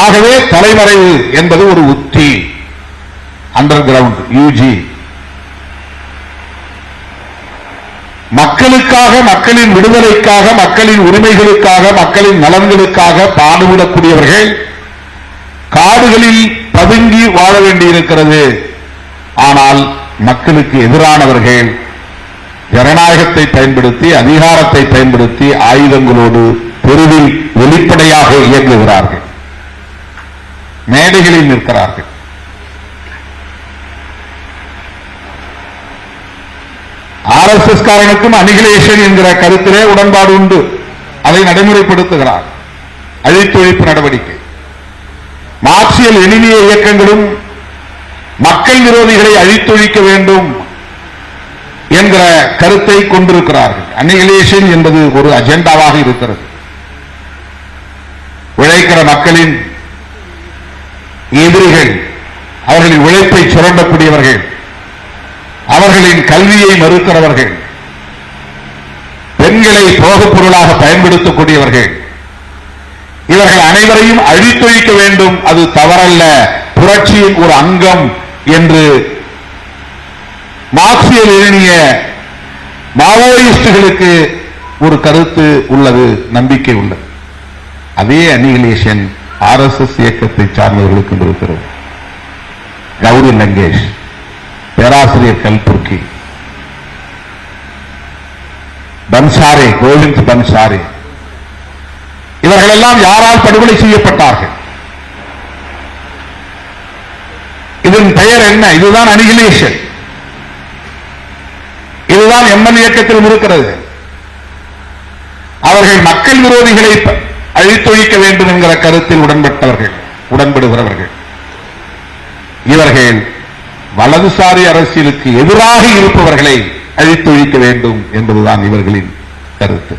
ஆகவே தலைமறைவு என்பது ஒரு உத்தி, அண்டர் கிரவுண்ட், யூஜி. மக்களுக்காக, மக்களின் விடுதலைக்காக, மக்களின் உரிமைகளுக்காக, மக்களின் நலன்களுக்காக பாடுபடக்கூடியவர்கள் காடுகளில் பதுங்கி வாழ வேண்டியிருக்கிறது. ஆனால் மக்களுக்கு எதிரானவர்கள் ஜனநாயகத்தை பயன்படுத்தி, அதிகாரத்தை பயன்படுத்தி ஆயுதங்களோடு தெருவில் வெளிப்படையாக இயங்குகிறார்கள், மேடைகளில் நிற்கிறார்கள். RSS காரனுக்கும் அனிகிலேஷன் என்கிற கருத்திலே உடன்பாடு உண்டு. அதை நடைமுறைப்படுத்துகிறார். அழித்தொழிப்பு நடவடிக்கை. மார்க்சிய லெனினிய இயக்கங்களும் மக்கள் விரோதிகளை அழித்தொழிக்க வேண்டும் என்கிற கருத்தை கொண்டிருக்கிறார்கள். அனிகிலேஷன் என்பது ஒரு அஜெண்டாவாக இருக்கிறது. உழைக்கிற மக்களின் எதிரிகள், அவர்களின் உழைப்பை சுரண்டக்கூடியவர்கள், அவர்களின் கல்வியை மறுக்கிறவர்கள், பெண்களை போகப் பொருளாக பயன்படுத்தக்கூடியவர்கள், இவர்கள் அனைவரையும் அழித்தொழிக்க வேண்டும். அது தவறல்ல, புரட்சியின் ஒரு அங்கம் என்று மார்க்சிய லெனினிய மாவோயிஸ்டுகளுக்கு ஒரு கருத்து உள்ளது, நம்பிக்கை உள்ளது. அதே அனிகிலேஷன் RSS இயக்கத்தை சார்ந்தவர்களுக்கு இருக்கிறது. கௌரி லங்கேஷ், பேராசிரியர் கல்புர்கி, பன்சாரே, கோவிந்த் பன்சாரே, இவர்களெல்லாம் யாரால் படுகொலை செய்யப்பட்டார்கள்? இதன் பெயர் என்ன? இதுதான் அனிகிலேஷன். இதுதான் MN இயக்கத்தில் இருக்கிறது. அவர்கள் மக்கள் விரோதிகளை அழித்தொழிக்க வேண்டும் என்கிற கருத்தில் உடன்படுகிறவர்கள். இவர்கள் வலதுசாரி அரசியலுக்கு எதிராக இருப்பவர்களை அழித்தொழிக்க வேண்டும் என்பதுதான் இவர்களின் கருத்து.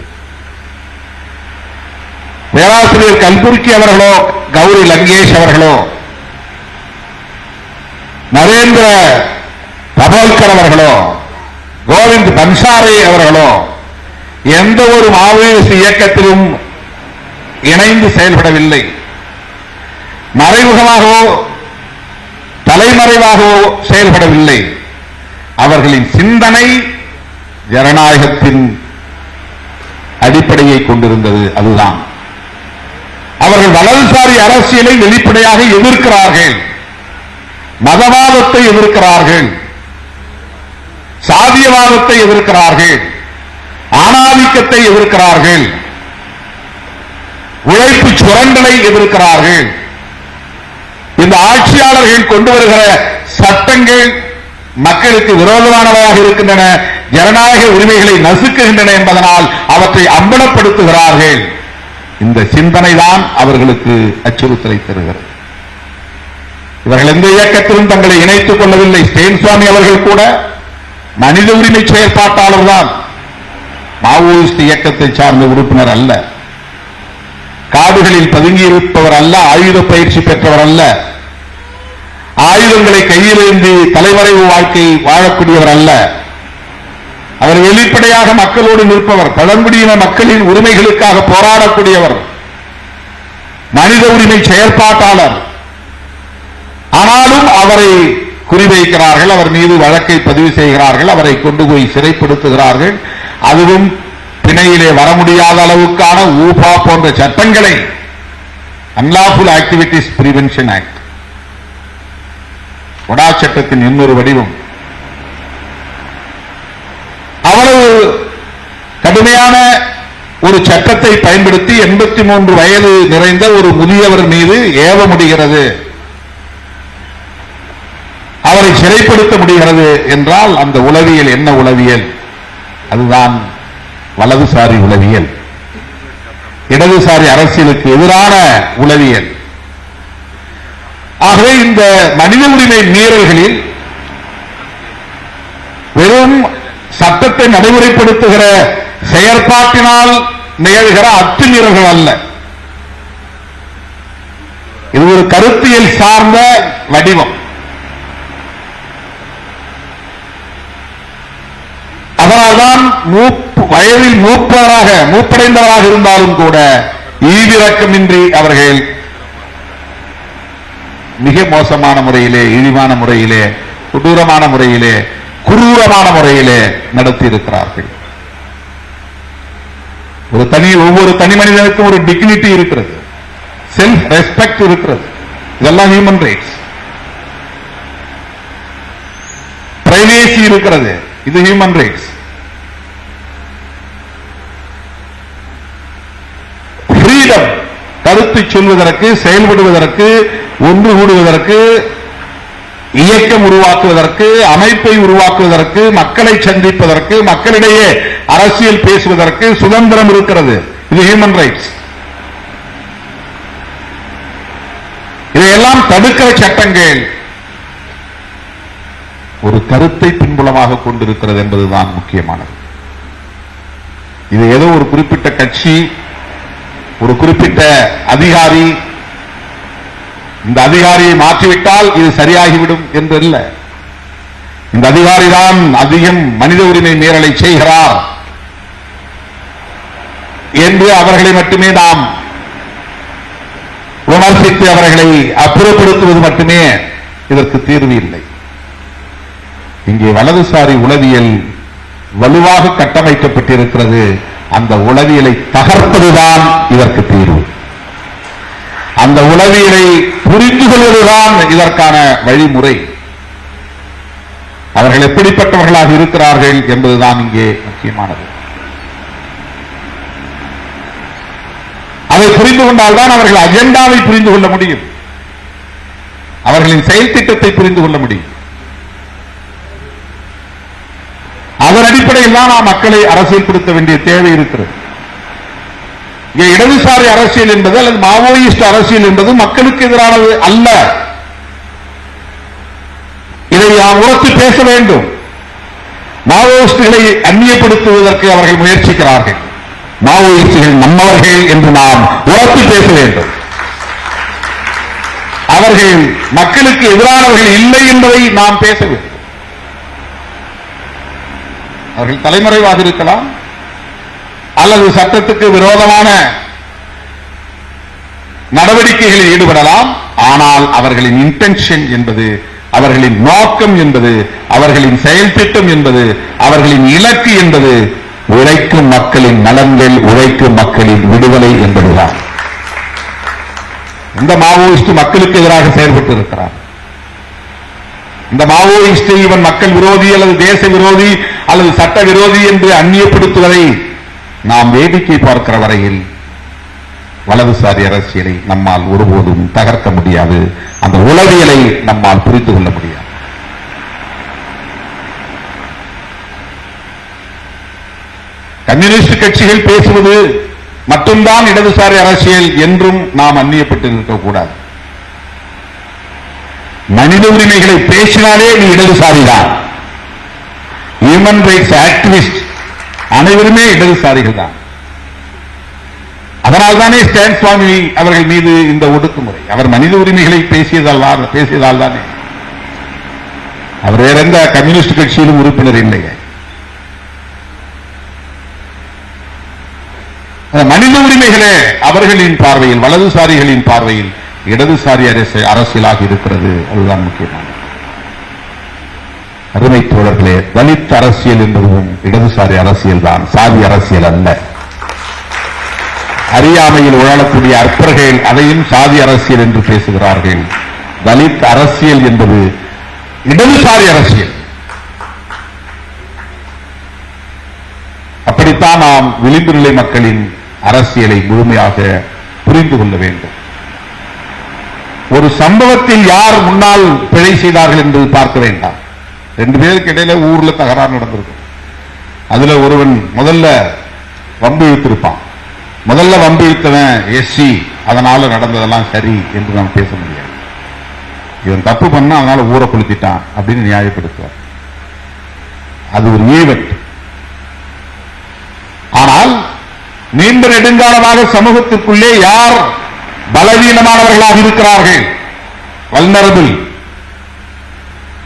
பேராசிரியர் கல்புர்கி அவர்களோ, கௌரி லங்கேஷ் அவர்களோ, நரேந்திர தபோல்கர் அவர்களோ, கோவிந்த் பன்சாரே அவர்களோ எந்த ஒரு மாவோயிஸ்ட் இயக்கத்திலும் இணைந்து செயல்படவில்லை. மறைமுகமாகவோ தலைமறைவாகவோ செயல்படவில்லை. அவர்களின் சிந்தனை ஜனநாயகத்தின் அடிப்படையை கொண்டிருந்தது. அதுதான் அவர்கள் வலதுசாரி அரசியலை வெளிப்படையாக எதிர்க்கிறார்கள், மதவாதத்தை எதிர்க்கிறார்கள், சாதியவாதத்தை எதிர்க்கிறார்கள், ஆணாதிக்கத்தை எதிர்க்கிறார்கள், உழைப்பு சுரண்டலை எதிர்க்கிறார்கள். இந்த ஆட்சியாளர்கள் கொண்டு வருகிற சட்டங்கள் மக்களுக்கு விரோதமானவையாக இருக்கின்றன, ஜனநாயக உரிமைகளை நசுக்குகின்றன என்பதனால் அவற்றை அம்பலப்படுத்துகிறார்கள். இந்த சிந்தனை தான் அவர்களுக்கு அச்சுறுத்தலை தருகிறது. இவர்கள் எந்த இயக்கத்திலும் தங்களை இணைத்துக் கொள்ளவில்லை. ஸ்டேன்சுவாமி அவர்கள் கூட மனித உரிமை செயற்பாட்டாளர் தான், மாவோயிஸ்ட் இயக்கத்தை சார்ந்த உறுப்பினர் அல்ல, காடுகளில் பதுங்கியிருப்பவர் அல்ல, ஆயுத பயிற்சி பெற்றவர் அல்ல, ஆயுதங்களை கையிலேந்தி தலைமறைவு வாழ்க்கை வாழக்கூடியவர் அல்ல. அவர் வெளிப்படையாக மக்களோடு நிற்பவர், பழங்குடியின மக்களின் உரிமைகளுக்காக போராடக்கூடியவர், மனித உரிமை செயற்பாட்டாளர். ஆனாலும் அவரை குறிவைக்கிறார்கள், அவர் மீது வழக்கை பதிவு செய்கிறார்கள், அவரை கொண்டு போய் சிறைப்படுத்துகிறார்கள். அதுவும் பிணையிலே வர முடியாத அளவுக்கான ஊபா போன்ற சட்டங்களை, அன்லாஃபுல் ஆக்டிவிட்டிஸ் பிரிவென்ஷன் ஆக்ட், வடா சட்டத்தின் இன்னொரு வடிவம், அவ்வளவு கடுமையான ஒரு சட்டத்தை பயன்படுத்தி 83 வயது நிறைந்த ஒரு முதியவர் மீது ஏவ முடிகிறது, அவரை சிறைப்படுத்த முடிகிறது என்றால் அந்த உளவியல் என்ன உளவியல்? அதுதான் வலதுசாரி உளவியல், இடதுசாரி அரசியலுக்கு எதிரான உளவியல். ஆகவே இந்த மனித உரிமை மீறல்களில் வெறும் சட்டத்தை நடைமுறைப்படுத்துகிற செயற்பாட்டினால் நிகழ்கிற அத்துமீறல்கள் அல்ல, இது ஒரு கருத்தியல் சார்ந்த வடிவம். அதனால்தான் வயதில் மூப்படைந்தவராக இருந்தாலும் கூட ஈவிரக்கமின்றி அவர்கள் மிக மோசமான முறையிலே, இழிவான முறையிலே, கொடூரமான முறையிலே, குரூரமான முறையிலே நடத்தி இருக்கிறார்கள். ஒவ்வொரு தனி மனிதனுக்கும் ஒரு டிக்னிட்டி இருக்கிறது, செல்ஃப் ரெஸ்பெக்ட் இருக்கிறது. இதெல்லாம் ஹியூமன் ரைட்ஸ். பிரைவேசி இருக்கிறது, இது ஹியூமன் ரைட்ஸ். ஃப்ரீடம், கருத்து சொல்வதற்கு, செயல்படுவதற்கு, ஒன்று கூடுவதற்கு, இயக்கம் உருவாக்குவதற்கு, அமைப்பை உருவாக்குவதற்கு, மக்களை சந்திப்பதற்கு, மக்களிடையே அரசியல் பேசுவதற்கு சுதந்திரம் இருக்கிறது. இது ஹியூமன் ரைட்ஸ். இதையெல்லாம் தடுக்கிற சட்டங்கள் ஒரு கருத்தை பின்புலமாக கொண்டிருக்கிறது என்பதுதான் முக்கியமானது. இது ஏதோ ஒரு குறிப்பிட்ட கட்சி, ஒரு குறிப்பிட்ட அதிகாரி, இந்த அதிகாரியை மாற்றிவிட்டால் இது சரியாகிவிடும் என்றல்ல. இந்த அதிகாரிதான் அதிகம் மனித உரிமை மீறலை செய்கிறார் என்று அவர்களை மட்டுமே நாம் விமர்சித்து அவர்களை அப்புறப்படுத்துவது மட்டுமே இதற்கு தீர்வு இல்லை. இங்கே வலதுசாரி உளவியல் வலுவாக கட்டமைக்கப்பட்டிருக்கிறது. அந்த உளவியலை தகர்ப்பதுதான் இதற்கு தீர்வு. அந்த உளவியலை புரிந்து கொள்வதுதான் இதற்கான வழிமுறை. அவர்கள் எப்படிப்பட்டவர்களாக இருக்கிறார்கள் என்பதுதான் இங்கே முக்கியமானது. அதை புரிந்து கொண்டால்தான் அவர்கள் அஜெண்டாவை புரிந்து கொள்ள முடியும், அவர்களின் செயல் திட்டத்தை புரிந்து கொள்ள முடியும். அதன் அடிப்படையில் தான் நாம் மக்களை அரசியல்படுத்த வேண்டிய தேவை இருக்கிறது. இங்கே இடதுசாரி அரசியல் என்பது அல்லது மாவோயிஸ்ட் அரசியல் என்பது மக்களுக்கு எதிரானது அல்ல. இதை நாம் உரத்து பேச வேண்டும். மாவோயிஸ்டுகளை அந்நியப்படுத்துவதற்கு அவர்கள் முயற்சிக்கிறார்கள். மாவோயிஸ்டுகள் நம்மவர்கள் என்று நாம் உரத்து பேச வேண்டும். அவர்கள் மக்களுக்கு எதிரானவர்கள் இல்லை என்பதை நாம் பேச வேண்டும். அவர்கள் தலைமறைவாக இருக்கலாம் அல்லது சட்டத்துக்கு விரோதமான நடவடிக்கைகளில் ஈடுபடலாம். ஆனால் அவர்களின் இன்டென்ஷன் என்பது, அவர்களின் நோக்கம் என்பது, அவர்களின் செயல் திட்டம் என்பது, அவர்களின் இலக்கு என்பது உழைக்கும் மக்களின் நலன்கள், உழைக்கும் மக்களின் விடுதலை என்பதுதான். இந்த மாவோயிஸ்ட் மக்களுக்கு எதிராக செயல்பட்டு இருக்கிறார். இந்த மாவோயிஸ்ட் இவன் மக்கள் விரோதி அல்லது தேச விரோதி அல்லது சட்ட விரோதி என்று அந்நியப்படுத்துவதை நாம் வேடிக்கை பார்க்கிற வரையில் வலதுசாரி அரசியலை நம்மால் ஒருபோதும் தகர்க்க முடியாது. அந்த உளவியலை நம்மால் புரிந்து கொள்ள முடியாது. கம்யூனிஸ்ட் கட்சிகள் பேசுவது மட்டும்தான் இடதுசாரி அரசியல் என்றும் நாம் அந்நியப்பட்டு இருக்கக்கூடாது. மனித உரிமைகளை பேசினாலே நீ இடதுசாரிதான். ஹியூமன் ரைட்ஸ் ஆக்டிவிஸ்ட் அனைவருமே இடதுசாரிகள் தான். அதனால்தானே ஸ்டான் சுவாமி அவர்கள் மீது இந்த ஒடுக்குமுறை. அவர் மனித உரிமைகளை பேசியதால் தானே. அவர் வேற எந்த கம்யூனிஸ்ட் கட்சியிலும் உறுப்பினர் இல்லையே. மனித உரிமைகளே அவர்களின் பார்வையில், வலதுசாரிகளின் பார்வையில் இடதுசாரி அரசியலாக இருக்கிறது. அதுதான் முக்கியமானது. அருமை தோழர்களே, தலித் அரசியல் என்பதும் இடதுசாரி அரசியல் தான், சாதி அரசியல் அல்ல. அறியாமையில் உழலக்கூடிய அற்பர்கள் அதையும் சாதி அரசியல் என்று பேசுகிறார்கள். தலித் அரசியல் என்பது இடதுசாரி அரசியல். அப்படித்தான் நாம் விளிம்பு நிலை மக்களின் அரசியலை முழுமையாக புரிந்து கொள்ள வேண்டும். ஒரு சம்பவத்தில் யார் முன்னால் பிழை செய்தார்கள் என்பது பார்க்க வேண்டாம். 2 பேருக்கு இடையில ஊர்ல தகராறு நடந்திருக்கும். அதுல ஒருவன் முதல்ல வம்பு இழுத்திருப்பான். முதல்ல வம்பு இழுத்தவன் எஸ்சி, அதனால நடந்ததெல்லாம் சரி என்று நாம் பேச முடியாது. இவன் தப்பு பண்ண அதனால ஊரை கொளுத்திட்டான் அப்படின்னு நியாயப்படுத்துவார். அது ஒரு ஈவென்ட். ஆனால் நீண்ட நெடுங்காலமாக சமூகத்திற்குள்ளே யார் பலவீனமானவர்களாக இருக்கிறார்கள், வல்னரபிள்,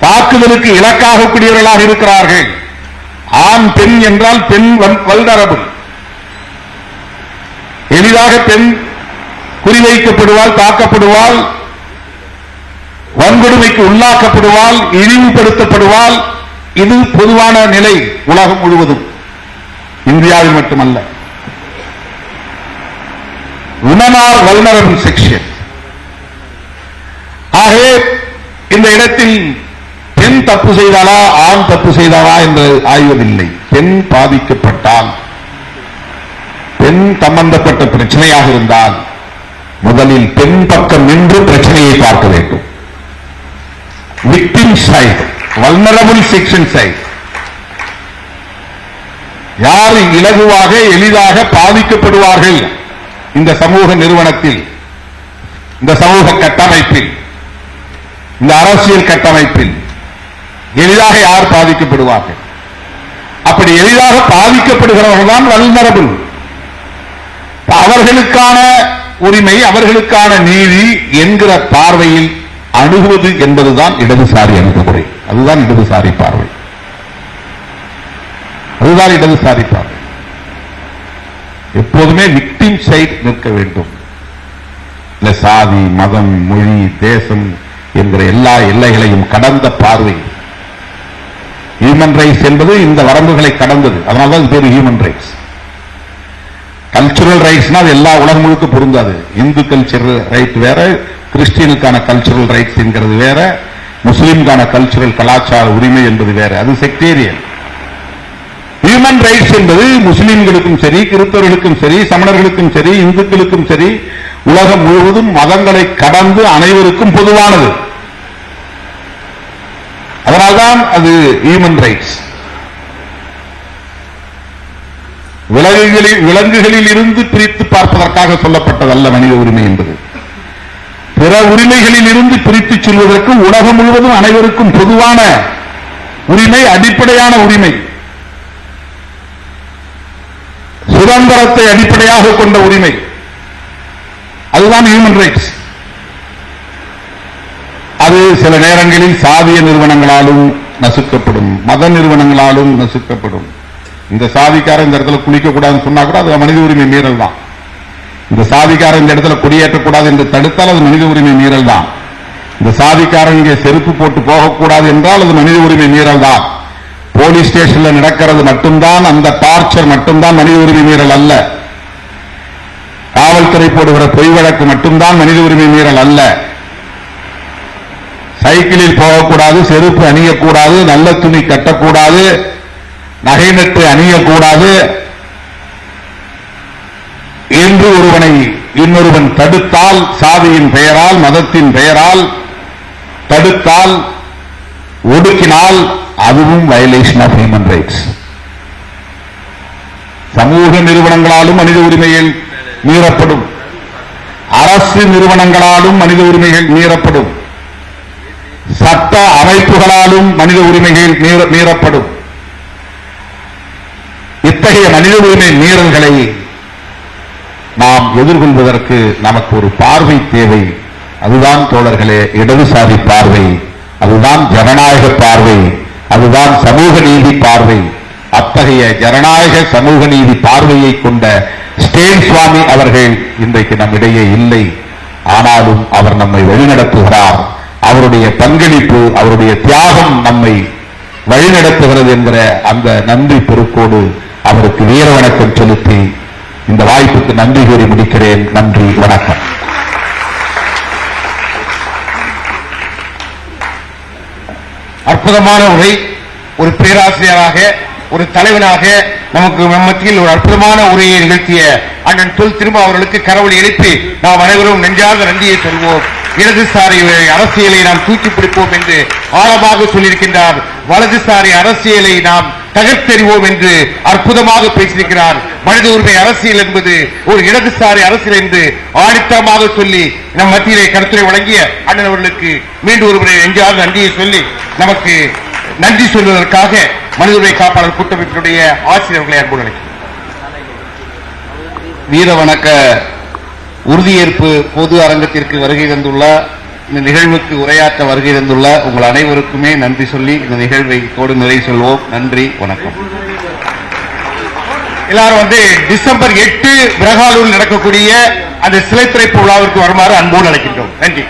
தாக்குதலுக்கு இலக்காகக்கூடியவர்களாக இருக்கிறார்கள். ஆண் பெண் என்றால் பெண் வல்னரபிள். எளிதாக பெண் குறிவைக்கப்படுவாள், தாக்கப்படுவாள், வன்கொடுமைக்கு உள்ளாக்கப்படுவாள், இழிவுபடுத்தப்படுவாள். இது பொதுவான நிலை உலகம் முழுவதும், இந்தியாவில் மட்டுமல்ல. women are vulnerable section. ஆகவே இந்த இடத்தில் பெண் தப்பு செய்தாளா ஆண் தப்பு செய்தாளா என்று ஆய்வதில்லை. பெண் பாதிக்கப்பட்டால், பெண் சம்பந்தப்பட்ட பிரச்சனையாக இருந்தால் முதலில் பெண் பக்கம் நின்று பிரச்சனையை பார்க்க வேண்டும். Victim side, vulnerable section side. யார் இலகுவாக எளிதாக பாதிக்கப்படுவார்கள் இந்த சமூக நிறுவனத்தில், இந்த சமூக கட்டமைப்பில், இந்த அரசியல் கட்டமைப்பில் எளிதாக யார் பாதிக்கப்படுவார்கள்? அப்படி எளிதாக பாதிக்கப்படுகிறவர்கள் தான் வல்னரபிள். அவர்களுக்கான உரிமை, அவர்களுக்கான நீதி என்கிற பார்வையில் அணுகுவது என்பதுதான் இடதுசாரி அணுகுமுறை. அதுதான் இடதுசாரி பார்வை. அதுதான் இடதுசாரி பார்வை. எப்போதுமே விக்டிம் சைடு நிற்க வேண்டும். இல்ல சாதி, மதம், மொழி, தேசம் என்கிற எல்லா எல்லைகளையும் கடந்த பார்வை. ஹியூமன் ரைட்ஸ் என்பது இந்த வரம்புகளை கடந்தது. அதனால்தான் இது பேர் ஹியூமன் ரைட்ஸ். கல்ச்சுரல் ரைட்ஸ்னா அது எல்லா உலகம் முழுக்க பொருந்தாது. இந்து கல்ச்சரல் ரைட் வேற, கிறிஸ்டியனுக்கான கல்ச்சுரல் ரைட்ஸ் என்கிறது வேற, முஸ்லிம்கான கல்ச்சுரல் கலாச்சார உரிமை என்பது வேற. அது செக்டேரியன். ஹியூமன் ரைட்ஸ் என்பது முஸ்லிம்களுக்கும் சரி, கிறிஸ்தவர்களுக்கும் சரி, சமணர்களுக்கும் சரி, இந்துக்களுக்கும் சரி, உலகம் முழுவதும் மதங்களை கடந்து அனைவருக்கும் பொதுவானது. அதனால்தான் அது ஹியூமன் ரைட்ஸ். விலங்குகளில் இருந்து பிரித்து பார்ப்பதற்காக சொல்லப்பட்டதல்ல மனித உரிமை என்பது. பிற உரிமைகளில் இருந்து பிரித்து சொல்வதற்கு உலகம் முழுவதும் அனைவருக்கும் பொதுவான உரிமை, அடிப்படையான உரிமை, சுதந்திரத்தை அடிப்படையாக கொண்ட உரிமை, அதுதான் ஹியூமன் ரைட்ஸ். அது சில நேரங்களில் சாதிய நிறுவனங்களாலும் நசுக்கப்படும், மத நிறுவனங்களாலும் நசுக்கப்படும். இந்த சாதிக்காரன் இந்த இடத்துல குளிக்க கூடாதுன்னு சொன்னா கூட அது மனித உரிமை மீறல் தான். இந்த சாதிக்காரன் இந்த இடத்துல குடியேற்றக்கூடாது என்று தடுத்தால் அது மனித உரிமை மீறல் தான். இந்த சாதிக்காரன் இங்கே செருப்பு போட்டு போகக்கூடாது என்றால் அது மனித உரிமை மீறல் தான். போலீஸ் ஸ்டேஷன்ல நடக்கிறது மட்டும்தான், அந்த டார்ச்சர் மட்டும்தான் மனித உரிமை மீறல் அல்ல. காவல்துறை போடுகிற பொய் வழக்கு மட்டும்தான் மனித உரிமை மீறல் அல்ல. சைக்கிளில் போகக்கூடாது, செருப்பு அணியக்கூடாது, நல்ல துணி கட்டக்கூடாது, நகை நட்டு அணியக்கூடாது என்று ஒருவனை இன்னொருவன் தடுத்தால், சாதியின் பெயரால், மதத்தின் பெயரால் தடுத்தால், ஒடுக்கினால், அதுவும் வயலேஷன் ஆஃப் ஹியூமன் ரைட்ஸ். சமூக நிறுவனங்களாலும் மனித உரிமைகள் மீறப்படும், அரசு நிறுவனங்களாலும் மனித உரிமைகள் மீறப்படும், சட்ட அமைப்புகளாலும் மனித உரிமைகள் மீறப்படும். இத்தகைய மனித உரிமை மீறல்களை நாம் எதிர்கொள்வதற்கு நமக்கு ஒரு பார்வை தேவை. அதுதான் தோழர்களே இடதுசாரி பார்வை, அதுதான் ஜனநாயக பார்வை, அதுதான் சமூக நீதி பார்வை. அத்தகைய ஜனநாயக சமூக நீதி பார்வையை கொண்ட ஸ்டேன் சுவாமி அவர்கள் இன்றைக்கு நம்மிடையே இல்லை. ஆனாலும் அவர் நம்மை வழிநடத்துகிறார். அவருடைய பங்களிப்பு, அவருடைய தியாகம் நம்மை வழிநடத்துகிறது என்கிற அந்த நன்றி பெருக்கோடு அவருக்கு வீர வணக்கம் செலுத்தி இந்த வாய்ப்புக்கு நன்றி கூறி முடிக்கிறேன். நன்றி, வணக்கம். அற்புதமான உரை. ஒரு பேராசிரியராக, ஒரு தலைவனாக நமக்கு மத்தியில் ஒரு அற்புதமான உரையை நிகழ்த்திய அண்ணன் தொல் திருமா அவர்களுக்கு கரவொலி எழுப்பி நாம் அனைவரும் நெஞ்சார்ந்த நன்றியை சொல்வோம். இடதுசாரி அரசியலை நாம் தூக்கி பிடிப்போம் என்று ஆழமாக சொல்லியிருக்கின்றார். வலதுசாரி அரசியலை நாம் தகர்த்தெறிவோம் என்று அற்புதமாக பேசியிருக்கிறார். மனித உரிமை அரசியல் என்பது ஒரு இடதுசாரி அரசியல் என்று ஆணித்தரமாக சொல்லி நம் மத்தியிலே கருத்துரை வழங்கிய அண்ணன் அவர்களுக்கு மீண்டும் ஒருமுறை நெஞ்சார்ந்த நன்றியை சொல்லி நமக்கு நன்றி சொல்வதற்காக மனித உரிமை காப்பாளர் கூட்டமைப்பினுடைய ஆசிரியர்களை அன்போடு அழைக்கிறேன். வீர வணக்க உறுதியேற்பு பொது அரங்கத்திற்கு வருகை தந்துள்ள, இந்த நிகழ்வுக்கு உரையாற்ற வருகை தந்துள்ள உங்கள் அனைவருக்குமே நன்றி சொல்லி இந்த நிகழ்வை தோடு நிறைவு சொல்வோம். நன்றி, வணக்கம். எல்லாரும் டிசம்பர் 8 பிரகாலூரில் நடக்கக்கூடிய அந்த சிலை திறப்பு விழாவிற்கு வருமாறு அன்போடு அழைக்கின்றோம். நன்றி.